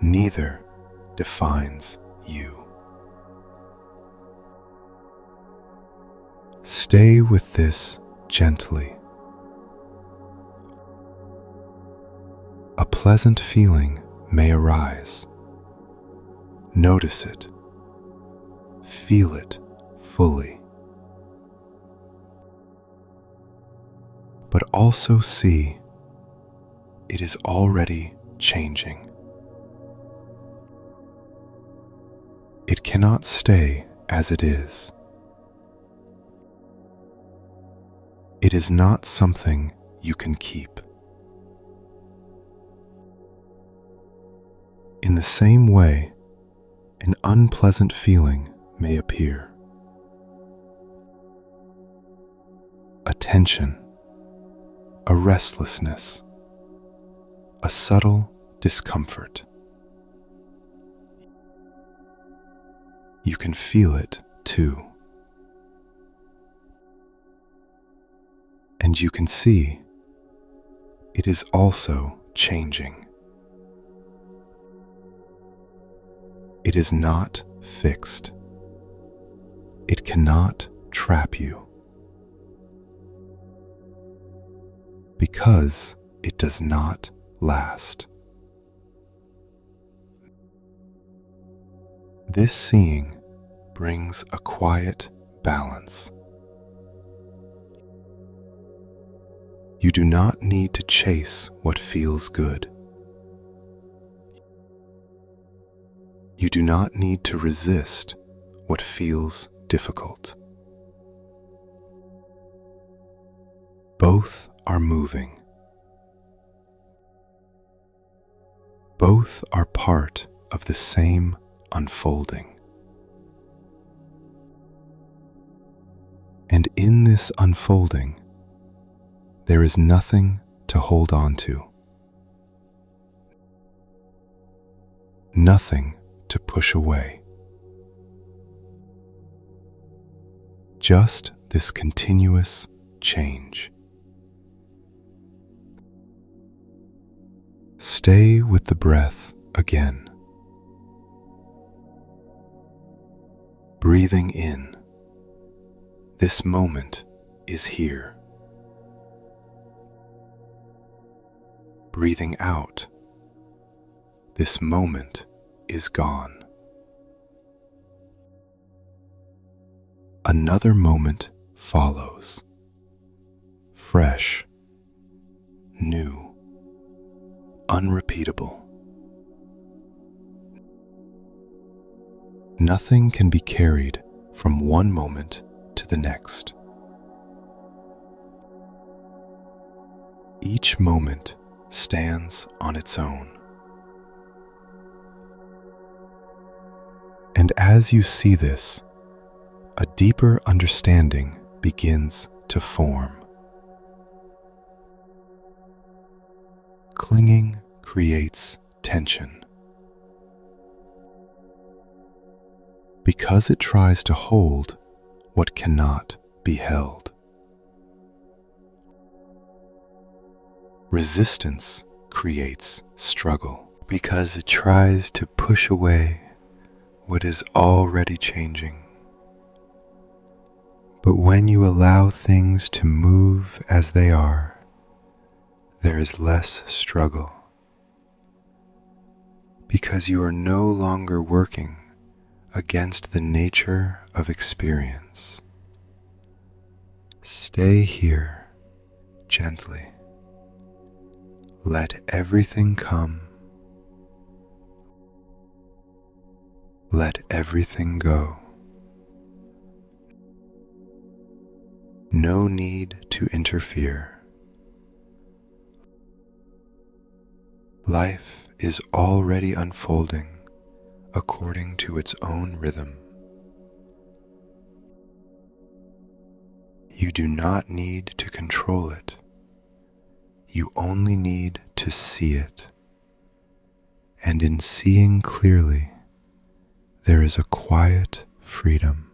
Neither defines you. Stay with this gently. A pleasant feeling may arise. Notice it. Feel it fully. But also see it is already changing. It cannot stay as it is. It is not something you can keep. In the same way, an unpleasant feeling may appear. A tension, a restlessness, a subtle discomfort. You can feel it too. And you can see it is also changing. It is not fixed. It cannot trap you. Because it does not last. This seeing brings a quiet balance. You do not need to chase what feels good. You do not need to resist what feels difficult. Both are moving. Both are part of the same unfolding. And in this unfolding, there is nothing to hold on to. Nothing to push away. Just this continuous change. Stay with the breath again. Breathing in. This moment is here. Breathing out. This moment is gone. Another moment follows. Fresh, new, unrepeatable. Nothing can be carried from one moment to the next. Each moment stands on its own. And as you see this, a deeper understanding begins to form. Clinging creates tension. Because it tries to hold what cannot be held. Resistance creates struggle because it tries to push away what is already changing. But when you allow things to move as they are, there is less struggle because you are no longer working against the nature of experience. Stay here gently. Let everything come. Let everything go. No need to interfere. Life is already unfolding according to its own rhythm. You do not need to control it. You only need to see it. And in seeing clearly, there is a quiet freedom.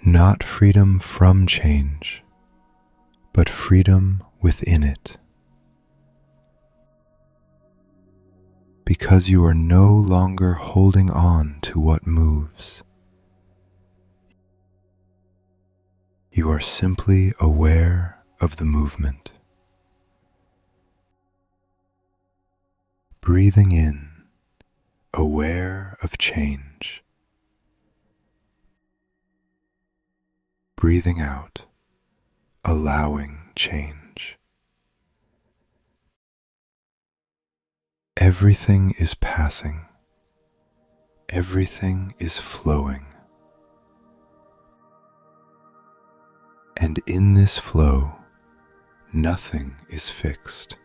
Not freedom from change, but freedom within it. Because you are no longer holding on to what moves. You are simply aware of the movement. Breathing in, aware of change. Breathing out, allowing change. Everything is passing. Everything is flowing. And in this flow, nothing is fixed.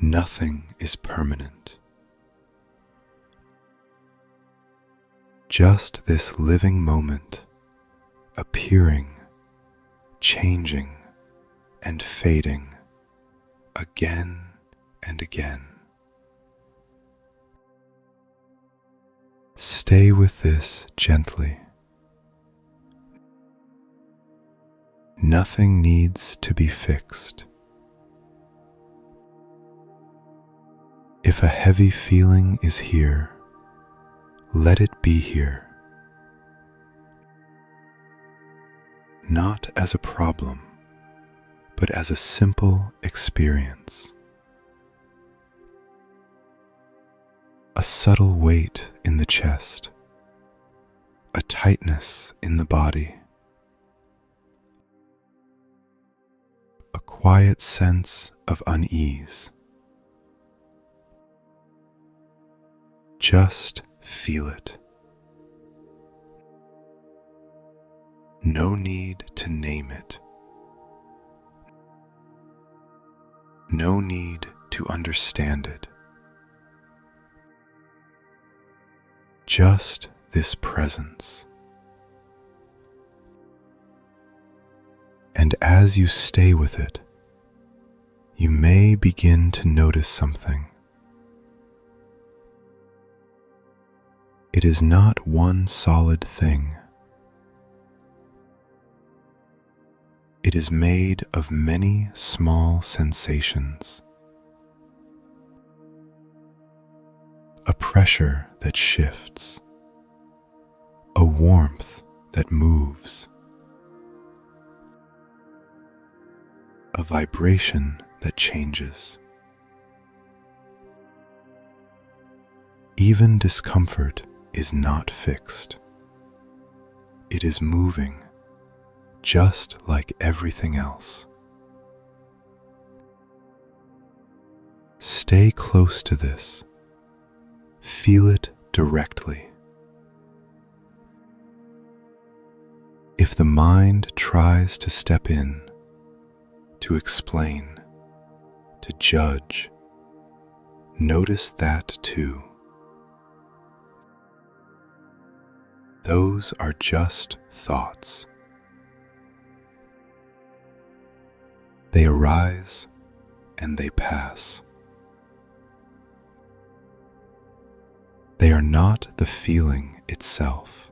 Nothing is permanent. Just this living moment, appearing, changing, and fading again and again. Stay with this gently. Nothing needs to be fixed. If a heavy feeling is here, let it be here. Not as a problem, but as a simple experience. A subtle weight in the chest, a tightness in the body, a quiet sense of unease. Just feel it. No need to name it. No need to understand it. Just this presence. And as you stay with it, you may begin to notice something. It is not one solid thing. It is made of many small sensations. A pressure that shifts, a warmth that moves, a vibration that changes. Even discomfort is not fixed. It is moving, just like everything else. Stay close to this. Feel it directly. If the mind tries to step in, to explain, to judge, notice that too. Those are just thoughts. They arise and they pass. They are not the feeling itself.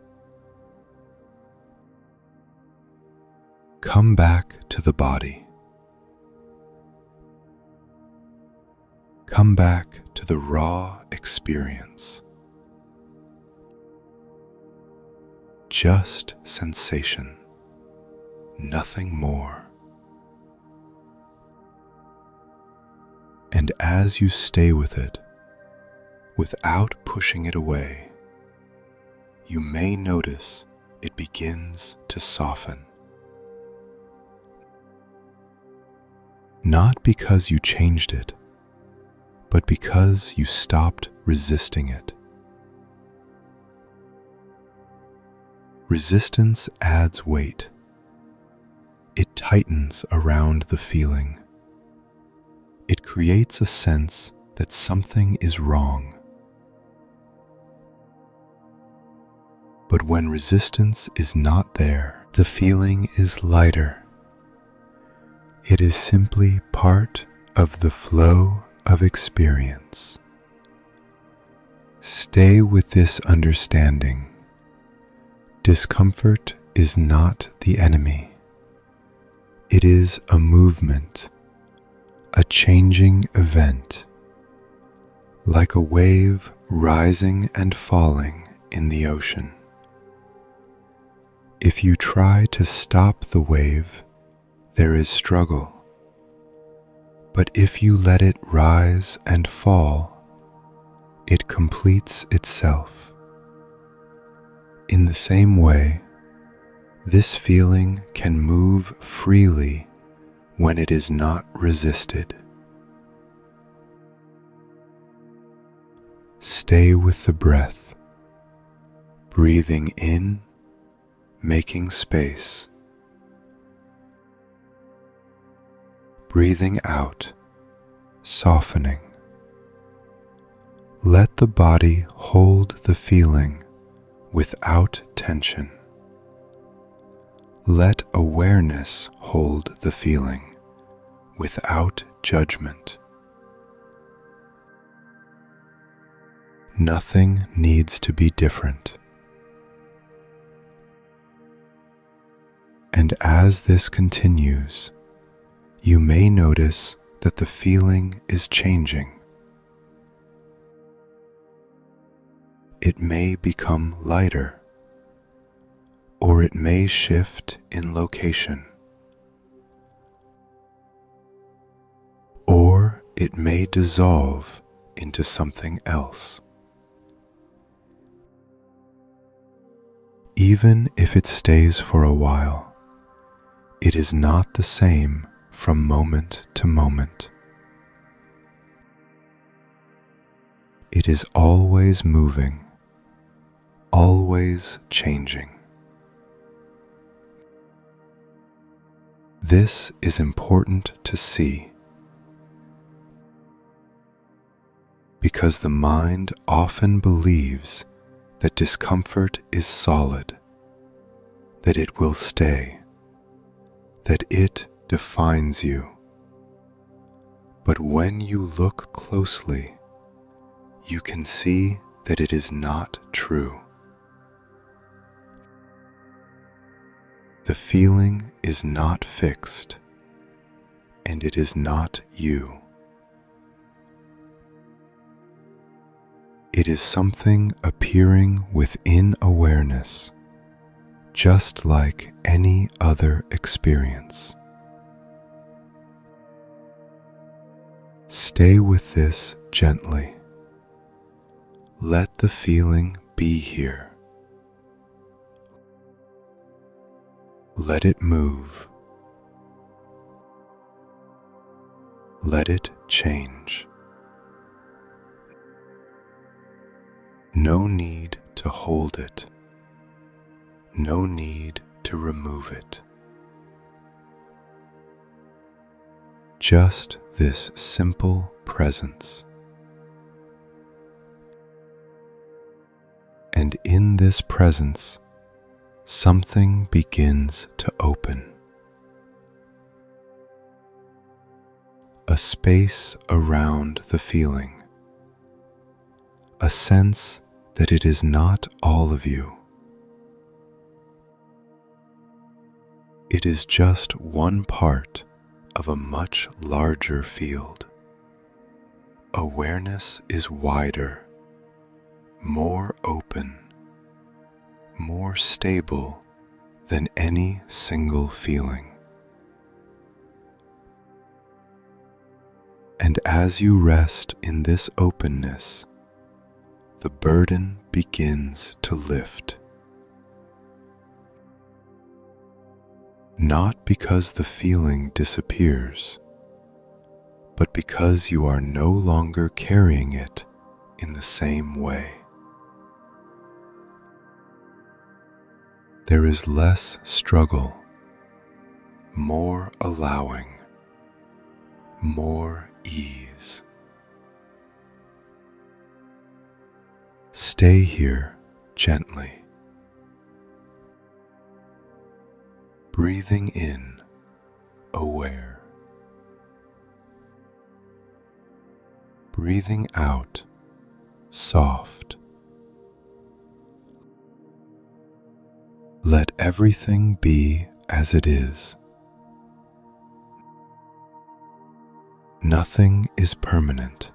Come back to the body. Come back to the raw experience. Just sensation, nothing more. And as you stay with it, without pushing it away, you may notice it begins to soften. Not because you changed it, but because you stopped resisting it. Resistance adds weight. It tightens around the feeling. It creates a sense that something is wrong. But when resistance is not there, the feeling is lighter. It is simply part of the flow of experience. Stay with this understanding. Discomfort is not the enemy. It is a movement, a changing event, like a wave rising and falling in the ocean. If you try to stop the wave, there is struggle. But if you let it rise and fall, it completes itself. In the same way, this feeling can move freely when it is not resisted. Stay with the breath, breathing in, making space. Breathing out, softening. Let the body hold the feeling without tension. Let awareness hold the feeling without judgment. Nothing needs to be different. And as this continues, you may notice that the feeling is changing. It may become lighter, or it may shift in location, or it may dissolve into something else. Even if it stays for a while, it is not the same from moment to moment. It is always moving, always changing. This is important to see, because the mind often believes that discomfort is solid, that it will stay, that it defines you. But when you look closely, you can see that it is not true. The feeling is not fixed, and it is not you. It is something appearing within awareness, just like any other experience. Stay with this gently. Let the feeling be here. Let it move. Let it change. No need to hold it. No need to remove it. Just this simple presence. And in this presence, something begins to open. A space around the feeling. A sense that it is not all of you. It is just one part of a much larger field. Awareness is wider, more open, more stable than any single feeling. And as you rest in this openness, the burden begins to lift. Not because the feeling disappears, but because you are no longer carrying it in the same way. There is less struggle, more allowing, more ease. Stay here gently, breathing in, aware, breathing out, soft. Let everything be as it is. Nothing is permanent.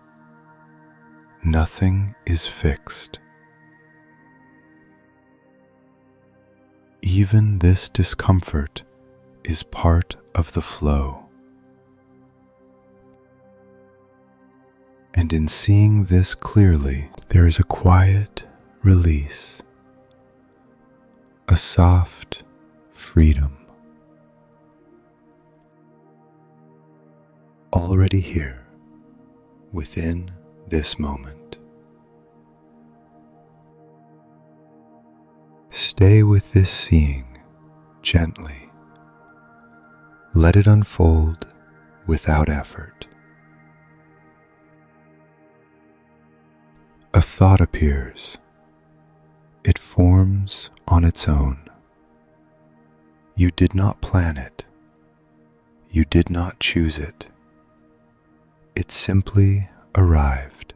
Nothing is fixed. Even this discomfort is part of the flow. And in seeing this clearly, there is a quiet release, a soft freedom. Already here, within this moment. Stay with this seeing gently. Let it unfold without effort. A thought appears. It forms on its own. You did not plan it. You did not choose it. It simply arrived.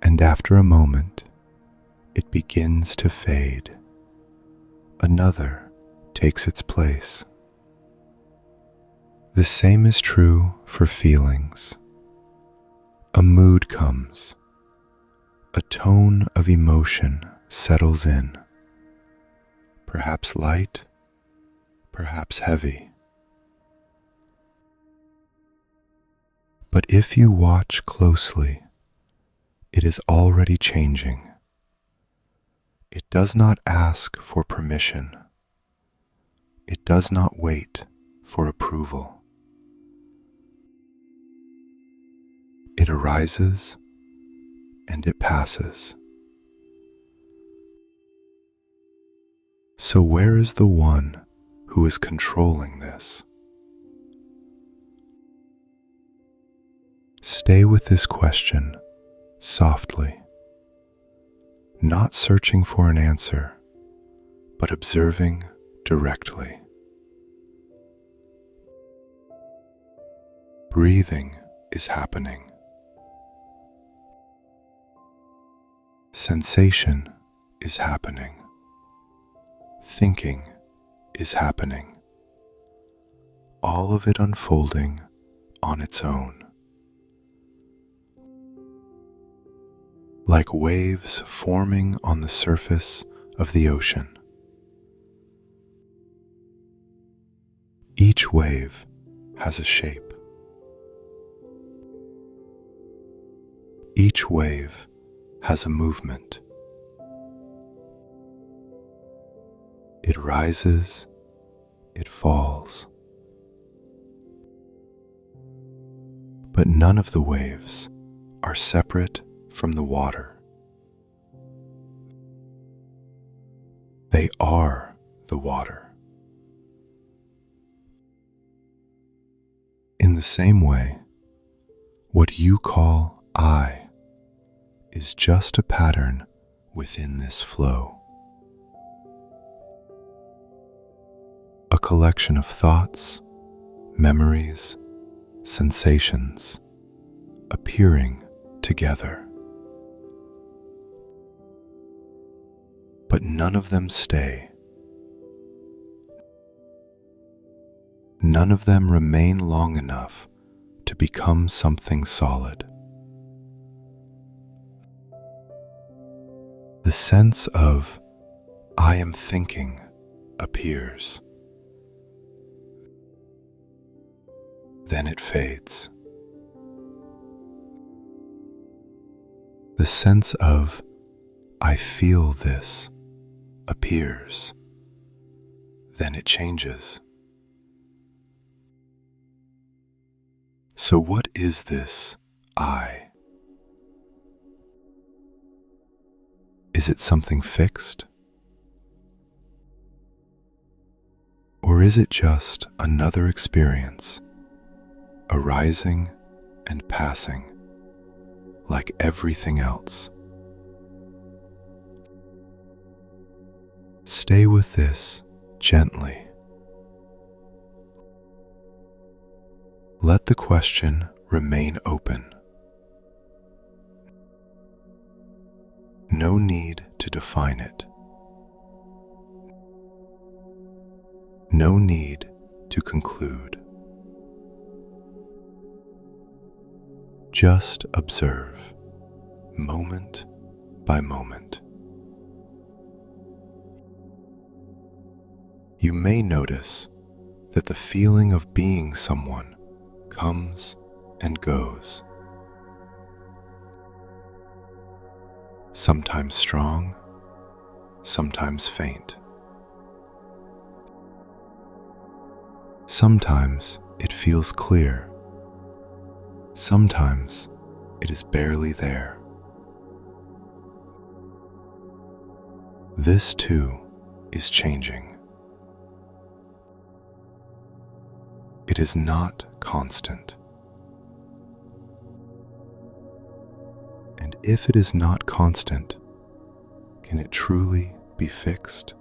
And after a moment, it begins to fade. Another takes its place. The same is true for feelings. A mood comes. A tone of emotion settles in. Perhaps light, perhaps heavy. But if you watch closely, it is already changing. It does not ask for permission. It does not wait for approval. It arises and it passes. So where is the one who is controlling this? Stay with this question softly, not searching for an answer, but observing directly. Breathing is happening. Sensation is happening. Thinking is happening. All of it unfolding on its own. Like waves forming on the surface of the ocean. Each wave has a shape. Each wave has a movement. It rises, it falls. But none of the waves are separate from the water. They are the water. In the same way, what you call I is just a pattern within this flow. A collection of thoughts, memories, sensations appearing together. But none of them stay. None of them remain long enough to become something solid. The sense of I am thinking appears. Then it fades. The sense of I feel this appears. Then it changes. So what is this I? Is it something fixed? Or is it just another experience, arising and passing, like everything else? Stay with this gently. Let the question remain open. No need to define it. No need to conclude. Just observe, moment by moment. You may notice that the feeling of being someone comes and goes. Sometimes strong, sometimes faint. Sometimes it feels clear. Sometimes it is barely there. This too is changing. It is not constant. And if it is not constant, can it truly be fixed?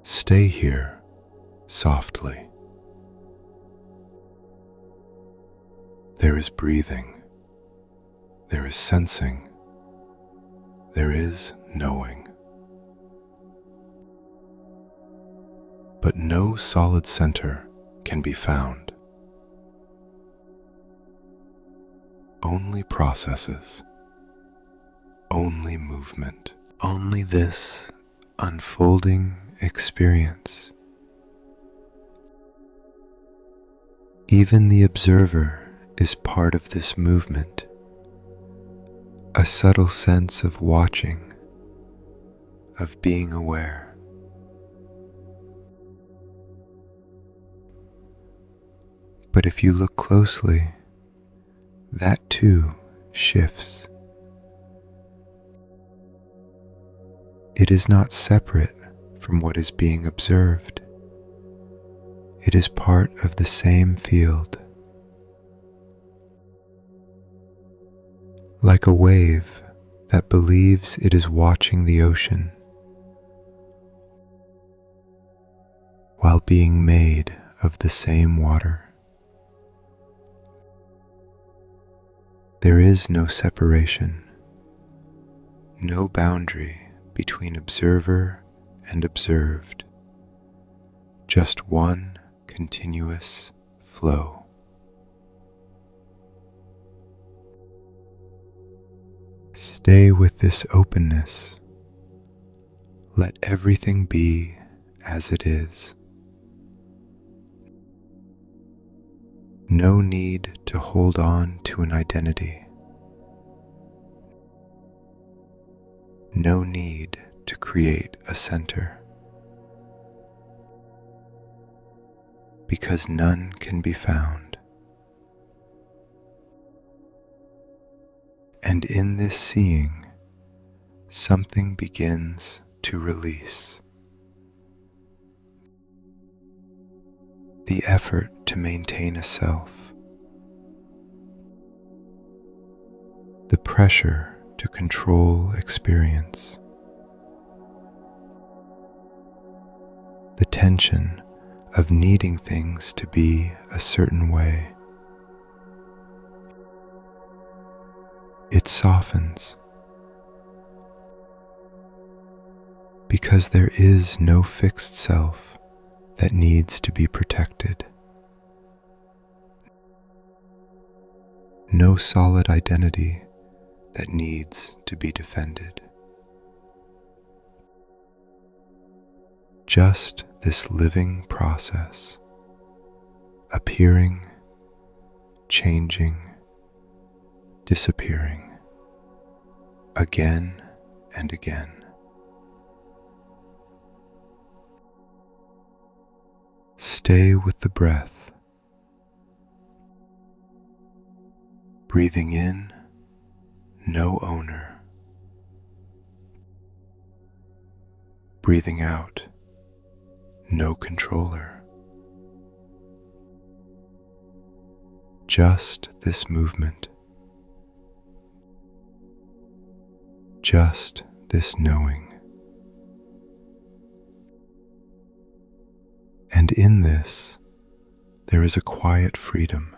Stay here softly. There is breathing. There is sensing. There is knowing. But no solid center can be found. Only processes, only movement, only this unfolding experience. Even the observer is part of this movement, a subtle sense of watching, of being aware. But if you look closely, that too shifts. It is not separate from what is being observed. It is part of the same field. Like a wave that believes it is watching the ocean, while being made of the same water. There is no separation, no boundary between observer and observed, just one continuous flow. Stay with this openness. Let everything be as it is. No need to hold on to an identity. No need to create a center. Because none can be found. And in this seeing, something begins to release. The effort to maintain a self, the pressure to control experience, the tension of needing things to be a certain way. It softens because there is no fixed self that needs to be protected. No solid identity that needs to be defended. Just this living process, appearing, changing, disappearing, again and again. Stay with the breath, breathing in, no owner, breathing out, no controller. Just this movement, just this knowing. And in this, there is a quiet freedom.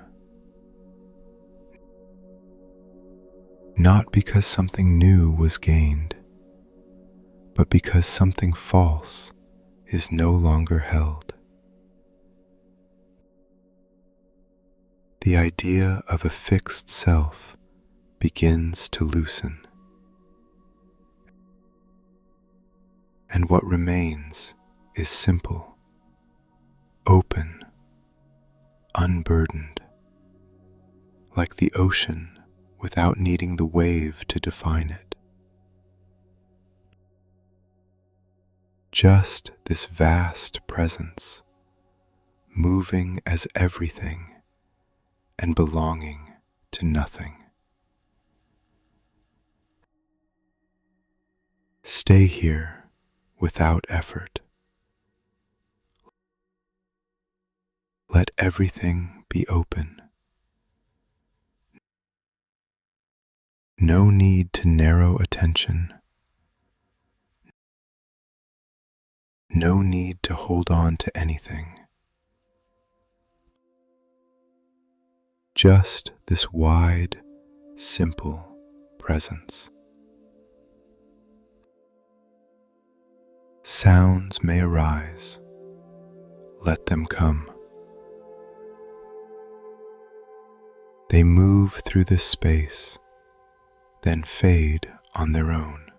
Not because something new was gained, but because something false is no longer held. The idea of a fixed self begins to loosen, and what remains is simple, open, unburdened, like the ocean without needing the wave to define it. Just this vast presence, moving as everything and belonging to nothing. Stay here without effort. Let everything be open. No need to narrow attention. No need to hold on to anything. Just this wide, simple presence. Sounds may arise. Let them come. They move through this space, then fade on their own.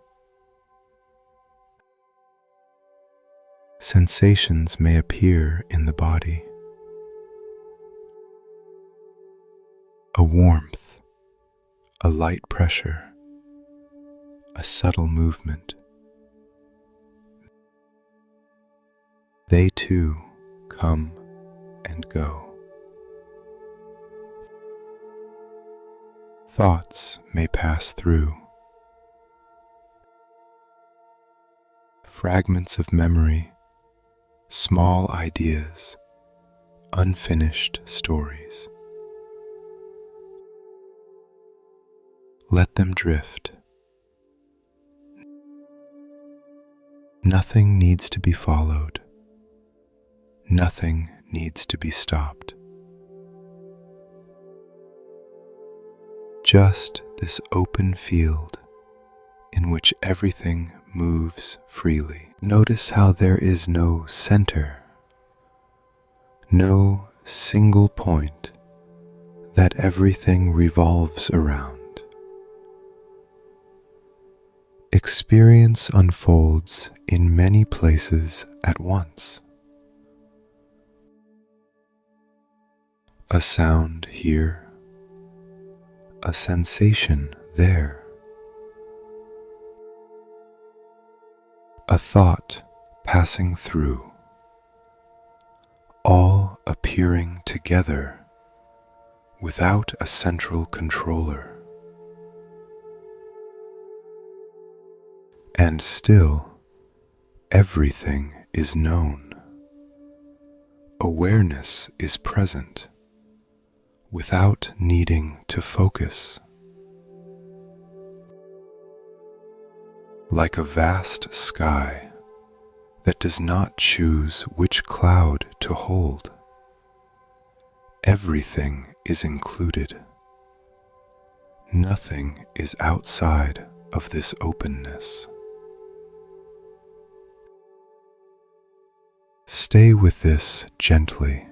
Sensations may appear in the body. A warmth, a light pressure, a subtle movement. They too come and go. Thoughts may pass through. Fragments of memory, small ideas, unfinished stories. Let them drift. Nothing needs to be followed. Nothing needs to be stopped. Just this open field in which everything moves freely. Notice how there is no center, no single point that everything revolves around. Experience unfolds in many places at once. A sound here, a sensation there, a thought passing through, all appearing together without a central controller. And still, everything is known. Awareness is present without needing to focus. Like a vast sky that does not choose which cloud to hold. Everything is included. Nothing is outside of this openness. Stay with this gently.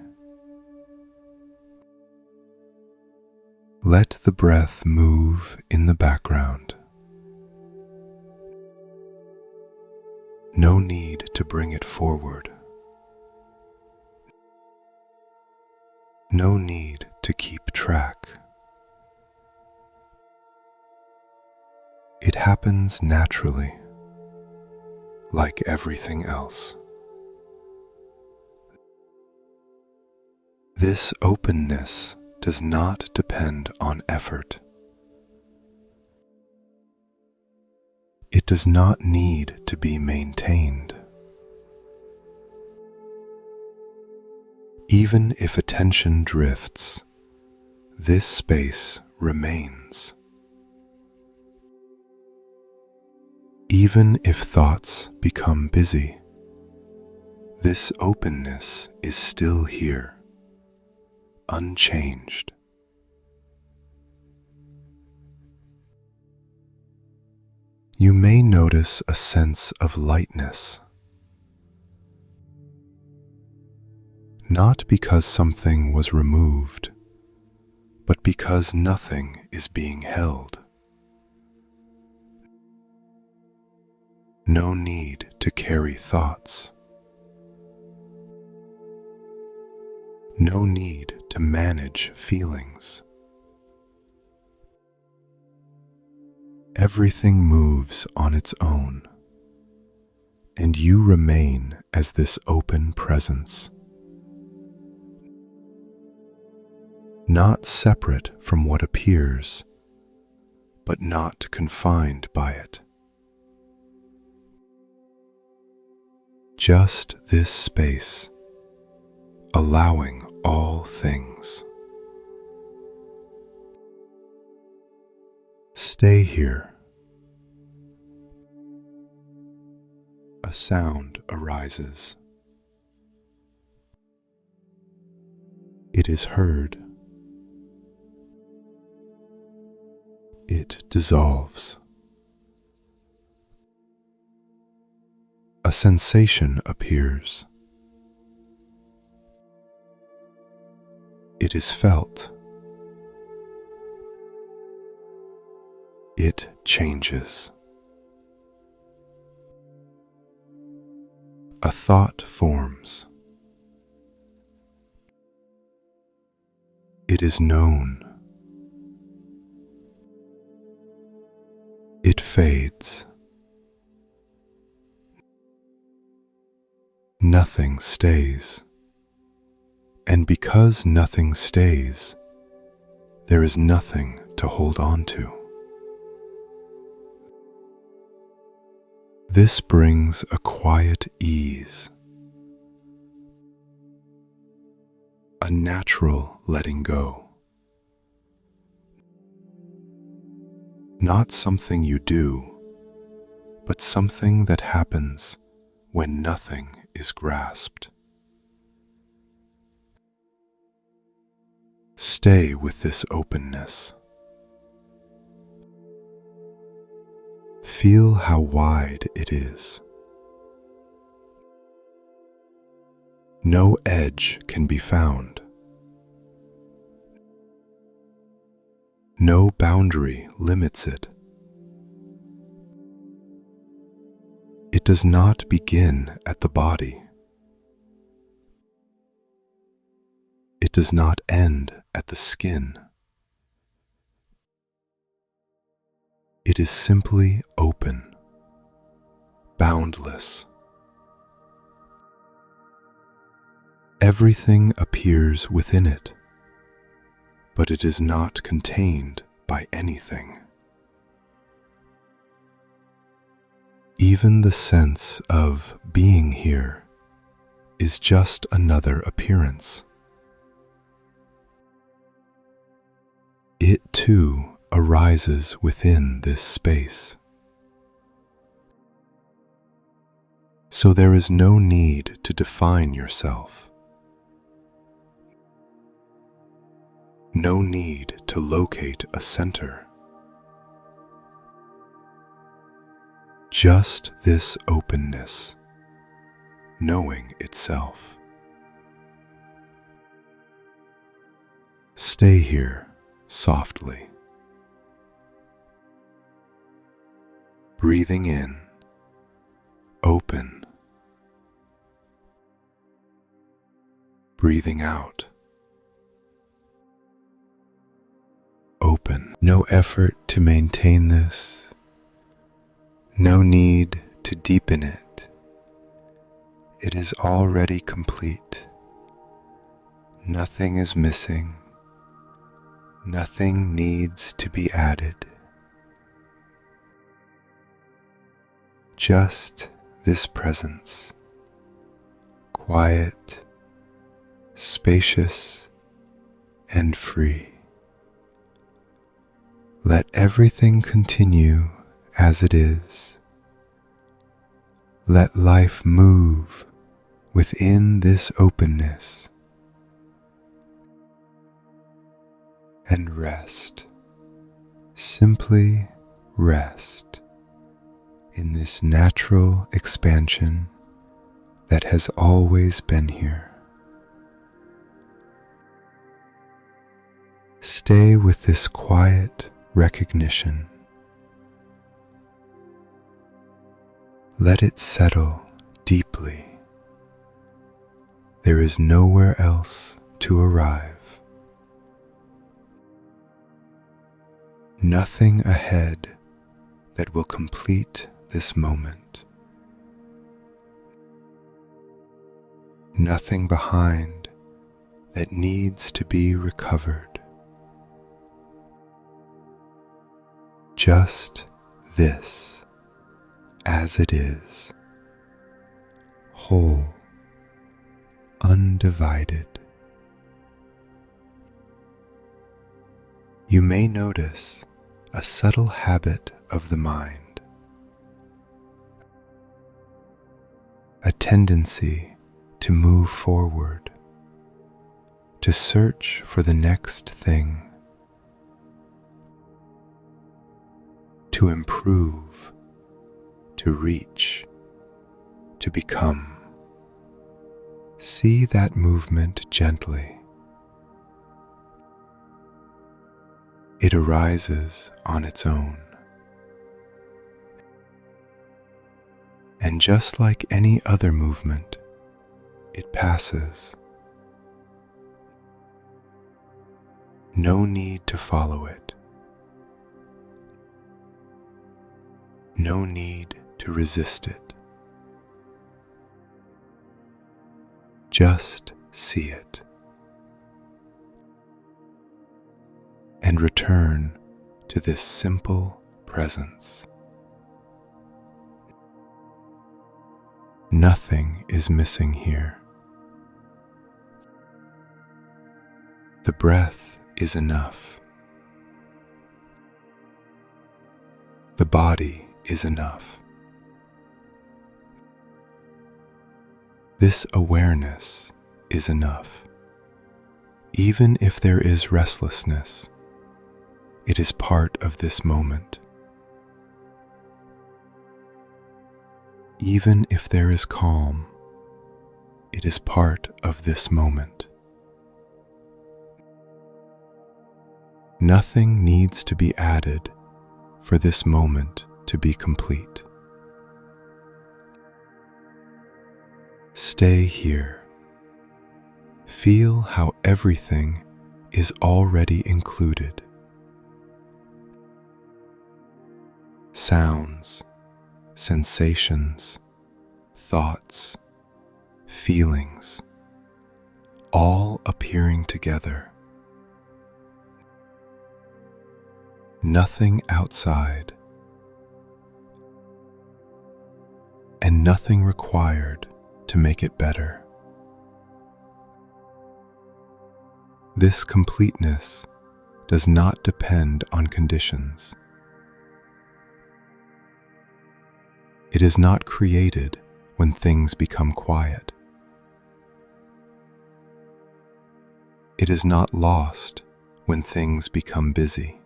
Let the breath move in the background. No need to bring it forward. No need to keep track. It happens naturally, like everything else. This openness does not depend on effort. It does not need to be maintained. Even if attention drifts, this space remains. Even if thoughts become busy, this openness is still here, unchanged. You may notice a sense of lightness, not because something was removed, but because nothing is being held. No need to carry thoughts. No need to manage feelings. Everything moves on its own, and you remain as this open presence, not separate from what appears, but not confined by it. Just this space, allowing all things. Stay here. A sound arises. It is heard. It dissolves. A sensation appears. It is felt. It changes. A thought forms. It is known. It fades. Nothing stays. And because nothing stays, there is nothing to hold on to. This brings a quiet ease, a natural letting go. Not something you do, but something that happens when nothing is grasped. Stay with this openness. Feel how wide it is. No edge can be found. No boundary limits it. It does not begin at the body. It does not end at the skin. It is simply open, boundless. Everything appears within it, but it is not contained by anything. Even the sense of being here is just another appearance. It too arises within this space. So there is no need to define yourself. No need to locate a center. Just this openness, knowing itself. Stay here softly, breathing in, open, breathing out, open. No effort to maintain this, no need to deepen it. It is already complete. Nothing is missing. Nothing needs to be added. Just this presence, quiet, spacious, and free. Let everything continue as it is. Let life move within this openness. And rest, simply rest in this natural expansion that has always been here. Stay with this quiet recognition. Let it settle deeply. There is nowhere else to arrive. Nothing ahead that will complete this moment. Nothing behind that needs to be recovered. Just this as it is, whole, undivided. You may notice a subtle habit of the mind, a tendency to move forward, to search for the next thing, to improve, to reach, to become. See that movement gently. It arises on its own. And just like any other movement, it passes. No need to follow it. No need to resist it. Just see it. And return to this simple presence. Nothing is missing here. The breath is enough. The body is enough. This awareness is enough. Even if there is restlessness, it is part of this moment. Even if there is calm, it is part of this moment. Nothing needs to be added for this moment to be complete. Stay here. Feel how everything is already included. Sounds, sensations, thoughts, feelings, all appearing together. Nothing outside, and nothing required to make it better. This completeness does not depend on conditions. It is not created when things become quiet. It is not lost when things become busy.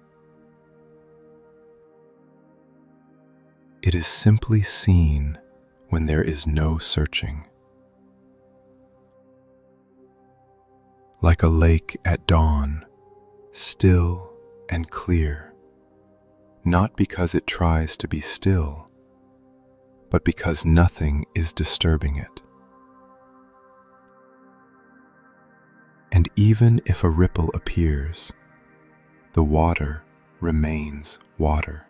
It is simply seen when there is no searching. like a lake at dawn, still and clear, not because it tries to be still, but because nothing is disturbing it. And even if a ripple appears, the water remains water.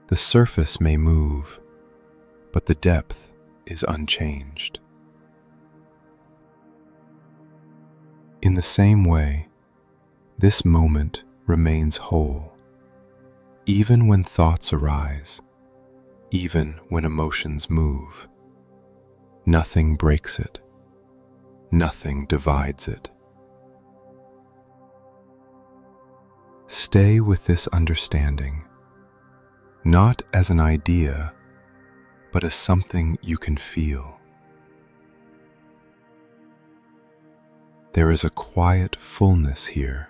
The surface may move, but the depth is unchanged. In the same way, this moment remains whole, even when thoughts arise, even when emotions move. Nothing breaks it. Nothing divides it. Stay with this understanding, not as an idea, but as something you can feel. There is a quiet fullness here.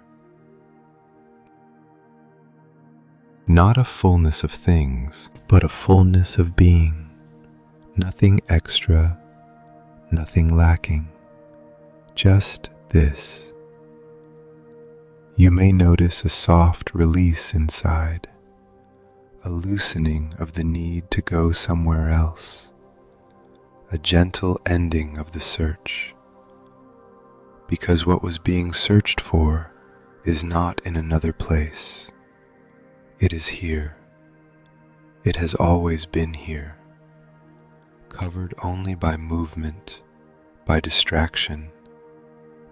Not a fullness of things, but a fullness of being. Nothing extra, nothing lacking. Just this. You may notice a soft release inside, a loosening of the need to go somewhere else, a gentle ending of the search. Because what was being searched for is not in another place. It is here. It has always been here, covered only by movement, by distraction,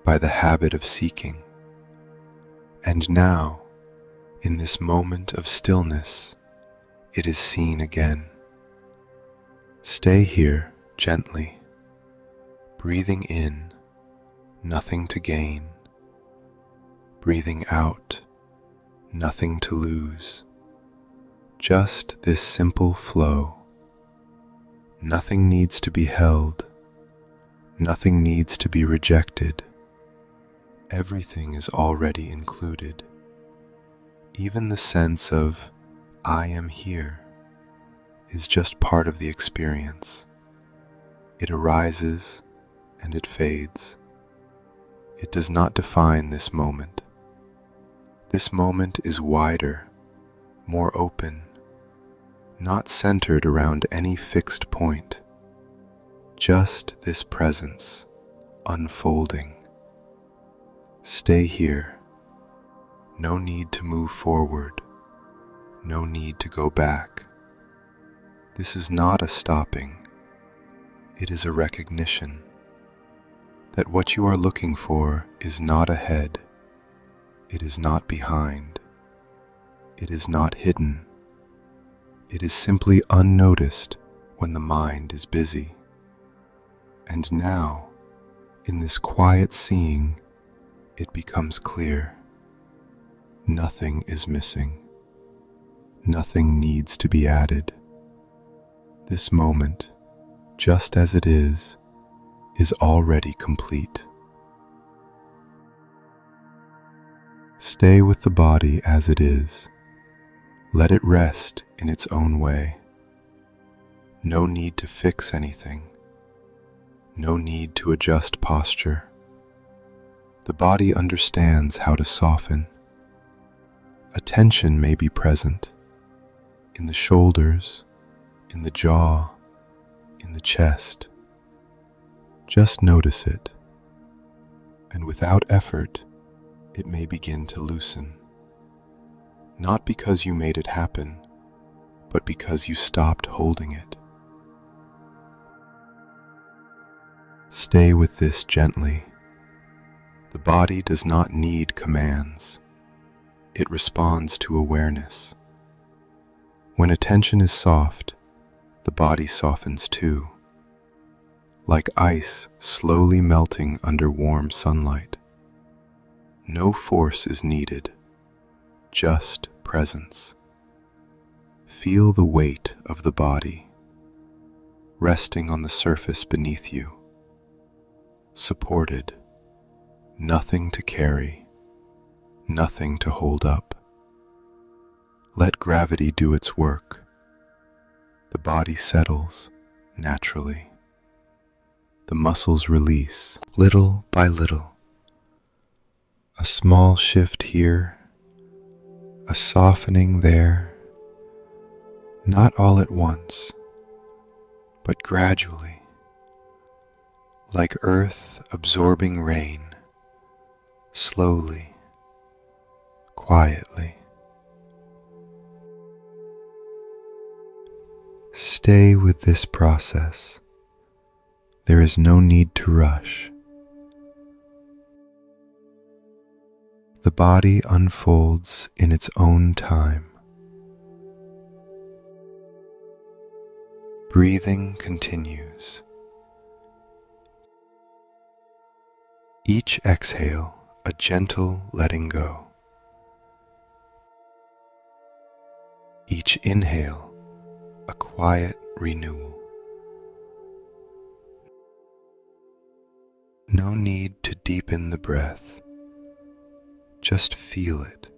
by the habit of seeking. And now, in this moment of stillness, it is seen again. Stay here gently, breathing in, nothing to gain, breathing out, nothing to lose. Just this simple flow. Nothing needs to be held. Nothing needs to be rejected. Everything is already included. Even the sense of I am here is just part of the experience. It arises and it fades. It does not define this moment. This moment is wider, more open, not centered around any fixed point. Just this presence, unfolding. Stay here. No need to move forward. No need to go back. This is not a stopping. It is a recognition that what you are looking for is not ahead. It is not behind. It is not hidden. It is simply unnoticed when the mind is busy. And now, in this quiet seeing, it becomes clear. Nothing is missing. Nothing needs to be added. This moment, just as it is already complete. Stay with the body as it is. Let it rest in its own way. No need to fix anything. No need to adjust posture. The body understands how to soften. Attention may be present in the shoulders, in the jaw, in the chest. Just notice it, and without effort, it may begin to loosen. Not because you made it happen, but because you stopped holding it. Stay with this gently. The body does not need commands. It responds to awareness. When attention is soft, the body softens too, like ice slowly melting under warm sunlight. No force is needed, just presence. Feel the weight of the body, resting on the surface beneath you, supported, nothing to carry, nothing to hold up. Let gravity do its work. The body settles naturally. the muscles release little by little. A small shift here, a softening there, not all at once, but gradually, like earth absorbing rain, slowly, quietly. Stay with this process. There is no need to rush. The body unfolds in its own time. Breathing continues. Each exhale, a gentle letting go. Each inhale, a quiet renewal. No need to deepen the breath. Just feel it.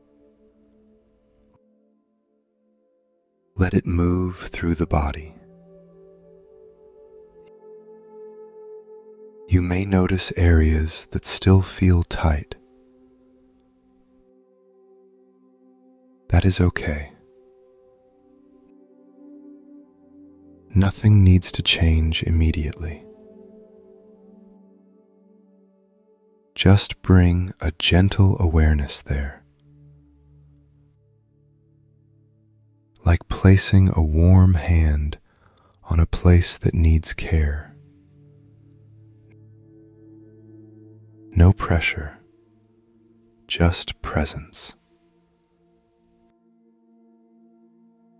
Let it move through the body. You may notice areas that still feel tight. That is okay. Nothing needs to change immediately. Just bring a gentle awareness there, like placing a warm hand on a place that needs care. No pressure, just presence.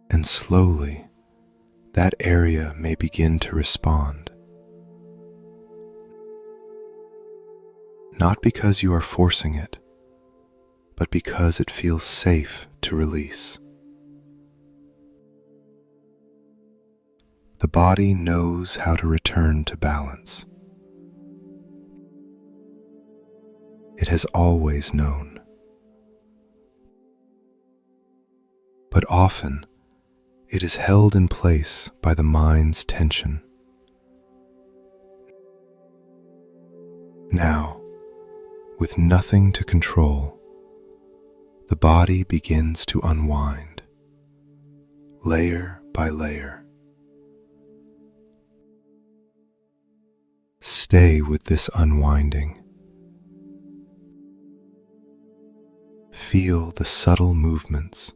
And slowly, that area may begin to respond. Not because you are forcing it, but because it feels safe to release. The body knows how to return to balance. It has always known. But often, it is held in place by the mind's tension. Now, with nothing to control, the body begins to unwind, layer by layer. Stay with this unwinding. Feel the subtle movements.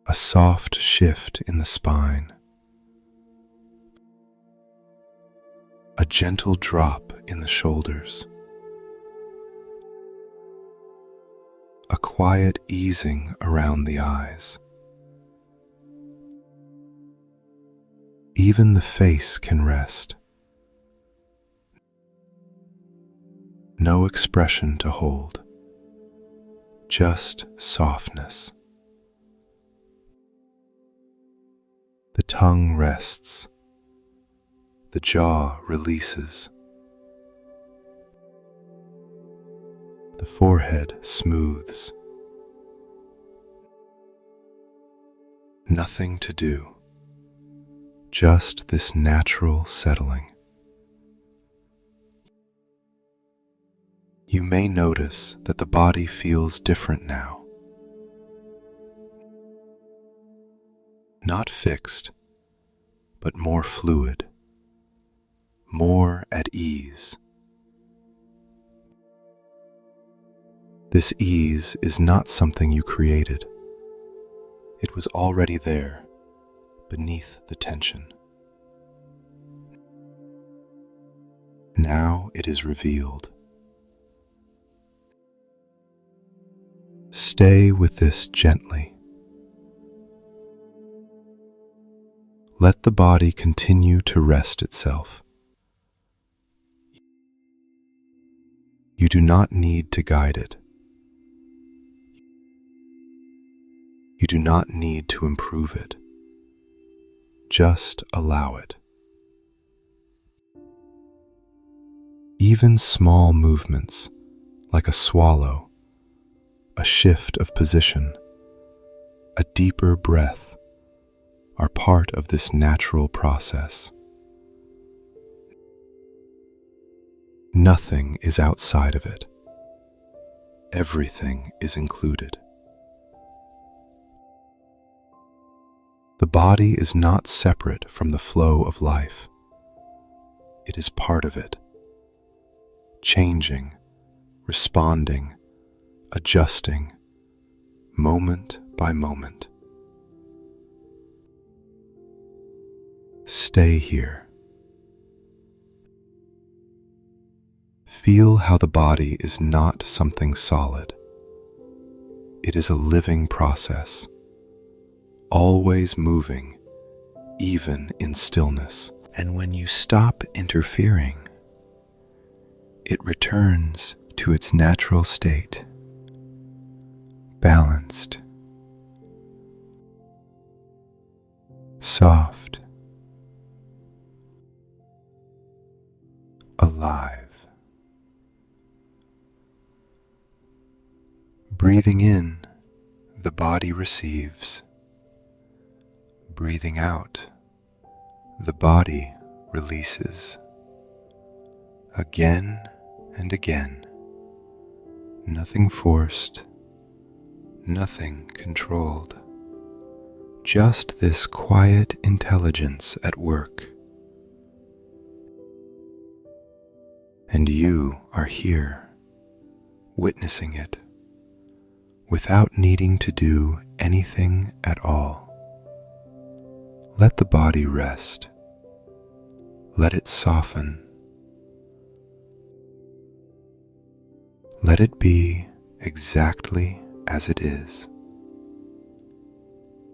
A soft shift in the spine. A gentle drop in the shoulders. A quiet easing around the eyes. Even the face can rest. No expression to hold, just softness. The tongue rests. The jaw releases. The forehead smooths. Nothing to do, just this natural settling. You may notice that the body feels different now. Not fixed, but more fluid, more at ease. This ease is not something you created. It was already there, beneath the tension. Now it is revealed. Stay with this gently. Let the body continue to rest itself. You do not need to guide it. You do not need to improve it. Just allow it. Even small movements, like a swallow, a shift of position, a deeper breath, are part of this natural process. Nothing is outside of it. Everything is included. The body is not separate from the flow of life. It is part of it, changing, responding, adjusting, moment by moment. Stay here. Feel how the body is not something solid. It is a living process, always moving, even in stillness. And when you stop interfering, it returns to its natural state, balanced, soft, alive. Breathing in, the body receives. Breathing out, the body releases. Again and again. Nothing forced, nothing controlled. Just this quiet intelligence at work. And you are here, witnessing it, without needing to do anything at all. Let the body rest. Let it soften. Let it be exactly as it is.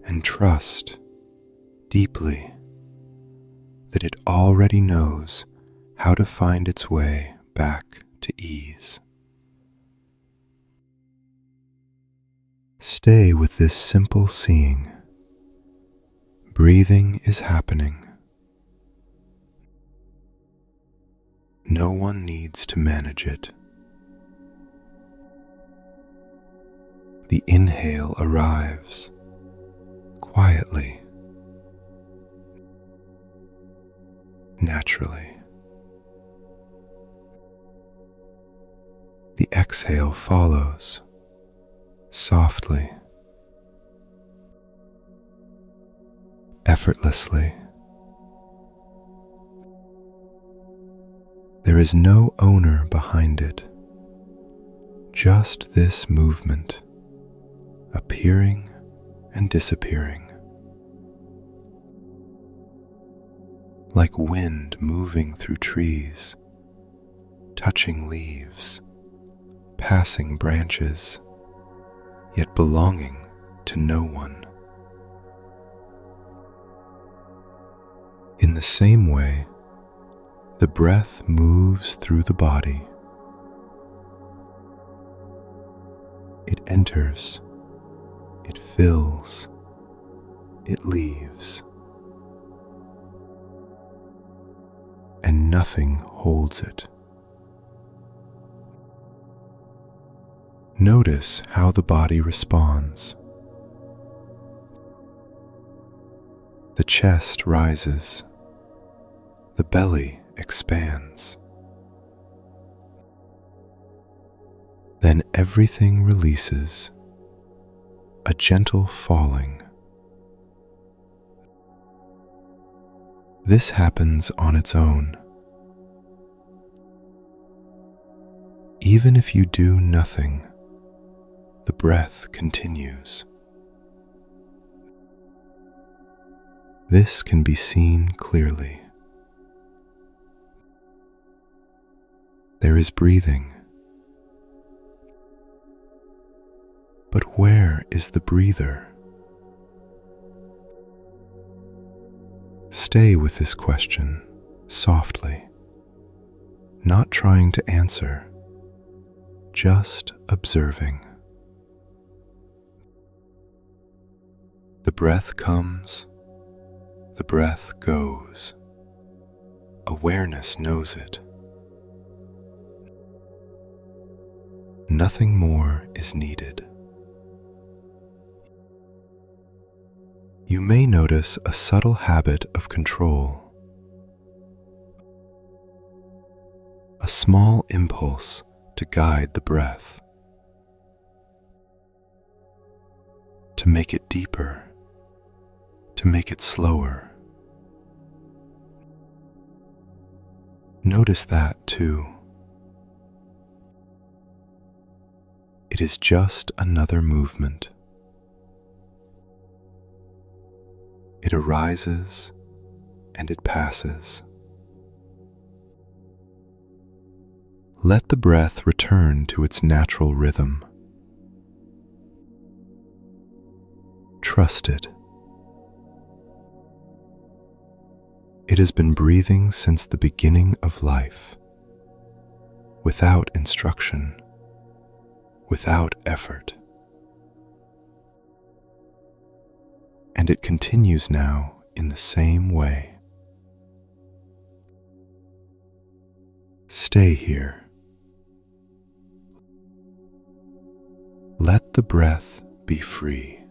And trust deeply that it already knows how to find its way back to ease. Stay with this simple seeing. Breathing is happening. No one needs to manage it. The inhale arrives quietly, naturally. The exhale follows softly, effortlessly. There is no owner behind it, just this movement, appearing and disappearing, like wind moving through trees, touching leaves, passing branches, yet belonging to no one. In the same way, the breath moves through the body. It enters, it fills, it leaves, and nothing holds it. Notice how the body responds. The chest rises, the belly expands. Then everything releases, a gentle falling. This happens on its own. Even if you do nothing, the breath continues. This can be seen clearly. There is breathing. But where is the breather? Stay with this question softly, not trying to answer, just observing. The breath comes, the breath goes. Awareness knows it. Nothing more is needed. You may notice a subtle habit of control, a small impulse to guide the breath, to make it deeper, to make it slower. Notice that too. It is just another movement. It arises and it passes. Let the breath return to its natural rhythm. Trust it. It has been breathing since the beginning of life, without instruction, without effort. And it continues now in the same way. Stay here. Let the breath be free.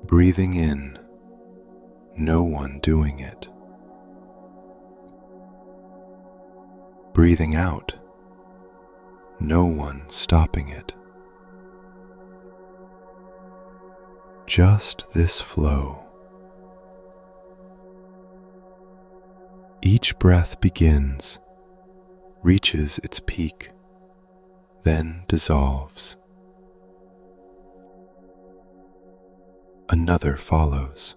Breathing in, no one doing it. Breathing out, no one stopping it. Just this flow. Each breath begins, reaches its peak, then dissolves. Another follows.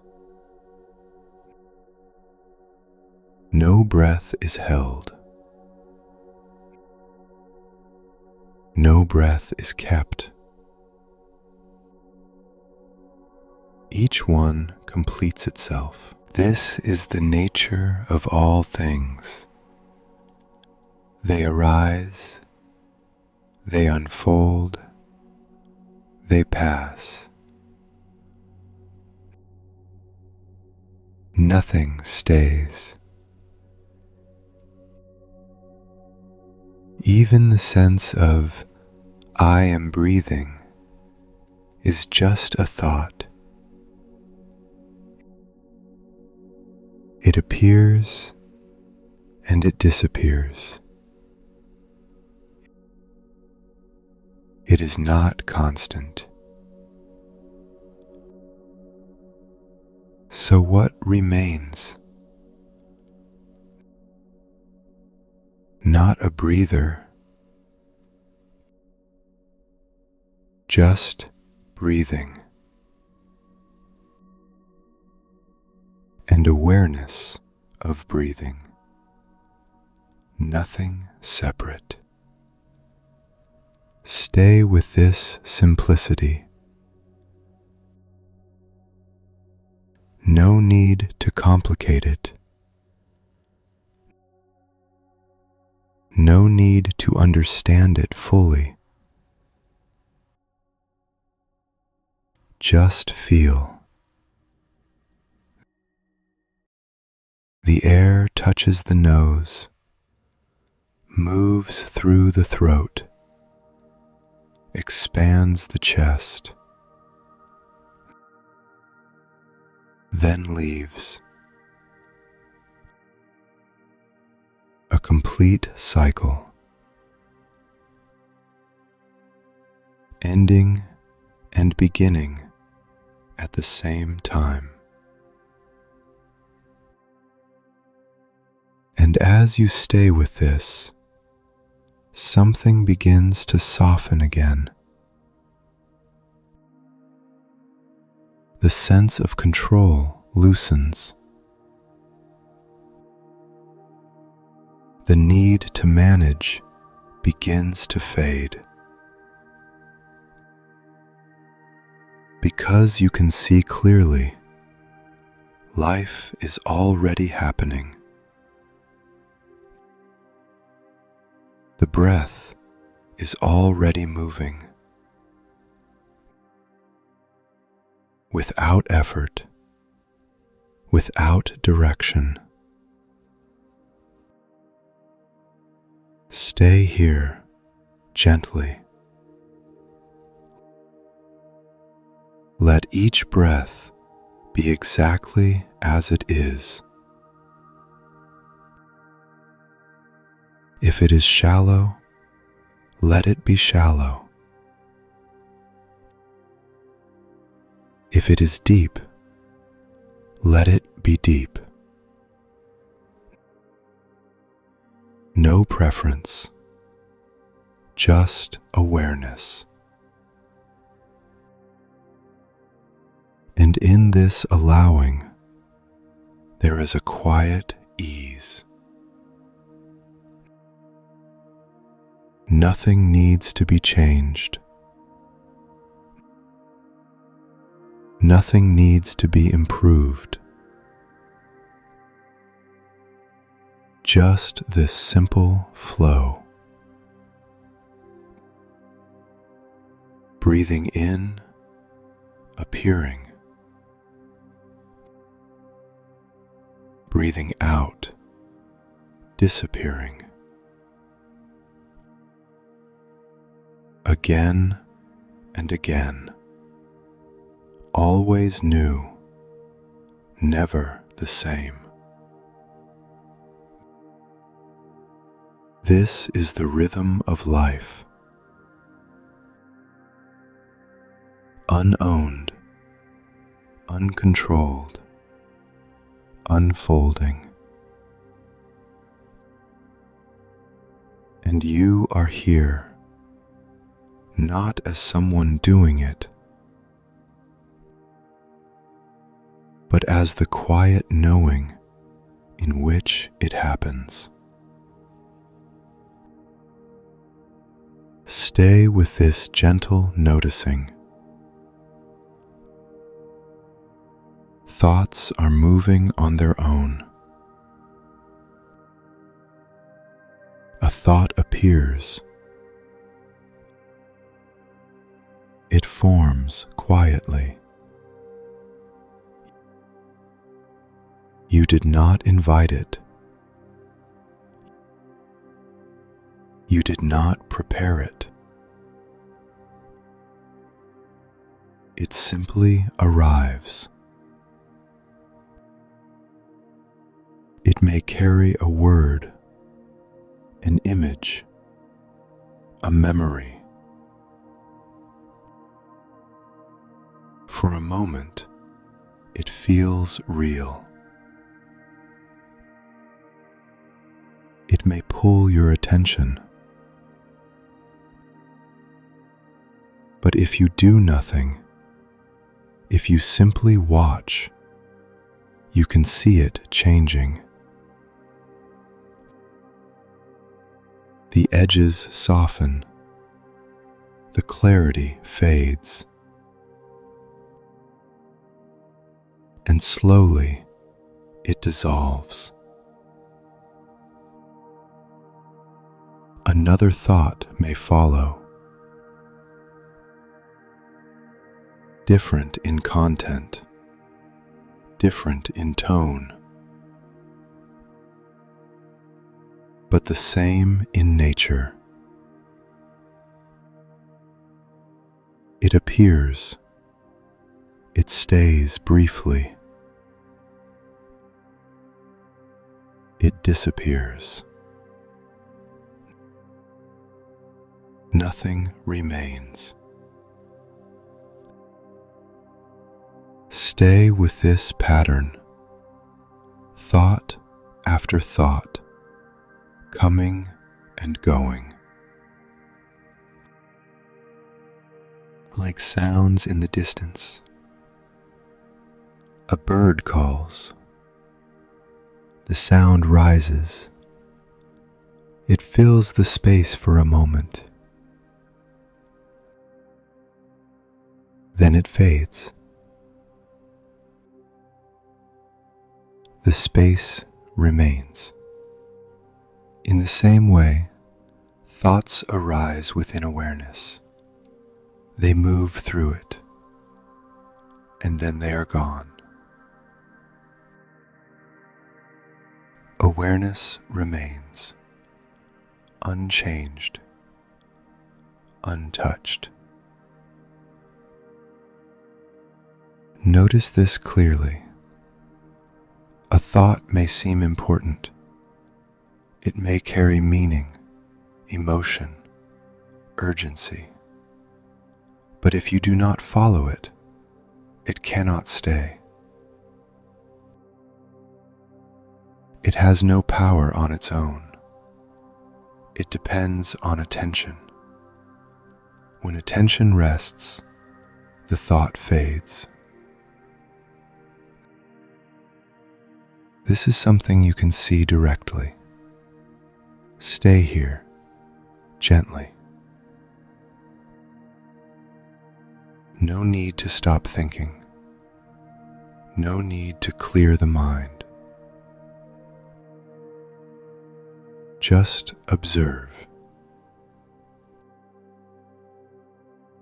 No breath is held. No breath is kept. Each one completes itself. This is the nature of all things. They arise, they unfold, they pass. Nothing stays. Even the sense of I am breathing is just a thought. It appears and it disappears. It is not constant. So what remains? Not a breather, just breathing. And awareness of breathing. Nothing separate. Stay with this simplicity. No need to complicate it. No need to understand it fully. Just feel. The air touches the nose, moves through the throat, expands the chest, then leaves. A complete cycle, ending and beginning at the same time. And as you stay with this, something begins to soften again. The sense of control loosens. The need to manage begins to fade. Because you can see clearly, life is already happening. The breath is already moving. Without effort, without direction. Stay here, gently. Let each breath be exactly as it is. If it is shallow, let it be shallow. If it is deep, let it be deep. No preference, just awareness. And in this allowing, there is a quiet ease. Nothing needs to be changed. Nothing needs to be improved. Just this simple flow. Breathing in, appearing. Breathing out, disappearing. Again and again. Always new, never the same. This is the rhythm of life. Unowned, uncontrolled, unfolding. And you are here, not as someone doing it, but as the quiet knowing in which it happens. Stay with this gentle noticing. Thoughts are moving on their own. A thought appears. It forms quietly. You did not invite it. You did not prepare it. It simply arrives. It may carry a word, an image, a memory. For a moment, it feels real. It may pull your attention. But if you do nothing, if you simply watch, you can see it changing. The edges soften. The clarity fades. And slowly it dissolves. Another thought may follow. Different in content, different in tone, but the same in nature. It appears, it stays briefly, it disappears. Nothing remains. Stay with this pattern, thought after thought, coming and going. Like sounds in the distance. A bird calls. The sound rises. It fills the space for a moment. Then it fades. The space remains. In the same way, thoughts arise within awareness. They move through it, and then they are gone. Awareness remains, unchanged, untouched. Notice this clearly. A thought may seem important. It may carry meaning, emotion, urgency. But if you do not follow it, it cannot stay. It has no power on its own. It depends on attention. When attention rests, the thought fades. This is something you can see directly. Stay here, gently. No need to stop thinking. No need to clear the mind. Just observe.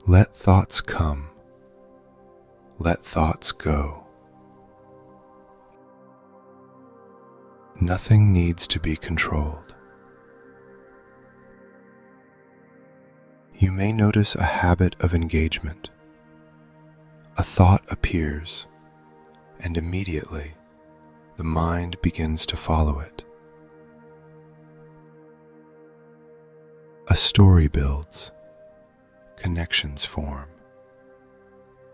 Let thoughts come. Let thoughts go. Nothing needs to be controlled. You may notice a habit of engagement. A thought appears, and immediately the mind begins to follow it. A story builds, connections form,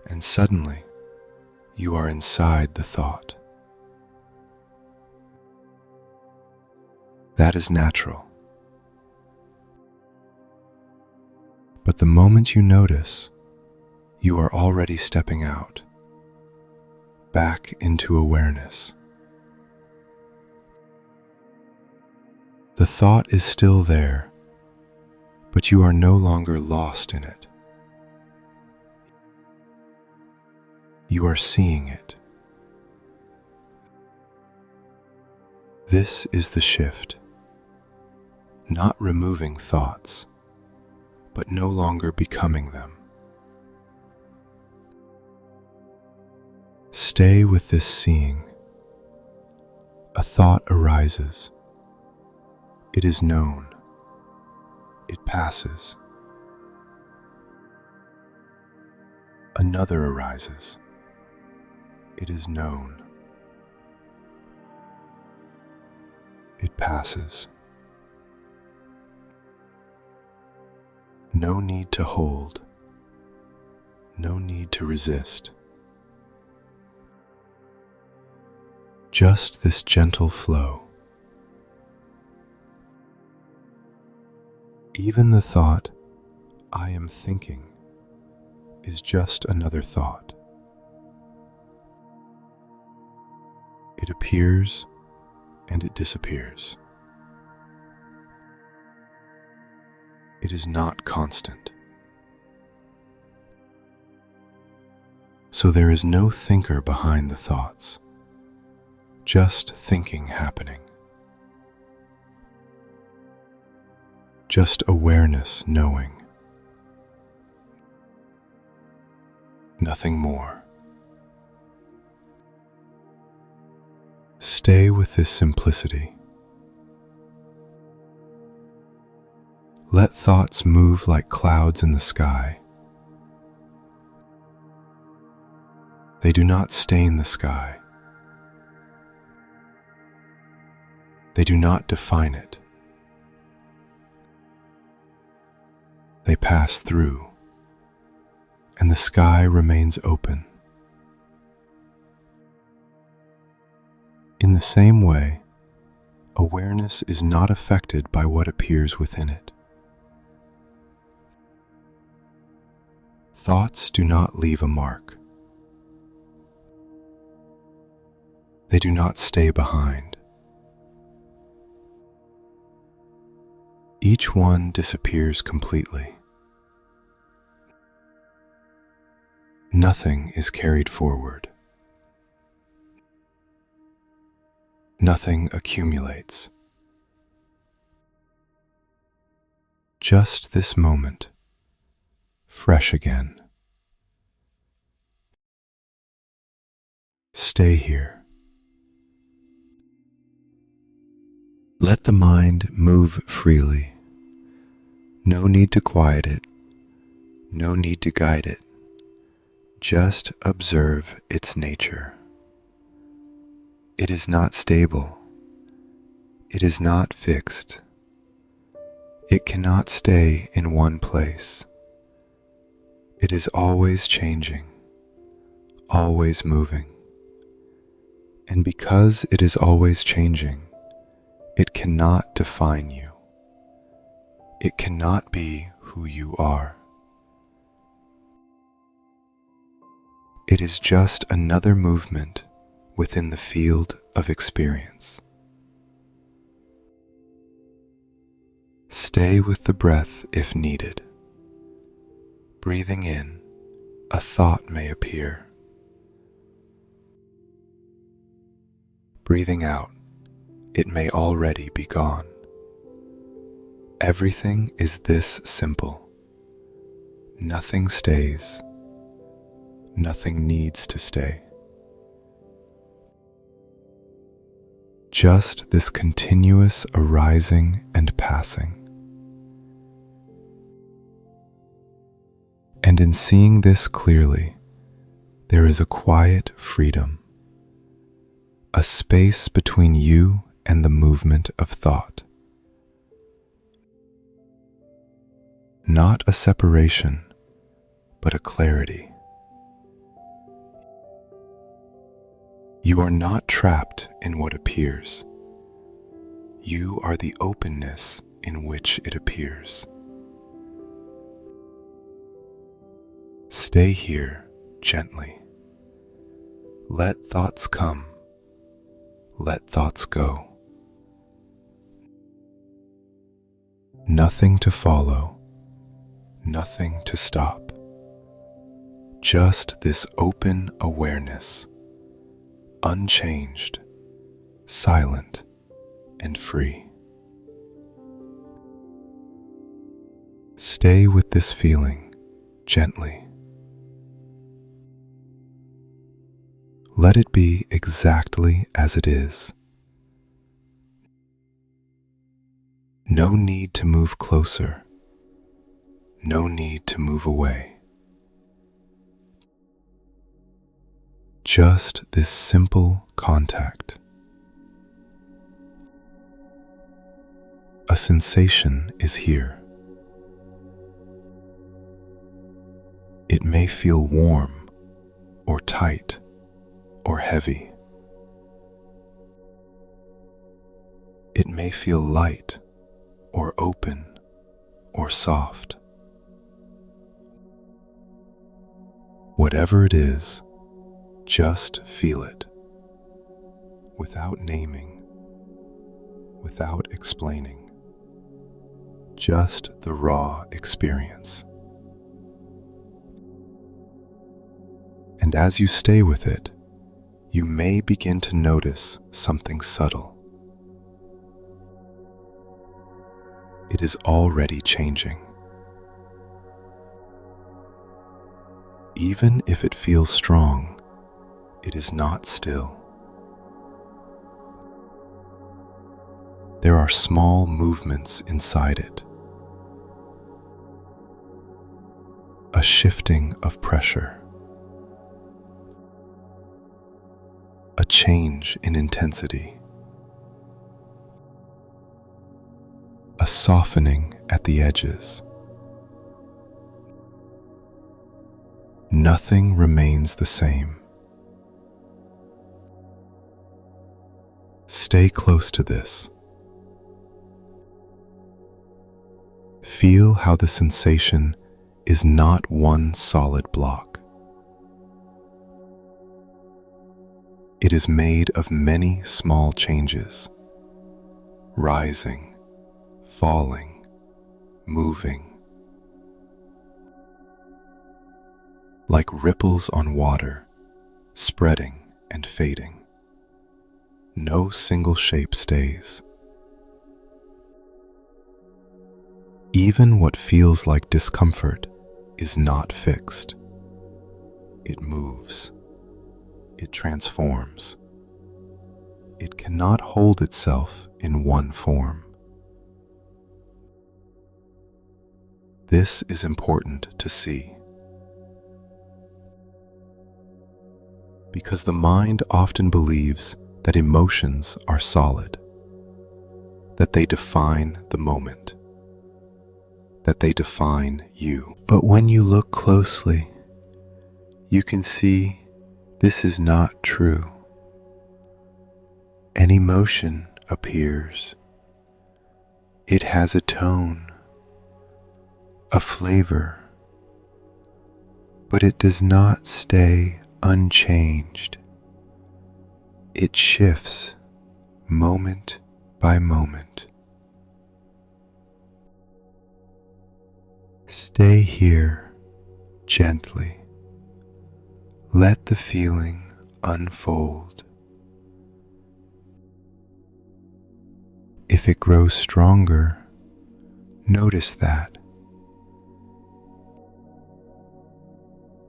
and suddenly you are inside the thought. That is natural. But the moment you notice, you are already stepping out, back into awareness. The thought is still there, but you are no longer lost in it. You are seeing it. This is the shift. Not removing thoughts, but no longer becoming them. Stay with this seeing. A thought arises. It is known. It passes. Another arises. It is known. It passes. No need to hold. No need to resist. Just this gentle flow. Even the thought, "I am thinking," is just another thought. It appears and it disappears. It is not constant. So there is no thinker behind the thoughts, just thinking happening. Just awareness knowing. Nothing more. Stay with this simplicity. Let thoughts move like clouds in the sky. They do not stain the sky. They do not define it. They pass through, and the sky remains open. In the same way, awareness is not affected by what appears within it. Thoughts do not leave a mark. They do not stay behind. Each one disappears completely. Nothing is carried forward. Nothing accumulates. Just this moment, fresh again. Stay here. Let the mind move freely. No need to quiet it. No need to guide it. Just observe its nature. It is not stable, It is not fixed. It cannot stay in one place. It is always changing, always moving. And because it is always changing, it cannot define you. It cannot be who you are. It is just another movement within the field of experience. Stay with the breath if needed. Breathing in, a thought may appear. Breathing out, it may already be gone. Everything is this simple. Nothing stays. Nothing needs to stay. Just this continuous arising and passing. And in seeing this clearly, there is a quiet freedom, a space between you and the movement of thought. Not a separation, but a clarity. You are not trapped in what appears. You are the openness in which it appears. Stay here gently. Let thoughts come. Let thoughts go. Nothing to follow. Nothing to stop. Just this open awareness, unchanged, silent, and free. Stay with this feeling gently. Let it be exactly as it is. No need to move closer. No need to move away. Just this simple contact. A sensation is here. It may feel warm or tight or heavy. It may feel light or open or soft. Whatever it is, just feel it, without naming, without explaining, just the raw experience. And as you stay with it, you may begin to notice something subtle. It is already changing. Even if it feels strong, it is not still. There are small movements inside it. A shifting of pressure. A change in intensity. A softening at the edges. Nothing remains the same. Stay close to this. Feel how the sensation is not one solid block. It is made of many small changes, rising, falling, moving, like ripples on water, spreading and fading. No single shape stays. Even what feels like discomfort is not fixed. It moves. It transforms. It cannot hold itself in one form. This is important to see, because the mind often believes that emotions are solid. that they define the moment, that they define you. But when you look closely, you can see this is not true. An emotion appears. It has a tone, a flavor, but it does not stay unchanged. It shifts moment by moment. Stay here gently. Let the feeling unfold. If it grows stronger, notice that.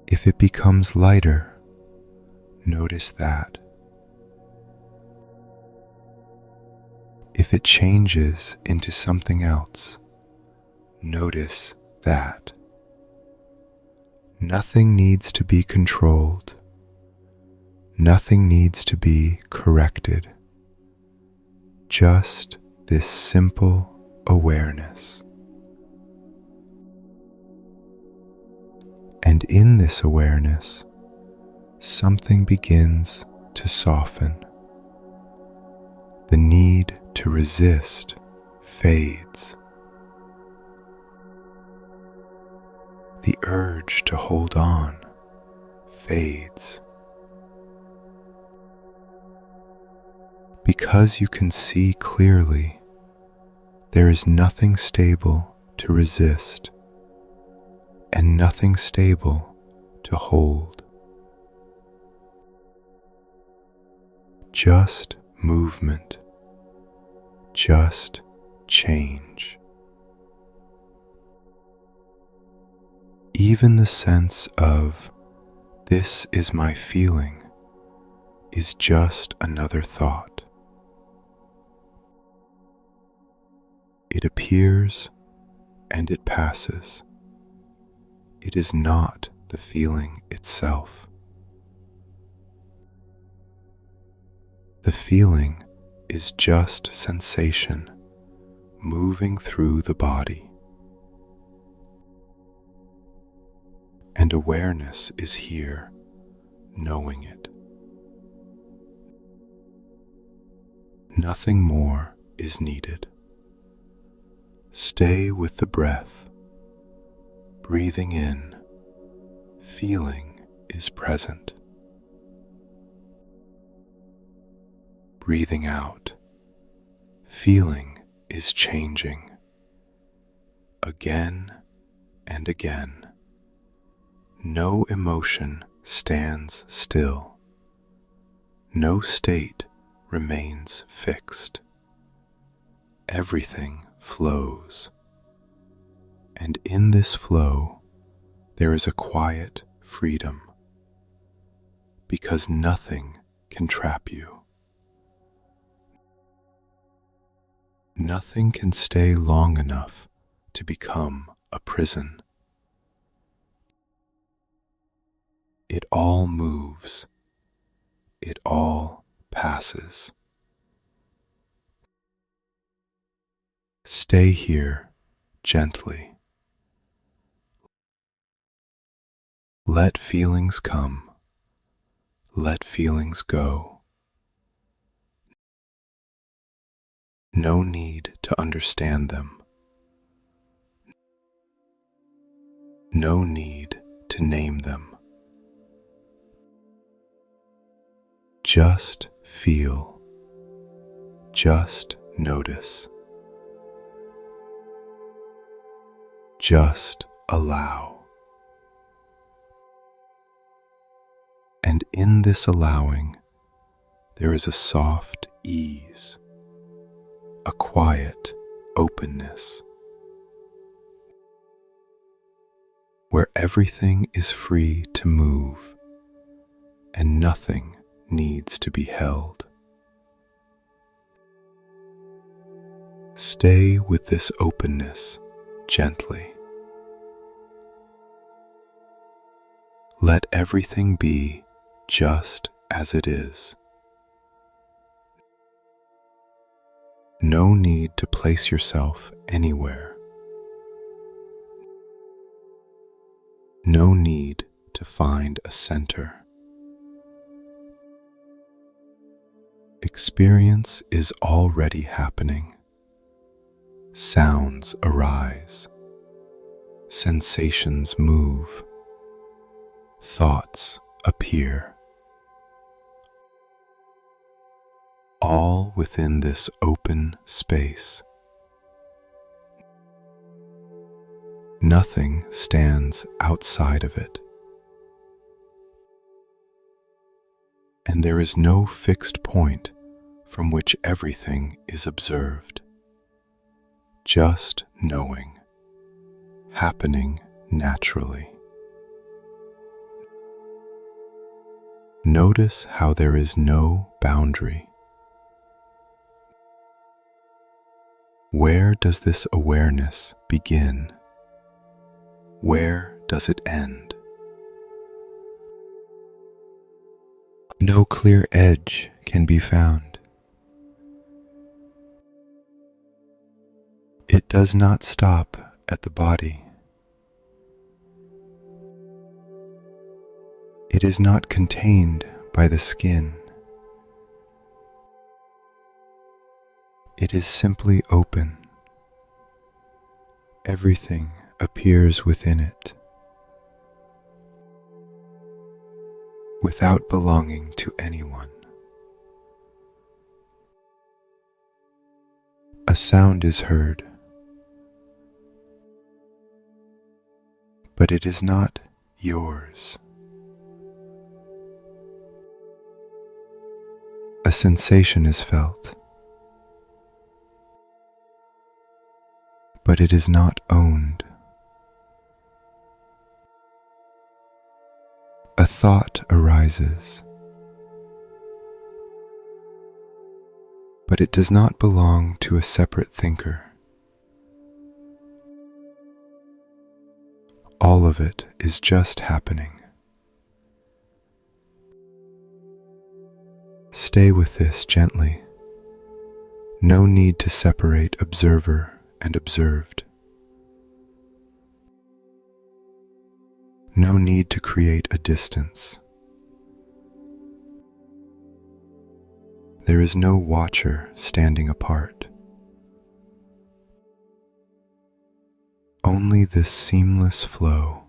If it becomes lighter, notice that. If it changes into something else, notice that. Nothing needs to be controlled. Nothing needs to be corrected. Just this simple awareness. And in this awareness, something begins to soften. The need to resist fades. The urge to hold on fades. Because you can see clearly, there is nothing stable to resist and nothing stable to hold. Just movement, just change. Even the sense of "this is my feeling" is just another thought. It appears and it passes. It is not the feeling itself. The feeling is just sensation moving through the body. And awareness is here, knowing it. Nothing more is needed. Stay with the breath. Breathing in, feeling is present. Breathing out, feeling is changing. Again and again. No emotion stands still. No state remains fixed. Everything flows. And in this flow, there is a quiet freedom, because nothing can trap you. Nothing can stay long enough to become a prison. It all moves. It all passes. Stay here gently. Let feelings come. Let feelings go. No need to understand them. No need to name them. Just feel. Just notice. Just allow. And in this allowing, there is a soft ease, a quiet openness, where everything is free to move and nothing needs to be held. Stay with this openness gently. Let everything be just as it is. No need to place yourself anywhere. No need to find a center. Experience is already happening. Sounds arise. Sensations move. Thoughts appear. All within this open space. Nothing stands outside of it. And there is no fixed point from which everything is observed. Just knowing, happening naturally. Notice how there is no boundary. Where does this awareness begin? Where does it end? No clear edge can be found. It does not stop at the body. It is not contained by the skin. It is simply open. Everything appears within it, without belonging to anyone. A sound is heard, but it is not yours. A sensation is felt, but it is not owned. A thought arises, but it does not belong to a separate thinker. All of it is just happening. Stay with this gently. No need to separate observer and observed. No need to create a distance. There is no watcher standing apart. Only this seamless flow.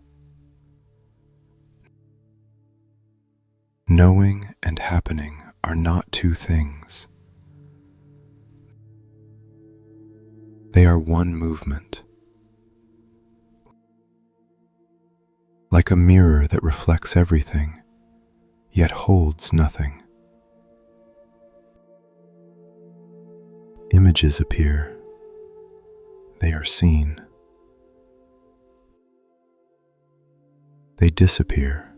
Knowing and happening are not two things. They are one movement. Like a mirror that reflects everything, yet holds nothing. Images appear. They are seen. They disappear.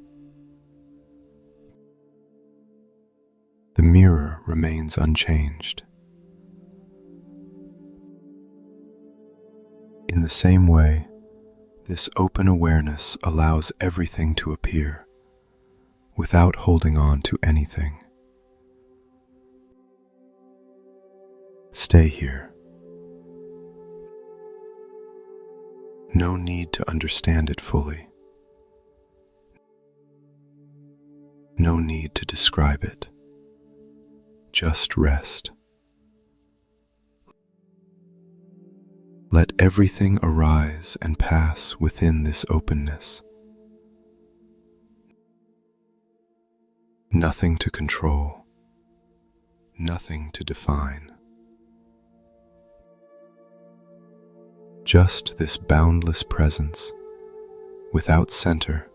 The mirror remains unchanged. In the same way, this open awareness allows everything to appear without holding on to anything. Stay here. No need to understand it fully. No need to describe it. Just rest. Let everything arise and pass within this openness. Nothing to control, nothing to define. Just this boundless presence, without center,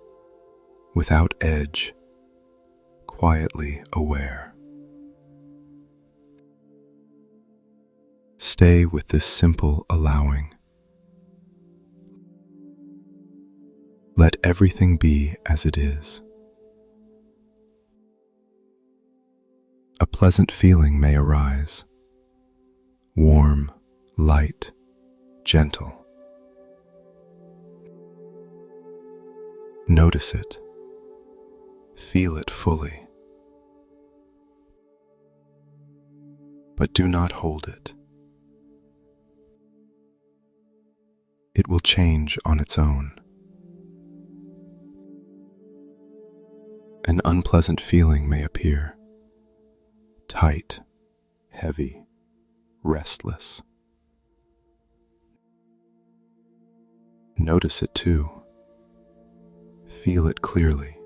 without edge, quietly aware. Stay with this simple allowing. Let everything be as it is. A pleasant feeling may arise, warm, light, gentle. Notice it. Feel it fully. But do not hold it. it will change on its own. An unpleasant feeling may appear. Tight, heavy, restless. Notice it too. Feel it clearly.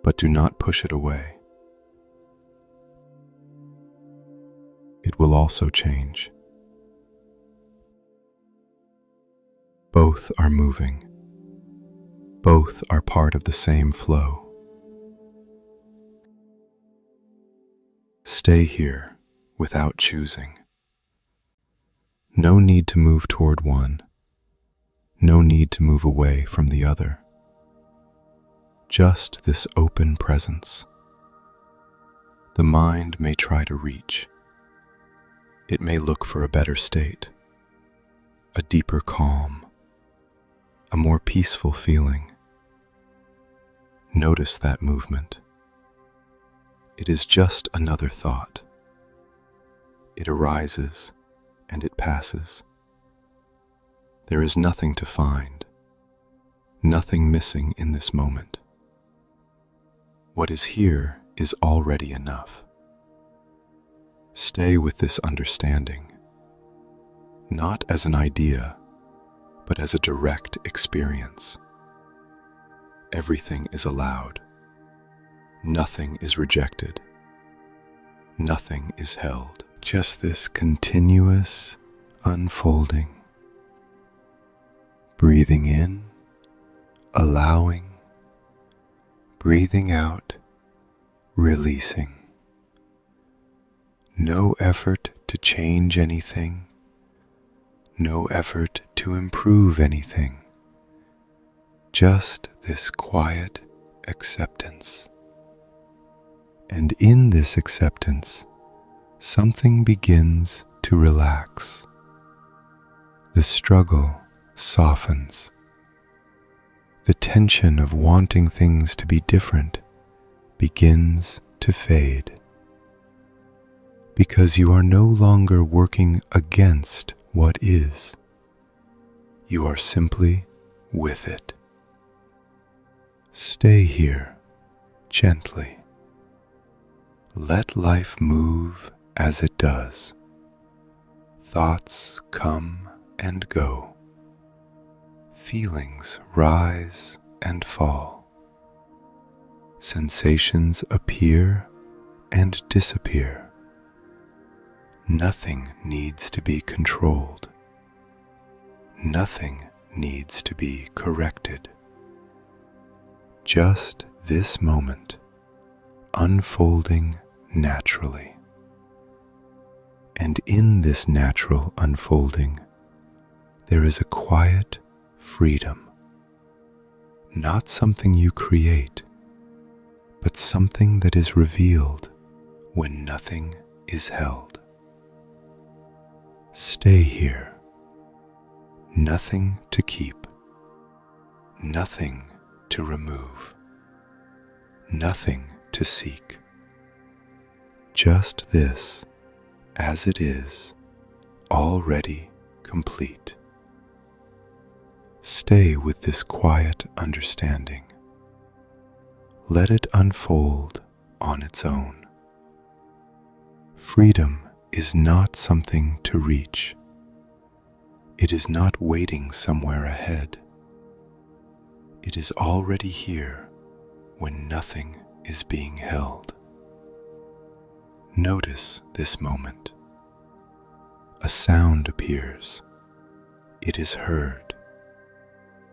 But do not push it away. It will also change. Both are moving. Both are part of the same flow. Stay here without choosing. No need to move toward one. No need to move away from the other. Just this open presence. The mind may try to reach. It may look for a better state, a deeper calm, a more peaceful feeling. Notice that movement. It is just another thought. It arises and it passes. There is nothing to find, nothing missing in this moment. What is here is already enough. Stay with this understanding, not as an idea, but as a direct experience. Everything is allowed. Nothing is rejected. Nothing is held. Just this continuous unfolding. Breathing in, allowing. Breathing out, releasing. No effort to change anything. No effort to improve anything. Just this quiet acceptance. And in this acceptance, something begins to relax. The struggle softens. The tension of wanting things to be different begins to fade. Because you are no longer working against what is. You are simply with it. Stay here, gently. Let life move as it does. Thoughts come and go. Feelings rise and fall. Sensations appear and disappear. Nothing needs to be controlled. Nothing needs to be corrected. Just this moment, unfolding naturally. And in this natural unfolding, there is a quiet freedom. Not something you create, but something that is revealed when nothing is held. Stay here. Nothing to keep. Nothing to remove. Nothing to seek. Just this, as it is, already complete. Stay with this quiet understanding. Let it unfold on its own. Freedom is not something to reach. It is not waiting somewhere ahead. It is already here when nothing is being held. Notice this moment. A sound appears. It is heard.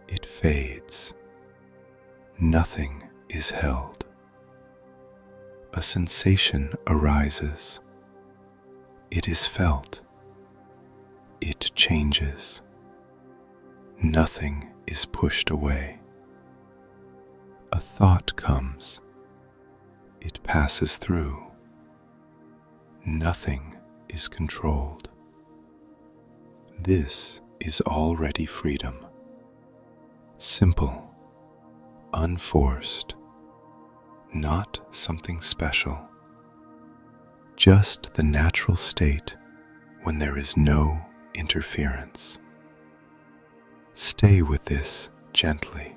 It fades. Nothing is held. A sensation arises. It is felt. It changes. Nothing is pushed away. A thought comes. It passes through. Nothing is controlled. This is already freedom. Simple, unforced, not something special. Just the natural state when there is no interference. Stay with this gently.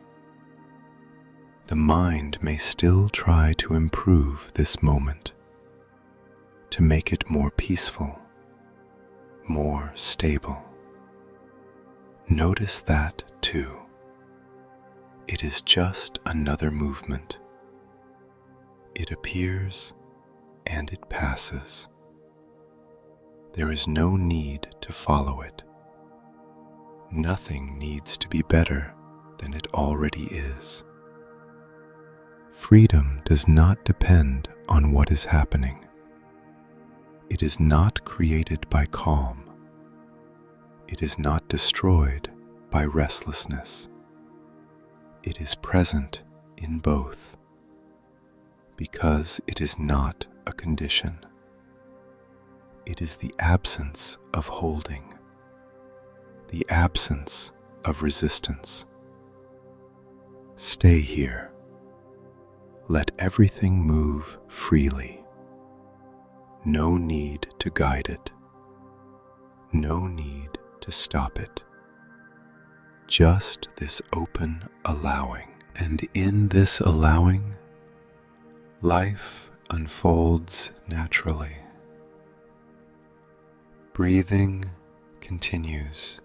The mind may still try to improve this moment, to make it more peaceful, more stable. Notice that too. It is just another movement. It appears and it passes. There is no need to follow it. Nothing needs to be better than it already is. Freedom does not depend on what is happening. It is not created by calm. It is not destroyed by restlessness. It is present in both, because it is not a condition. It is the absence of holding, the absence of resistance. Stay here. Let everything move freely. No need to guide it. No need to stop it. Just this open allowing. And in this allowing, life unfolds naturally. Breathing continues.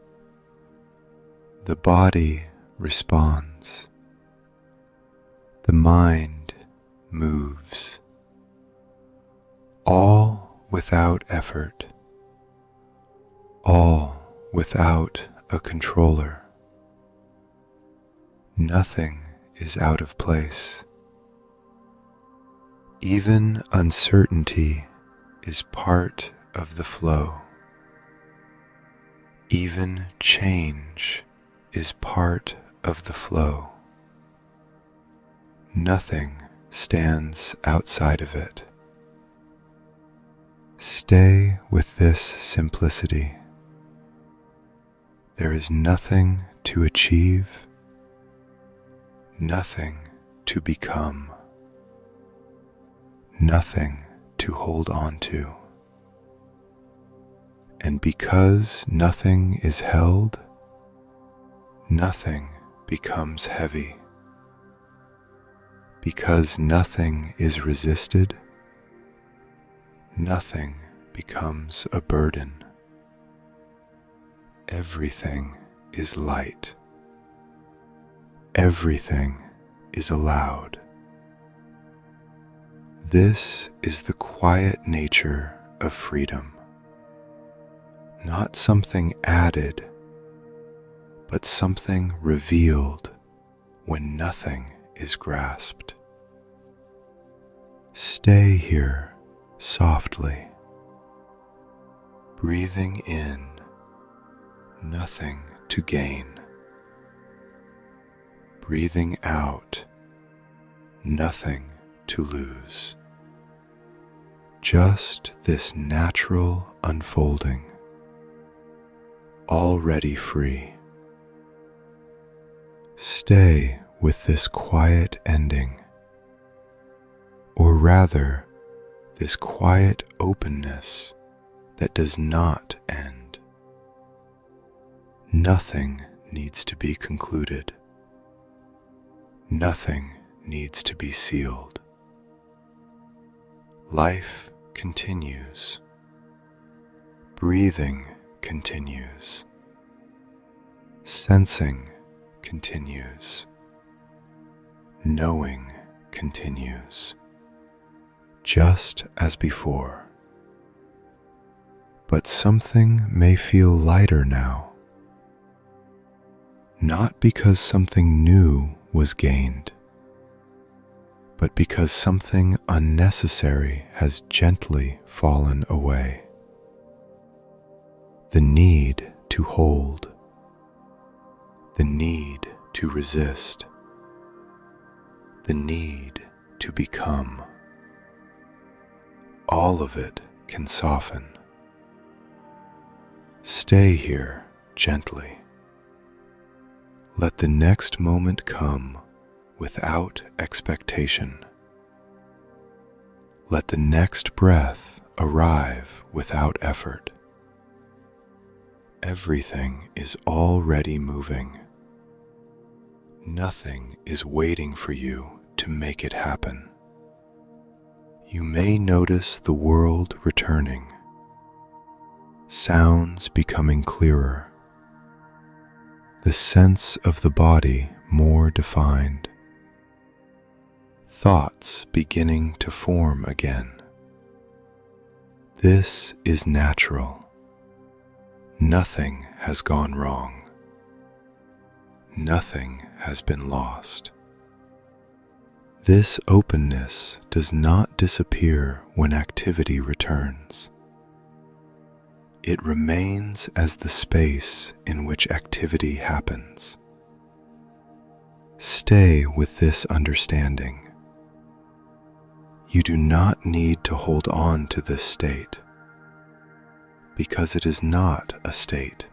The body responds. The mind moves. All without effort. All without a controller. Nothing is out of place. Even uncertainty is part of the flow. Even change is part of the flow. Nothing stands outside of it. Stay with this simplicity. There is nothing to achieve, nothing to become, nothing to hold on to. And because nothing is held, nothing becomes heavy. Because nothing is resisted, nothing becomes a burden. Everything is light. Everything is allowed. This is the quiet nature of freedom. Not something added, but something revealed when nothing is grasped. Stay here softly, breathing in, nothing to gain. Breathing out, nothing to lose. Just this natural unfolding, already free. Stay with this quiet ending, or rather, this quiet openness that does not end. Nothing needs to be concluded. Nothing needs to be sealed. Life continues. Breathing continues. Sensing continues. Knowing continues. Just as before. But something may feel lighter now. Not because something new was gained, but because something unnecessary has gently fallen away. The need to hold, the need to resist, the need to become. All of it can soften. Stay here gently. Let the next moment come without expectation. Let the next breath arrive without effort. Everything is already moving. Nothing is waiting for you to make it happen. You may notice the world returning, sounds becoming clearer, the sense of the body more defined, thoughts beginning to form again. This is natural. Nothing has gone wrong. Nothing has been lost. This openness does not disappear when activity returns. It remains as the space in which activity happens. Stay with this understanding. You do not need to hold on to this state, because it is not a state.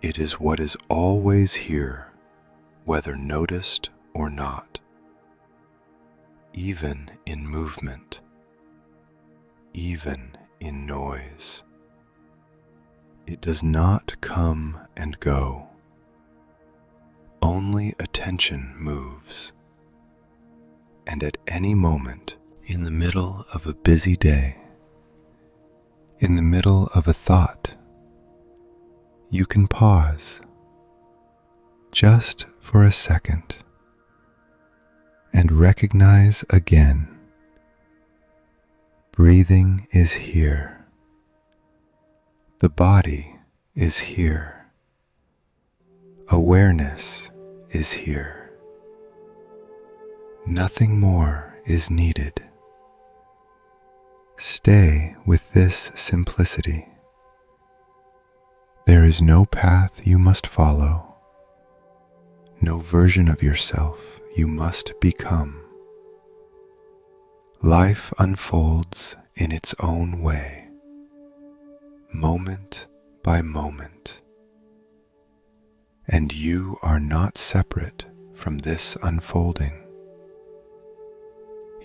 It is what is always here, whether noticed or not, even in movement, even in noise. It does not come and go. Only attention moves. And at any moment, in the middle of a busy day, in the middle of a thought, you can pause just for a second and recognize again, breathing is here, the body is here, awareness is here. Nothing more is needed. Stay with this simplicity. There is no path you must follow, no version of yourself you must become. Life unfolds in its own way, moment by moment, and you are not separate from this unfolding.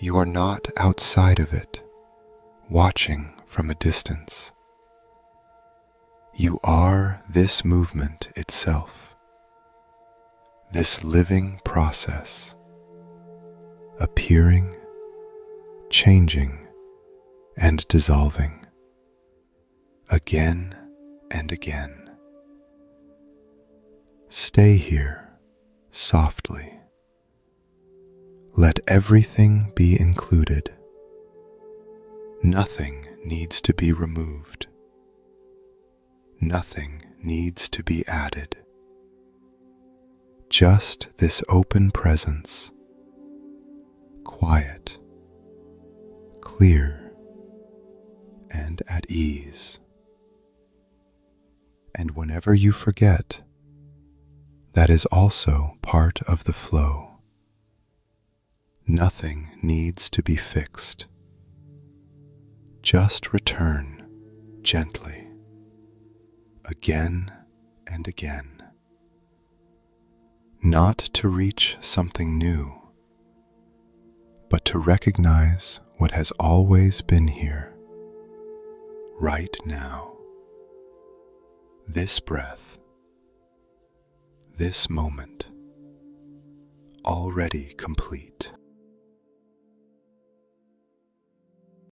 You are not outside of it, watching from a distance. You are this movement itself, this living process, appearing, changing, and dissolving, again and again. Stay here, softly. Let everything be included. Nothing needs to be removed. Nothing needs to be added. Just this open presence, quiet, clear, and at ease. And whenever you forget, that is also part of the flow. Nothing needs to be fixed. Just return gently, again and again. Not to reach something new, but to recognize what has always been here, right now. This breath, this moment, already complete.